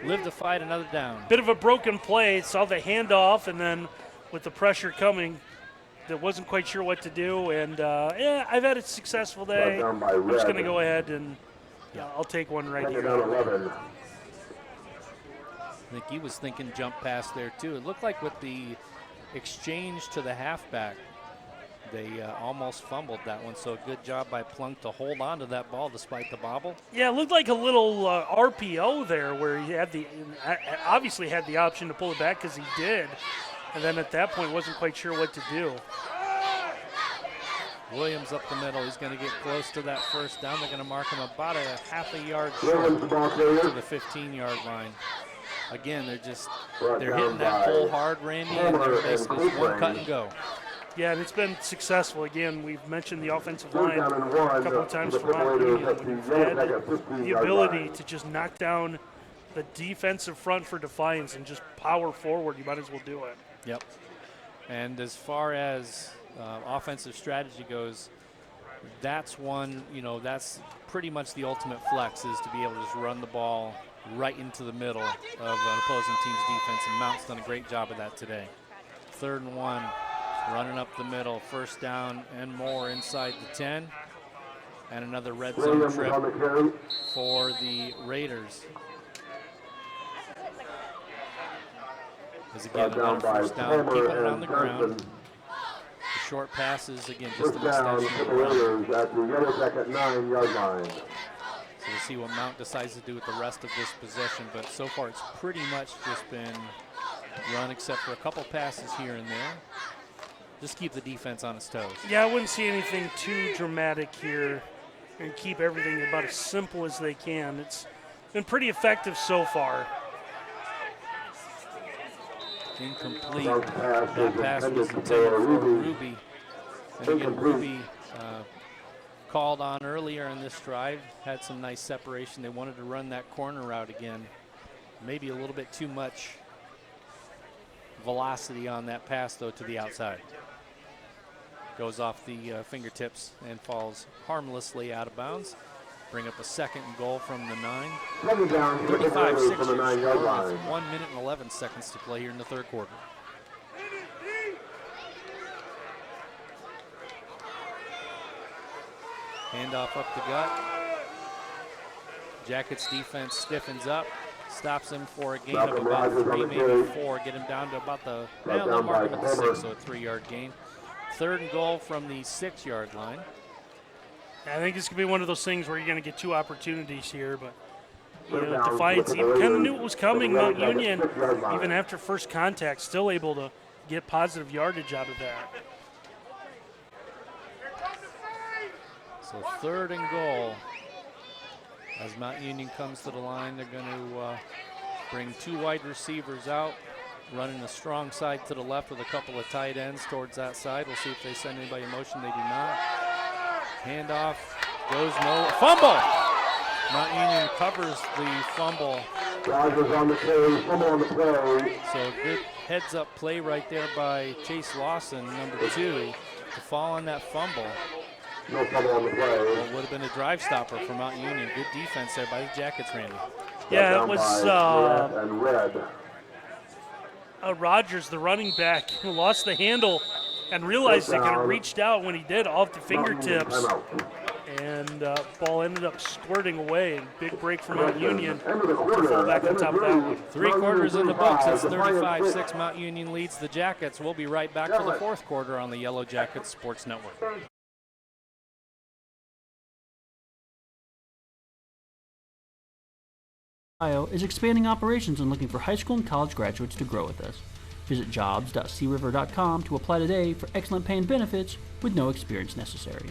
Live to fight another down. Bit of a broken play. Saw the handoff, and then with the pressure coming, that wasn't quite sure what to do. And I've had a successful day. I'm just going to go ahead and I'll take one right here. I think he was thinking jump pass there too. It looked like with the exchange to the halfback, they almost fumbled that one. So a good job by Plunk to hold on to that ball despite the bobble. Yeah, it looked like a little RPO there where he had obviously had the option to pull it back because he did. And then at that point wasn't quite sure what to do. Williams up the middle. He's going to get close to that first down. They're going to mark him about a half a yard short to the 15-yard line. Again, they're hitting that pole hard, Randy, and they're basically one cut and go. Yeah, and it's been successful. Again, we've mentioned the offensive line a couple of times for Mount Union. When you've had the ability to just knock down the defensive front for Defiance and just power forward, you might as well do it. Yep. And as far as offensive strategy goes, that's one, that's pretty much the ultimate flex, is to be able to just run the ball right into the middle of an opposing team's defense, and Mount's done a great job of that today. 3rd and 1, running up the middle, first down and more inside the 10, and another red zone trip for the Raiders. As again, another first down, keeping it on the ground. The short passes, again, just an extension of the run. So we'll see what Mount decides to do with the rest of this possession, but so far it's pretty much just been run except for a couple passes here and there. Just keep the defense on its toes. Yeah, I wouldn't see anything too dramatic here, and keep everything about as simple as they can. It's been pretty effective so far. Incomplete. That pass was intended for Ruby. And again, Ruby called on earlier in this drive, had some nice separation. They wanted to run that corner route again. Maybe a little bit too much velocity on that pass, though, to the outside. Goes off the fingertips and falls harmlessly out of bounds. Bring up a 2nd and goal from the 9. 35-6 with 1 minute and 11 seconds to play here in the 3rd quarter. Handoff up the gut. Jackets defense stiffens up, stops him for a gain of about 3, maybe 4. Get him down to about they'll mark him at the 6, so a 3-yard gain. 3rd and goal from the 6-yard line. I think this could be one of those things where you're going to get 2 opportunities here, but Defiance kind of knew it was coming. Mount Union, even after first contact, still able to get positive yardage out of that. So 3rd and goal. As Mount Union comes to the line, they're going to bring 2 wide receivers out, running a strong side to the left with a couple of tight ends towards that side. We'll see if they send anybody in motion. They do not. Handoff goes no. Fumble! Mount Union covers the fumble. Rogers on the play, fumble on the play. So good heads-up play right there by Chase Lawson, number 2, to fall on that fumble. No fumble on the play. Well, would have been a drive stopper for Mount Union. Good defense there by the Jackets, Randy. Yeah, it was and red. Rogers, the running back, who lost the handle and realized it kind of reached out when he did off the fingertips. And ball ended up squirting away. Big break for Mount Union. Fall back on top of that one. 3 quarters in the books. It's 35-6. Mount Union leads the Jackets. We'll be right back for the 4th quarter on the Yellow Jackets Sports Network. Ohio is expanding operations and looking for high school and college graduates to grow with us. Visit jobs.criver.com to apply today for excellent pay and benefits with no experience necessary.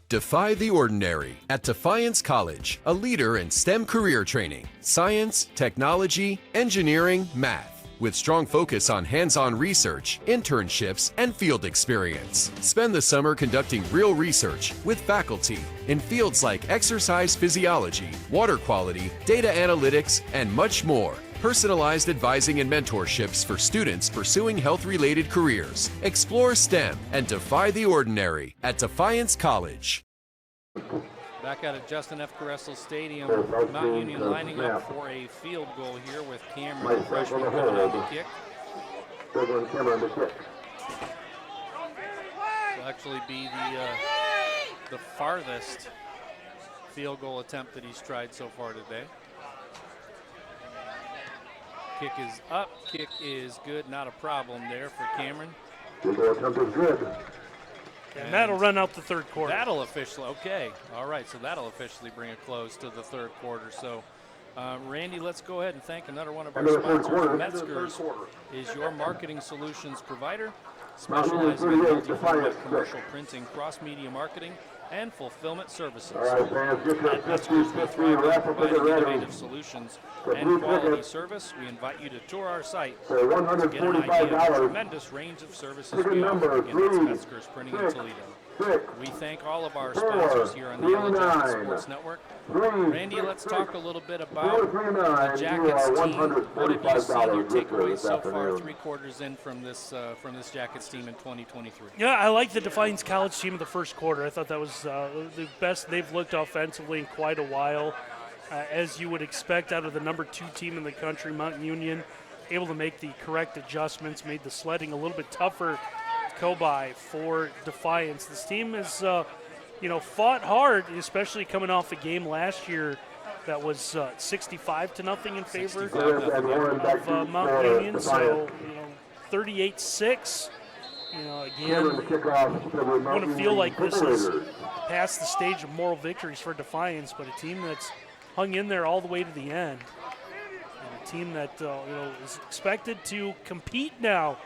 Defy the ordinary at Defiance College, a leader in STEM career training, science, technology, engineering, math, with strong focus on hands-on research, internships, and field experience. Spend the summer conducting real research with faculty in fields like exercise physiology, water quality, data analytics, and much more. Personalized advising and mentorships for students pursuing health-related careers. Explore STEM and defy the ordinary at Defiance College. Back out at Justin F. Caressel Stadium, Mount Union lining up for a field goal here with Cameron, the freshman, coming on the kick. Will actually be the farthest field goal attempt that he's tried so far today. Kick is up, kick is good, not a problem there for Cameron. Field goal attempt is good. And that'll run out the third quarter. That'll officially, okay. All right, so that'll officially bring a close to the third quarter. So, Randy, let's go ahead and thank another one of our sponsors. Metzger's is your marketing solutions provider, specializing in multi-format commercial printing, cross-media marketing, and fulfillment services. At Metzger's, we thrive on providing innovative solutions and quality service. We invite you to tour our site to get an idea of the tremendous range of services we offer. Again, that's Metzger's Printing in Toledo. We thank all of our sponsors here on the Yellow Jacket Sports Network. Randy, let's talk a little bit about the Jackets team. What have you seen, your takeaways so far, 3 quarters in from this Jackets team in 2023? Yeah, I like the Defiance College team in the first quarter. I thought that was the best they've looked offensively in quite a while. As you would expect out of the number 2 team in the country, Mount Union, able to make the correct adjustments, made the sledding a little bit tougher to go by for Defiance. This team has, fought hard, especially coming off a game last year that was 65-0 in favor of Mount Union. So, 38-6. Again, want to feel like this is past the stage of moral victories for Defiance, but a team that's hung in there all the way to the end. And a team that is expected to compete now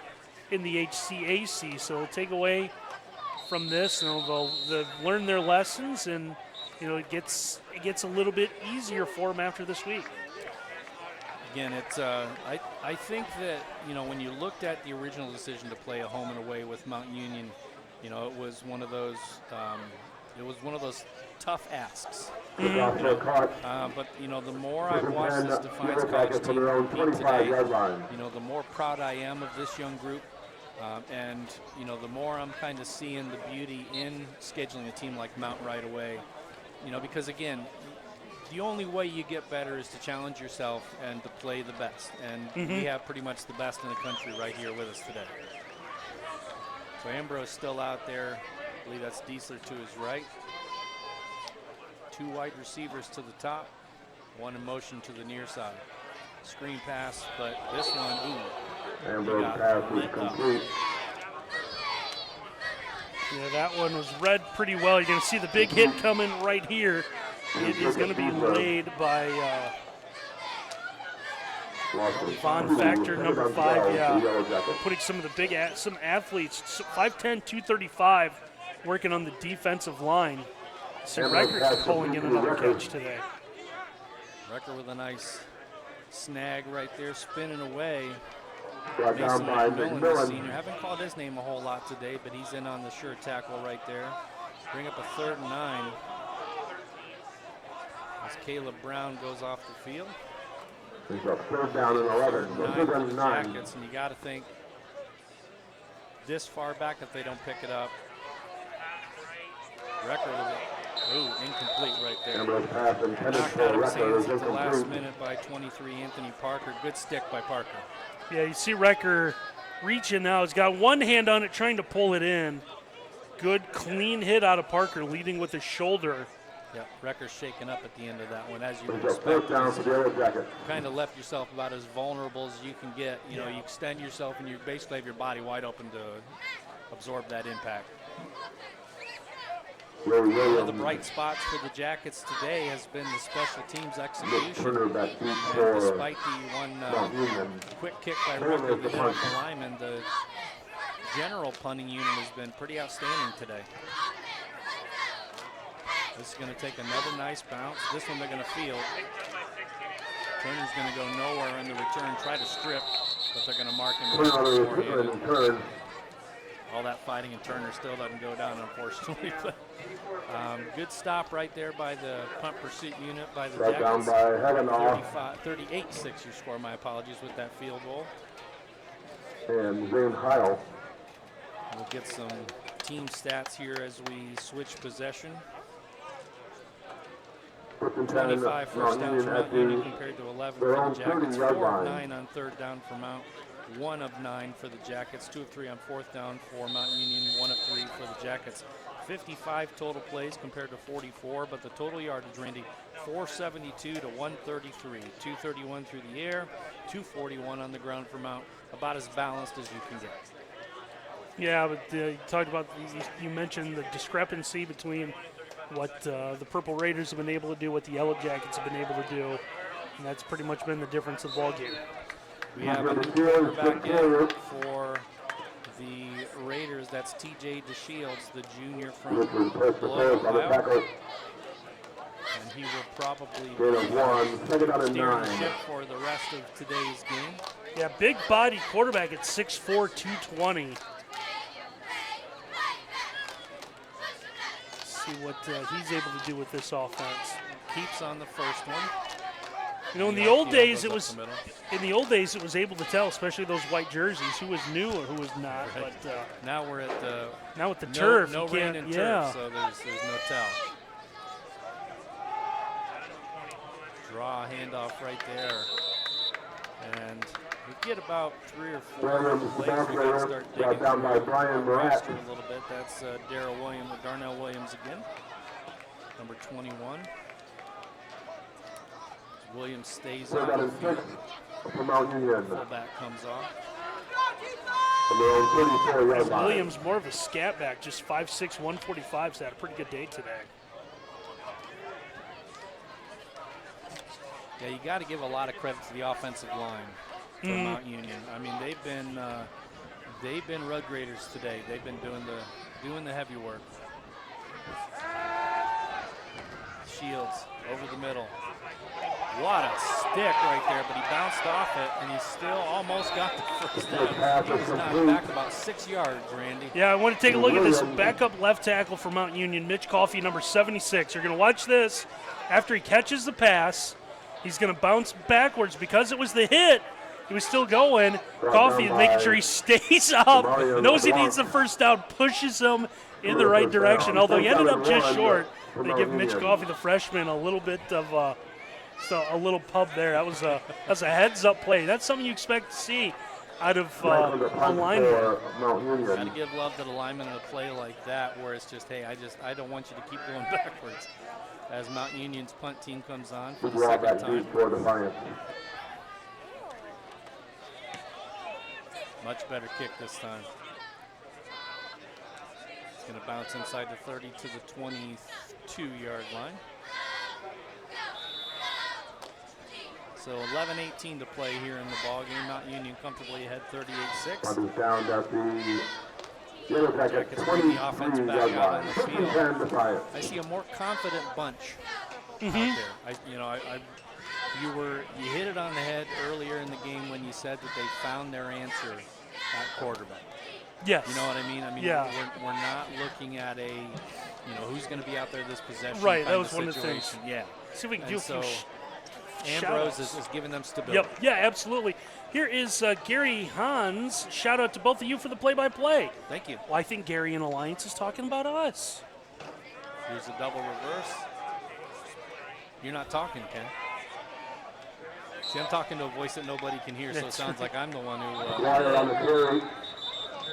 in the HCAC. So they'll take away from this, and they'll learn their lessons, and it gets a little bit easier for them after this week. Again, it's I think that when you looked at the original decision to play a home and away with Mount Union, it was one of those tough asks. But the more I've watched this Defiance College team compete today, the more proud I am of this young group, and the more I'm kind of seeing the beauty in scheduling a team like Mount right away. Because again, the only way you get better is to challenge yourself and to play the best. And we have pretty much the best in the country right here with us today. So Ambrose still out there. I believe that's Diesler to his right. 2 wide receivers to the top, 1 in motion to the near side. Screen pass, but this one, Ambrose pass is complete. Yeah, that one was read pretty well. You're going to see the big hit coming right here. It is going to be laid by Von Factor, number 5. Yeah, putting some of the some athletes, 5'10", 235, working on the defensive line. See Recker pulling in another catch today. Recker with a nice snag right there, spinning away. Brought down by McMillan, the McMillan. senior. Haven't called his name a whole lot today, but he's in on the sure tackle right there. Bring up a 3rd and 9. As Caleb Brown goes off the field. He's up 3rd down and 11. 3rd and 9. Jackets, and you got to think this far back if they don't pick it up. Recker with it. Ooh, incomplete right there. Ambrose pass intended Knocked for out of his Recker hands is at the last incomplete. minute by 23 Anthony Parker. Good stick by Parker. Yeah, you see Recker reaching now. He's got one hand on it trying to pull it in. Good, clean hit out of Parker, leading with his shoulder. Yeah, Recker's shaken up at the end of that one, as you would It's a 4th expect. down for the Yellow Jackets. Kind of left yourself about as vulnerable as you can get. You extend yourself, and you basically have your body wide open to absorb that impact. One of the bright spots for the Jackets today has been the special teams execution. And despite the one quick kick by Rucker that hit off the lineman, the general punting unit has been pretty outstanding today. This is going to take another nice bounce. This one they're going to field. Turner's going to go nowhere in the return, try to strip, but they're going to mark him beforehand. All that fighting, and Turner still doesn't go down, unfortunately. But good stop right there by the punt pursuit unit by the Jackets. 38-6 your score, my apologies, with that field goal. And Zane Heil. We'll get some team stats here as we switch possession. 25 first downs for Mount Union compared to 11 for the Jackets. 4 of 9 on third down for Mount. 1 of 9 for the Jackets. 2 of 3 on fourth down for Mount Union. 1 of 3 for the Jackets. 55 total plays compared to 44, but the total yardage, Randy, 472 to 133. 231 through the air, 241 on the ground for Mount. About as balanced as you can get. Yeah, but you talked about, you mentioned the discrepancy between what the Purple Raiders have been able to do, what the Yellow Jackets have been able to do, and that's pretty much been the difference of the ball game. We have a new quarterback in for the Raiders. That's T.J. DeShields, the junior from Below, Ohio. And he will probably be steering the ship for the rest of today's game. Yeah, big body quarterback at 6'4", 220. See what he's able to do with this offense. Keeps on the first one. You know, in the old days, it was able to tell, especially those white jerseys, who was new or who was not. Right. But now we're at the with the turf, no rain and turf, so there's no tell. Draw a handoff right there, and we get about 3 or 4 plays. We got to start digging through our roster a little bit. That's Darnell Williams again, number 21. Williams stays on the field. Fullback comes off. Williams, more of a scat back, just 5'6", 145, so had a pretty good day today. Yeah, you got to give a lot of credit to the offensive line for Mount Union. I mean, they've been rug graders today. They've been doing the heavy work. Shields over the middle. What a stick right there, but he bounced off it, and he still almost got the first down. He was knocked back about 6 yards, Randy. Yeah, I want to take a look at this backup left tackle for Mount Union, Mitch Coffey, number 76. You're going to watch this. After he catches the pass, he's going to bounce backwards. Because it was the hit, he was still going. Coffey making sure he stays up, knows he needs the first down, pushes him in the right direction, although he ended up just short. They give Mitch Coffey, the freshman, a little bit of a little pub there. That's a heads-up play. That's something you expect to see out of a lineman. Got to give love to the lineman in a play like that, where it's just, hey, I don't want you to keep going backwards. As Mount Union's punt team comes on for the second time. Much better kick this time. It's going to bounce inside the 30 to the 22-yard line. So 11:18 to play here in the ball game. Mount Union comfortably ahead 38-6. Jackets bring the offense back out on the field. I see a more confident bunch out there. You hit it on the head earlier in the game when you said that they found their answer at quarterback. Yes. You know what I mean? Yeah. We're not looking at who's going to be out there this possession. Right, that was one of the things. Yeah. See if we can do some Ambrose is giving them stability. Yep. Yeah, absolutely. Here is Gary Hans. Shout out to both of you for the play-by-play. Thank you. Well, I think Gary in Alliance is talking about us. Here's a double reverse. You're not talking, Ken. See, I'm talking to a voice that nobody can hear, so it sounds like I'm the one who...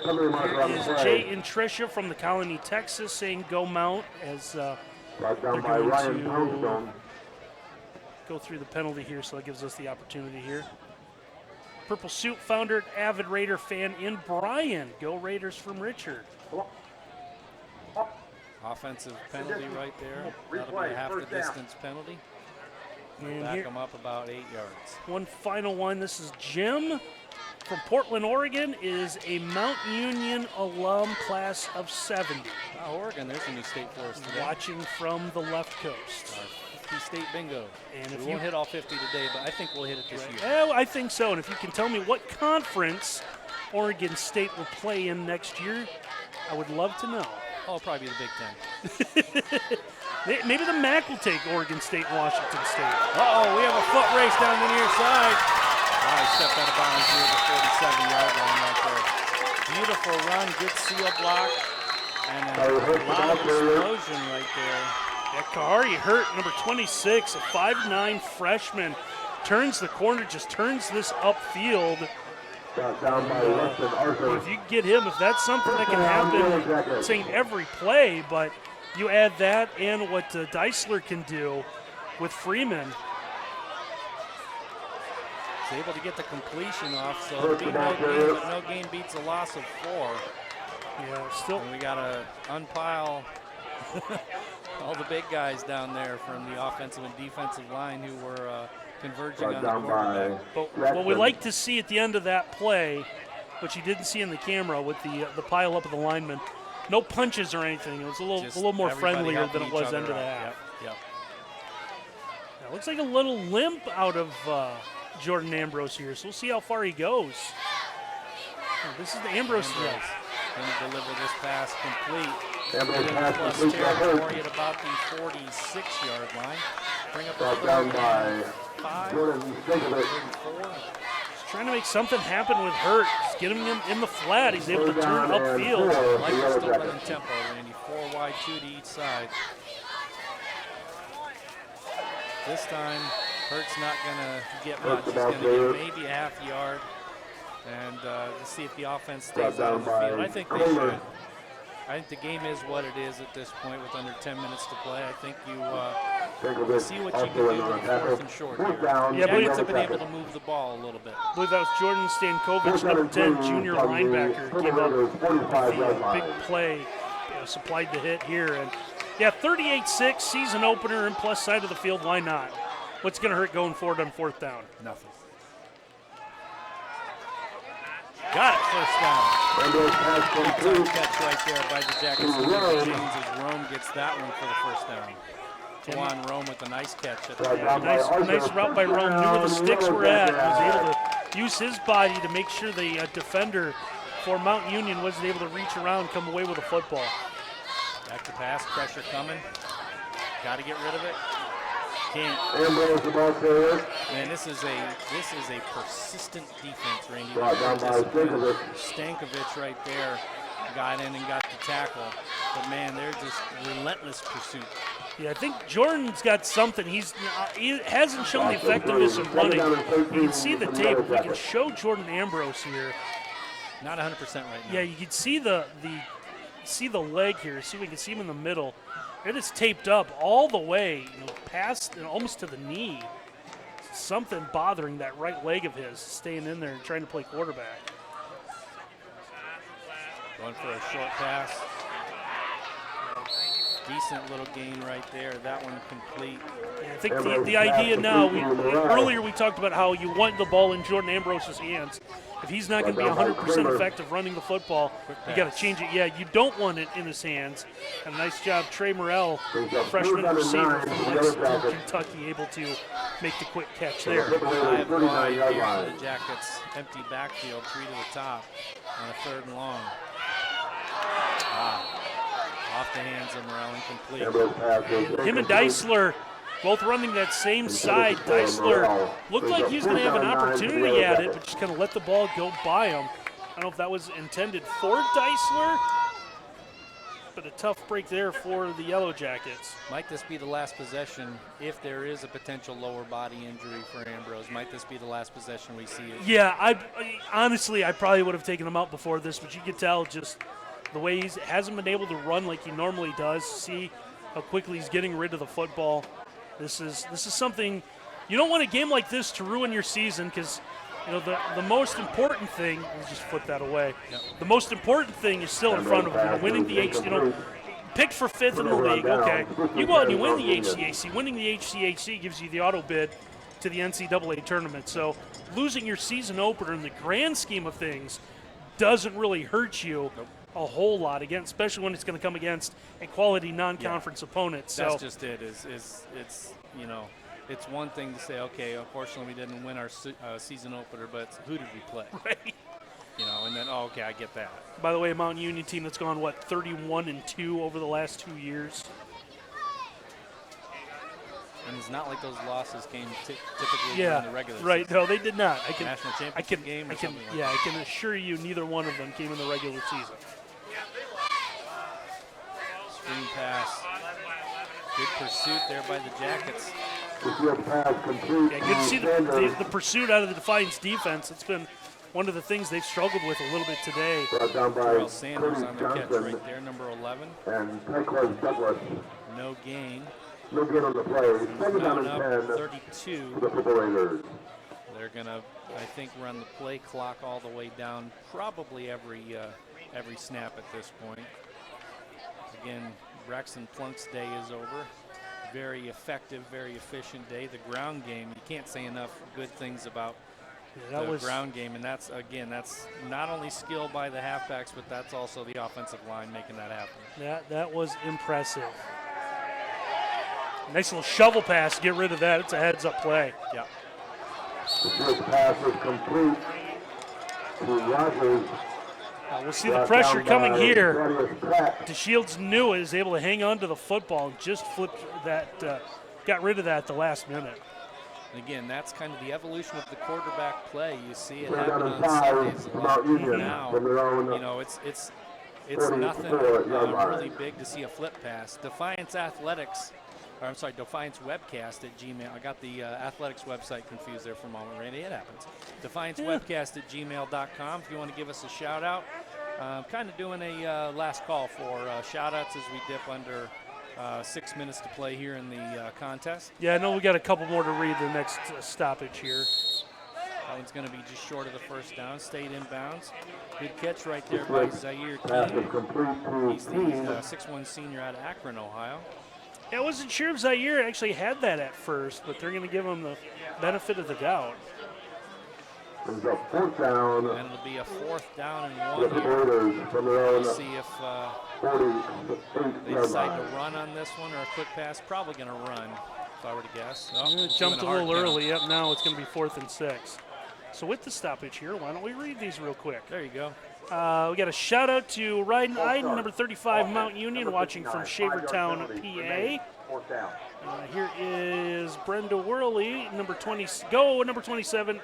Here is Jay and Tricia from the Colony, Texas, saying go Mount as they're going to go through the penalty here, so that gives us the opportunity here. Purple Suit founder, avid Raider fan in Bryan. Go Raiders from Richard. Offensive penalty right there. That'll be a half the distance penalty. And Back here, them up about 8 yards. one final one. This is Jim from Portland, Oregon, is a Mount Union alum, class of 70. Oregon, there's a new state for us today. Watching from the left coast. 50 state bingo. And We if won't hit all 50 today, but I think we'll hit it this year. Well, I think so. And if you can tell me what conference Oregon State will play in next year, I would love to know. Oh, probably the Big Ten. Maybe the MAC will take Oregon State and Washington State. Uh-oh, we have a foot race down the near side. He stepped out of bounds near the 47-yard line right there. Beautiful run, good seal block, and a lot of explosion right there. Yeah, Kahari hurt, number 26, a 5'9" freshman. Turns the corner, just turns this upfield. Down by Weston Arthur. If you get him, if that's something that can happen, saying every play, but you add that and what Deisler can do with Freeman. He's able to get the completion off, so it'll be no gain, but no gain beats a loss of 4. Yeah, still. And we got to unpile all the big guys down there from the offensive and defensive line who were converging on the quarterback. But what we like to see at the end of that play, which you didn't see in the camera with the pile up of the linemen, no punches or anything. It was a little more friendlier than it was end of the half. Yep. Now, it looks like a little limp out of Jordan Ambrose here, so we'll see how far he goes. This is the Ambrose drill. Going to deliver this pass complete. Ambrose pass Plus complete. territory at about the 46-yard line. Bring up the Down third by down. 5, Jordan Stankovic. 4. He's trying to make something happen with Hurt. He's getting him in the flat. He's able to turn upfield. I like the still running tempo, Randy. 4 wide, 2 to each side. This time, Hurt's not going to get much. He's going to get maybe a half yard. And to see if the offense stays out of the field. I think they should. I think the game is what it is at this point with under 10 minutes to play. I think you see what you can do with 4th and short here. Yeah, Jackets have been able to move the ball a little bit. I believe that was Jordan Stankovic, number 10, junior linebacker, came up with the big play, supplied the hit here. And yeah, 38-6, season opener and plus side of the field, why not? What's going to hurt going forward on 4th down? Nothing. Got it, first down. Good catch right there by the Jackets. James as Rome gets that one for the first down. Juwan Rome with a nice catch at the end. Nice route by Rome. Knew where the sticks were at. Was able to use his body to make sure the defender for Mount Union wasn't able to reach around, come away with a football. Back to pass, pressure coming. Got to get rid of it. Can't. Man, this is a persistent defense, Randy. Stankovic right there got in and got the tackle. But man, they're just relentless pursuit. Yeah, I think Jordan's got something. He hasn't shown the effectiveness of running. You can see the tape. We can show Jordan Ambrose here. Not 100% right now. Yeah, you can see the leg here. See, we can see him in the middle. It is taped up all the way, past and almost to the knee. Something bothering that right leg of his, staying in there and trying to play quarterback. Going for a short pass. Decent little gain right there. That one complete. Yeah, I think the idea now, earlier we talked about how you want the ball in Jordan Ambrose's hands. If he's not going to be 100% effective running the football, you got to change it. Yeah, you don't want it in his hands. And a nice job, Trey Morrell, freshman receiver from Lexington, Kentucky, able to make the quick catch there. 5 wide here for the Jackets. Empty backfield, 3 to the top on a 3rd and long. Off the hands of Morrell, incomplete. Him and Deisler both running that same side. Deisler looked like he was going to have an opportunity at it, but just kind of let the ball go by him. I don't know if that was intended for Deisler, but a tough break there for the Yellow Jackets. Might this be the last possession if there is a potential lower body injury for Ambrose? Might this be the last possession we see it? Yeah, honestly, I probably would have taken him out before this, but you could tell just the way he hasn't been able to run like he normally does. See how quickly he's getting rid of the football. This is something you don't want a game like this to ruin your season, because the most important thing. Let's just put that away. Yep. The most important thing is still in front of him. Winning the picked for 5th in the league. Okay, you go out and you win the HCAC. Winning the HCAC gives you the auto bid to the NCAA tournament. So losing your season opener in the grand scheme of things doesn't really hurt you a whole lot, again, especially when it's going to come against a quality non-conference opponent. So that's just it. Is it's you know, it's one thing to say, okay, unfortunately we didn't win our season opener, but who did we play? Right. You know, and then okay, I get that. By the way, a Mountain Union team that's gone 31-2 over the last 2 years. And it's not like those losses came typically Yeah, in the regular right. season. No, they did not. National championship game or something like I can assure you neither one of them came in the regular season. Screen pass. Good pursuit there by the Jackets. Yeah, good to see the pursuit out of the Defiance defense. It's been one of the things they've struggled with a little bit today. Terrell Sanders on the catch right there, number 11. And Nicholas Douglas. No gain. No good on the play. Second down Down and up 10 32. for the Purple Raiders. They're going to, I think, run the play clock all the way down probably every snap at this point. Again, Braxton Plunk's day is over. Very effective, very efficient day. The ground game, you can't say enough good things about the ground game, and that's not only skill by the halfbacks, but that's also the offensive line making that happen. That was impressive. Nice little shovel pass, get rid of that. It's a heads-up play. Yeah. The first pass is complete to Rogers. We'll see the pressure coming here. DeShields knew it, is able to hang on to the football and just flipped that, got rid of that at the last minute. And again, that's kind of the evolution of the quarterback play. You see it happen on Sundays a lot now. You know, it's nothing really big to see a flip pass. Defiance Webcast at Gmail. I got the athletics website confused there for a moment, Randy. It happens. DefianceWebcast at gmail.com if you want to give us a shout out. Kind of doing a last call for shout outs as we dip under 6 minutes to play here in the contest. Yeah, I know we got a couple more to read the next stoppage here. That one's going to be just short of the first down. Stayed inbounds. Good catch right there by Zaire King. He's the 6'1 senior out of Akron, Ohio. Yeah, I wasn't sure if Zaire actually had that at first, but they're going to give him the benefit of the doubt. There's a fourth down. And it'll be a 4th down and 1 here. We'll see if they decide to run on this one or a quick pass. Probably going to run, if I were to guess. It jumped a little early. Yep, now it's going to be 4th and 6. So with the stoppage here, why don't we read these real quick? There you go. We got a shout out to Ryden Iden, number 35 Mount Union, watching from Shavertown, PA. Here is Brenda Worley, number 27.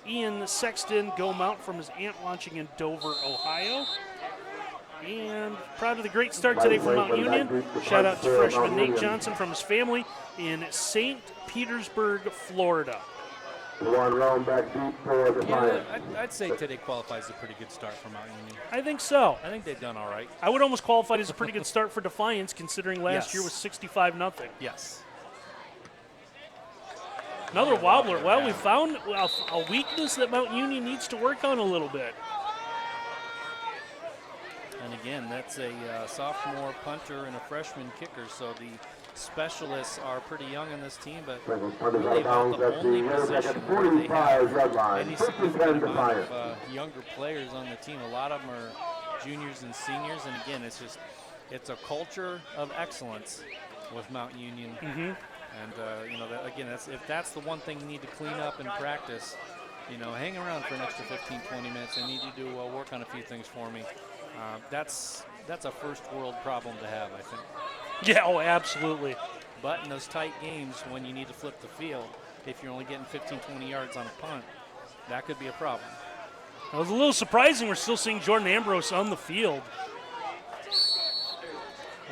Ian Sexton, go Mount, from his aunt watching in Dover, Ohio. And proud of the great start today for Mount Union. Shout out to freshman Nate Johnson from his family in St. Petersburg, Florida. Yeah, I'd say today qualifies as a pretty good start for Mount Union. I think so. I think they've done all right. I would almost qualify it as a pretty good start for Defiance, considering last year was 65-0. Yes. Another wobbler. Well, we found a weakness that Mount Union needs to work on a little bit. And again, that's a sophomore punter and a freshman kicker, so the specialists are pretty young on this team, but really about the only position where they have any significant amount of younger players on the team. A lot of them are juniors and seniors, and again, it's a culture of excellence with Mount Union. Mm-hmm. And you know, if that's the one thing you need to clean up in practice, you know, hang around for an extra 15, 20 minutes. I need you to work on a few things for me. That's a first world problem to have, I think. Yeah, oh, absolutely. But in those tight games, when you need to flip the field, if you're only getting 15, 20 yards on a punt, that could be a problem. It was a little surprising we're still seeing Jordan Ambrose on the field.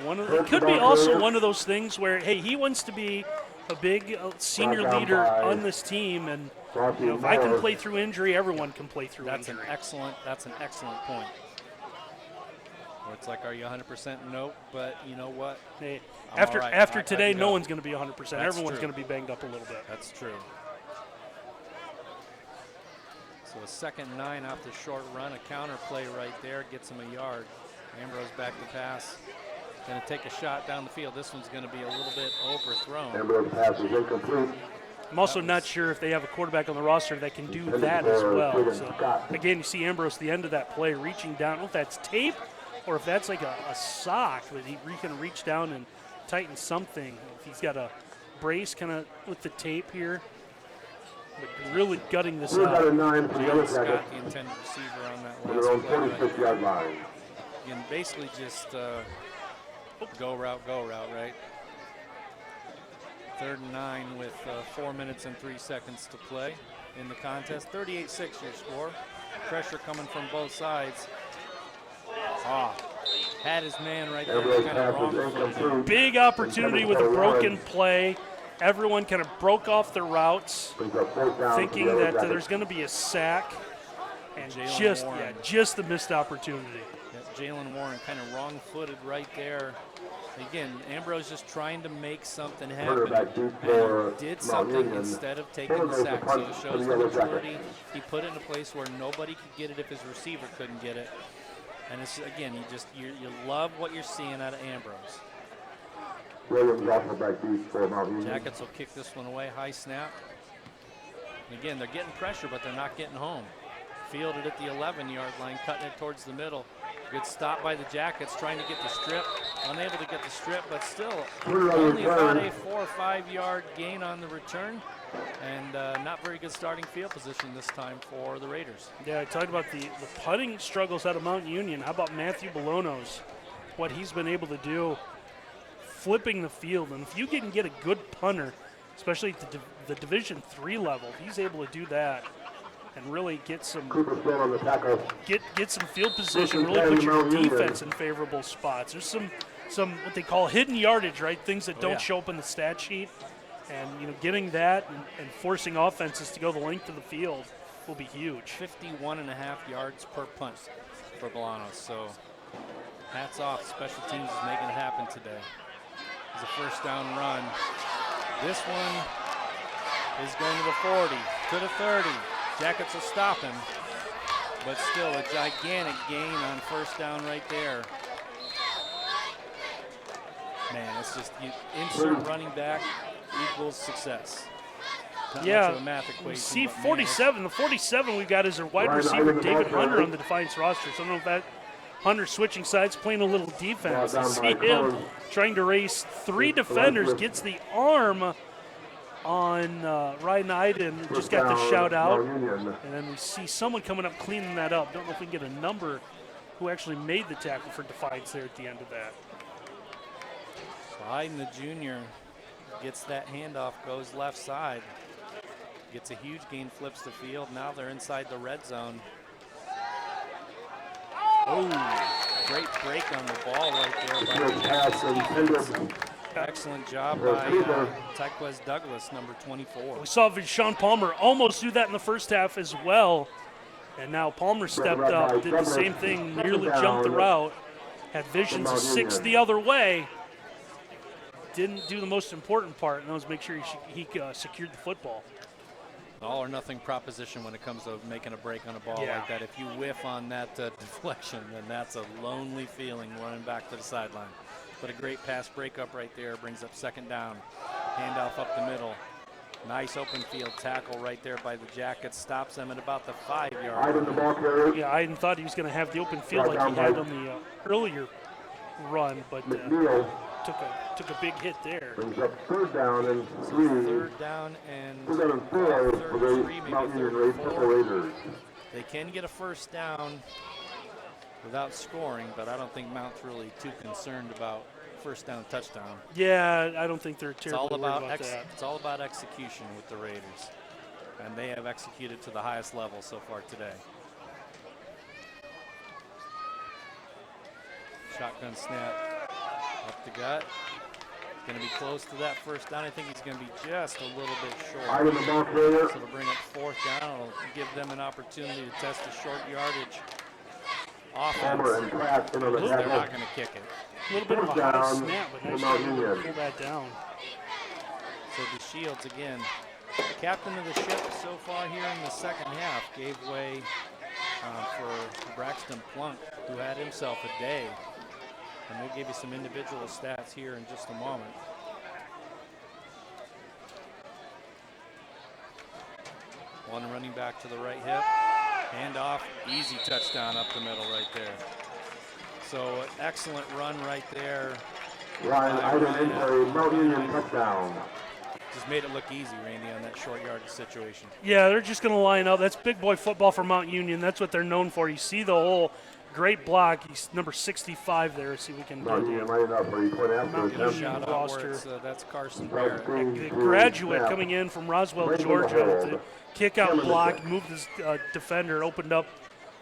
It could be also one of those things where, hey, he wants to be a big senior leader on this team, and you know, if I can play through injury, everyone can play through injury. That's an excellent point. Where it's like, are you 100%? Nope, but you know what? Hey, right. after today, no one's going to be 100%. That's Everyone's true. going to be banged up a little bit. That's true. So a 2nd and 9 off the short run, a counter play right there, gets him a yard. Ambrose back to pass. going to take a shot down the field. This one's going to be a little bit overthrown. Ambrose pass is incomplete. I'm also not sure if they have a quarterback on the roster that can do that as well. So, again, you see Ambrose, the end of that play, reaching down. I don't know if that's tape or if that's like a sock, but he can reach down and tighten something. If he's got a brace kind of with the tape here, but really gutting this out. Jalen Scott, the intended receiver on that last play. 46-yard line. Again, basically just go route, right? 3rd and 9 with 4 minutes and 3 seconds to play in the contest. 38-6 your score. Pressure coming from both sides. Had his man right there, kind of wrong. Big opportunity with a broken play. Everyone kind of broke off their routes, thinking that there's going to be a sack, and just the missed opportunity. Jalen Warren kind of wrong-footed right there. Again, Ambrose just trying to make something happen, and did something instead of taking the sack. So it shows the maturity. He put it in a place where nobody could get it if his receiver couldn't get it. And it's, again, you love what you're seeing out of Ambrose. Jackets will kick this one away. High snap. And again, they're getting pressure, but they're not getting home. Fielded at the 11-yard line, cutting it towards the middle. Good stop by the Jackets, trying to get the strip. Unable to get the strip, but still only about a 4 or 5 yard gain on the return. And not very good starting field position this time for the Raiders. Yeah, I talked about the putting struggles out of Mount Union. How about Matthew Bolonos? What he's been able to do, flipping the field. And if you can get a good punter, especially at the Division III level, if he's able to do that and really get some get some field position, really put your defense in favorable spots. There's some what they call hidden yardage, right? Things that don't show up in the stat sheet. And getting that and forcing offenses to go the length of the field will be huge. 51.5 yards per punt for Bolanos. So hats off. Special teams is making it happen today. It's a first down run. This one is going to the 40, to the 30. Jackets will stop him, but still a gigantic gain on first down right there. Man, it's just insert running back equals success. Not much of a math equation, see 47. The 47 we've got is our wide receiver David Hunter on the Defiance roster. So I don't know if that Hunter switching sides, playing a little defense. You see him trying to race 3 defenders, gets the arm on Ryan Iden, just got the shout out. And then we see someone coming up cleaning that up. Don't know if we can get a number who actually made the tackle for Defiance there at the end of that. So Iden, the junior, gets that handoff, goes left side. Gets a huge gain, flips the field. Now they're inside the red zone. Oh, great break on the ball right there by the excellent job by Tyquez Douglas, number 24. We saw Sean Palmer almost do that in the first half as well. And now Palmer stepped up, did the same thing, nearly jumped the route, had visions of 6 the other way. Didn't do the most important part, and that was make sure he secured the football. All or nothing proposition when it comes to making a break on a ball like that. If you whiff on that deflection, then that's a lonely feeling running back to the sideline. But a great pass breakup right there, brings up second down. Handoff up the middle. Nice open field tackle right there by the Jackets. Stops them at about the 5-yard line. Yeah, Iden thought he was going to have the open field like he had on the earlier run, but took a big hit there. Brings up 3rd down and 3. 3rd down and 3rd and 4 for the Mount Union Raiders. They can get a first down without scoring, but I don't think Mount's really too concerned about first down touchdown. Yeah, I don't think they're terribly worried about that. It's all about execution with the Raiders, and they have executed to the highest level so far today. Shotgun snap up the gut. Going to be close to that first down. I think he's going to be just a little bit short. So it'll bring up 4th down. It'll give them an opportunity to test the short yardage offense. They're not going to kick it. A little bit of a high snap, but nice to pull that down. So the Shields again. Captain of the ship so far here in the second half gave way for Braxton Plunk, who had himself a day. And we'll give you some individual stats here in just a moment. One running back to the right hip. Hand off, easy touchdown up the middle right there. So excellent run right there. Ryan Iden in for a Mount Union touchdown. Just made it look easy, Randy, on that short yardage situation. Yeah, they're just going to line up. That's big boy football for Mount Union. That's what they're known for. You see the whole great block. He's number 65 there. See if we can Mount Union lining up for a point after Mount attempt. Union Shout out roster. where it's, that's Carson Barrett. A graduate coming in from Roswell, Georgia, with a kick-out block, moved his defender, opened up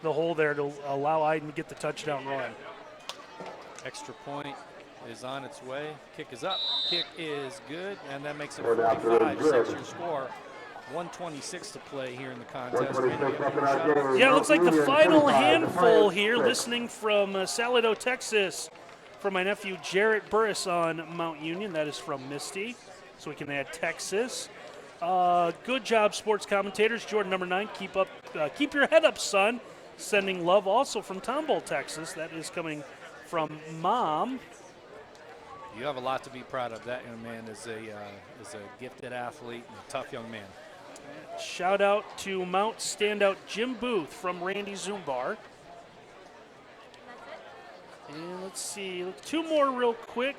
the hole there to allow Iden to get the touchdown run. Extra point is on its way. Kick is up. Kick is good, and that makes it Point after 45, good. 6-year score. 126 to play here in the contest. 126 up in our game. Yeah, it looks like the Mount final Union 25, handful Defiance here, 6. listening from Salado, Texas, from my nephew Jarrett Burris on Mount Union. That is from Misty, so we can add Texas. Good job, sports commentators. Jordan, number 9, keep your head up, son. Sending love also from Tomball, Texas. That is coming from Mom. You have a lot to be proud of. That young man is a gifted athlete and a tough young man. Shout out to Mount standout Jim Booth from Randy Zumbar. And let's see, 2 more real quick.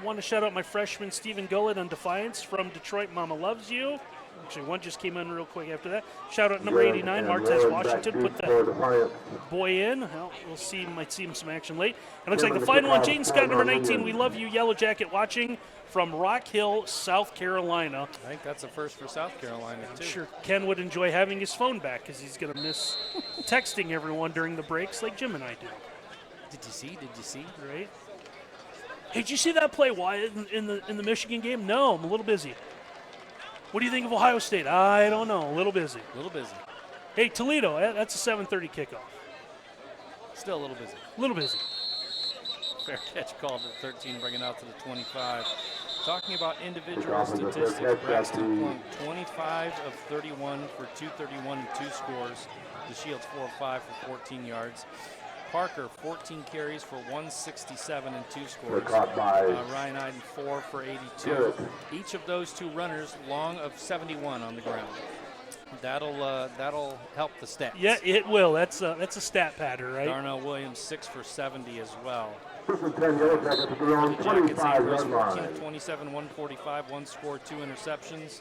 Want to shout out my freshman Stephen Gullett on Defiance from Detroit. Mama loves you. Actually, one just came in real quick after that. Shout out number 89, Martez Washington. Put that boy in. Well, we'll see. Might see him some action late. It looks like the final one, Jaden Scott, number 19. We love you, Yellow Jacket, watching from Rock Hill, South Carolina. I think that's a first for South Carolina, I'm too. sure Ken would enjoy having his phone back because he's going to miss texting everyone during the breaks like Jim and I do. Did you see? Did you see? Right? Hey, did you see that play, Wyatt, in the Michigan game? No, I'm a little busy. What do you think of Ohio State? I don't know. A little busy. A little busy. Hey, Toledo, that's a 7:30 kickoff. Still a little busy. A little busy. Fair catch called at 13, bringing out to the 25. Talking about individual statistics, Braxton Plunk, 25 of 31 for 231 and 2 scores. The Shields 4 of 5 for 14 yards. Parker, 14 carries for 167 and 2 scores. Ryan Iden, 4 for 82. Each of those 2 runners long of 71 on the ground. That'll help the stats. Yeah, it will. That's a stat pattern, right? Darnell Williams, 6 for 70 as well. The Jackets, Ambrose, 14 of 27, 145, 1 score, 2 interceptions.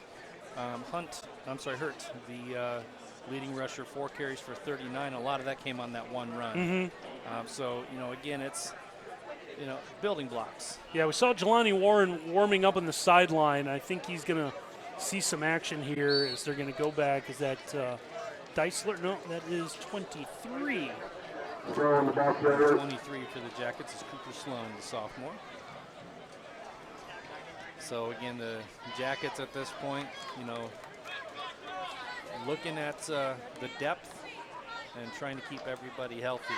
Hurt, the leading rusher, 4 carries for 39. A lot of that came on that one run. So, again, it's, building blocks. Yeah, we saw Jelani Warren warming up on the sideline. I think he's going to see some action here as they're going to go back. Is that Deisler? No, that is 23. 23 for the Jackets is Cooper Sloan, the sophomore. So, again, the Jackets at this point, looking at the depth and trying to keep everybody healthy.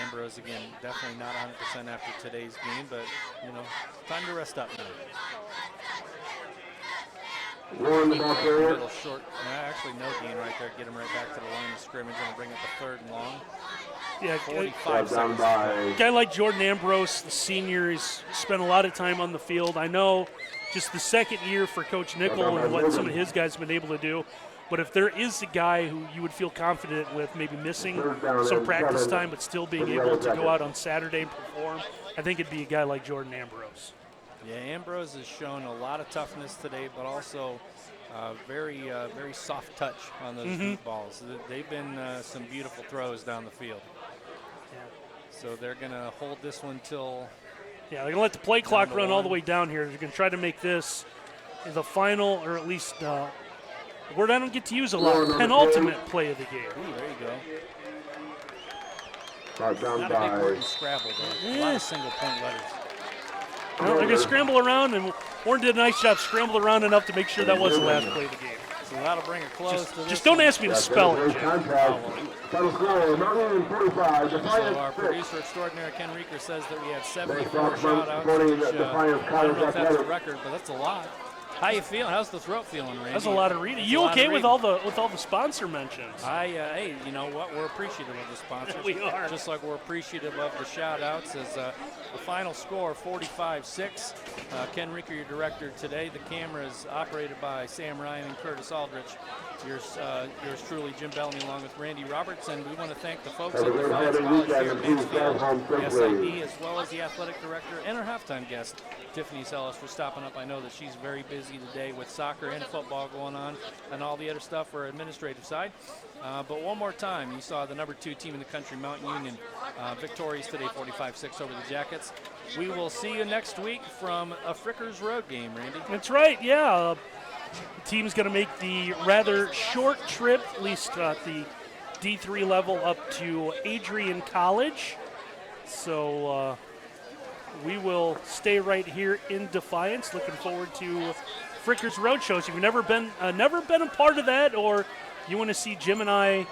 Ambrose, again, definitely not 100% after today's game, but, time to rest up now. Little short, actually no gain right there. Get him right back to the line of scrimmage and bring it to 3rd and long. Yeah, 45 seconds. A guy like Jordan Ambrose, the senior, has spent a lot of time on the field. I know just the second year for Coach Nickel and what some of his guys have been able to do. But if there is a guy who you would feel confident with maybe missing some practice time but still being able to go out on Saturday and perform, I think it'd be a guy like Jordan Ambrose. Yeah, Ambrose has shown a lot of toughness today, but also very soft touch on those deep balls. They've been some beautiful throws down the field. Yeah. So they're going to hold this one till... Yeah, they're going to let the play clock run all the way down here. They're going to try to make this the final, or at least a word I don't get to use a lot, penultimate play of the game. Ooh, there you go. Not a big word in Scrabble, though. A lot of single-point letters. No, they're going to scramble around, and Warren did a nice job, scrambled around enough to make sure that was the last play of the game. So that'll bring it close to this. Just don't ask me to spell it, Jim. So our producer extraordinaire, Ken Reeker, says that we had 74 shout-outs, which I don't know if that's the record, but that's a lot. How you feeling? How's the throat feeling, Randy? That's a lot of reading. That's You a lot okay of with reading. all the sponsor mentions? Hey, you know what? We're appreciative of the sponsors. We are. Just like we're appreciative of the shout-outs. As the final score, 45-6. Ken Rinker, your director today. The camera is operated by Sam Ryan and Curtis Aldrich. Yours truly, Jim Bellamy, along with Randy Roberts. And we want to thank the folks at Defiance College here at Mansfield, SID, as well as the athletic director and our halftime guest, Tiffany Sellis, for stopping up. I know that she's very busy today with soccer and football going on and all the other stuff for administrative side. But one more time, you saw the number 2 team in the country, Mountain Union, victorious today, 45-6 over the Jackets. We will see you next week from a Frickers Road game, Randy. That's right, yeah. The team's going to make the rather short trip, at least at the D3 level, up to Adrian College. So we will stay right here in Defiance. Looking forward to Frickers Roadshow. If you've never been a part of that, or you want to see Jim and I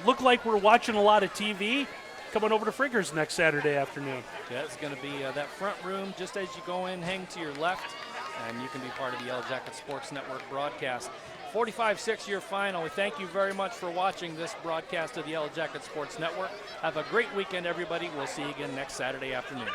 look like we're watching a lot of TV, come on over to Frickers next Saturday afternoon. Yeah, it's going to be that front room just as you go in, hang to your left, and you can be part of the Yellow Jacket Sports Network broadcast. 45-6 your final. We thank you very much for watching this broadcast of the Yellow Jacket Sports Network. Have a great weekend, everybody. We'll see you again next Saturday afternoon.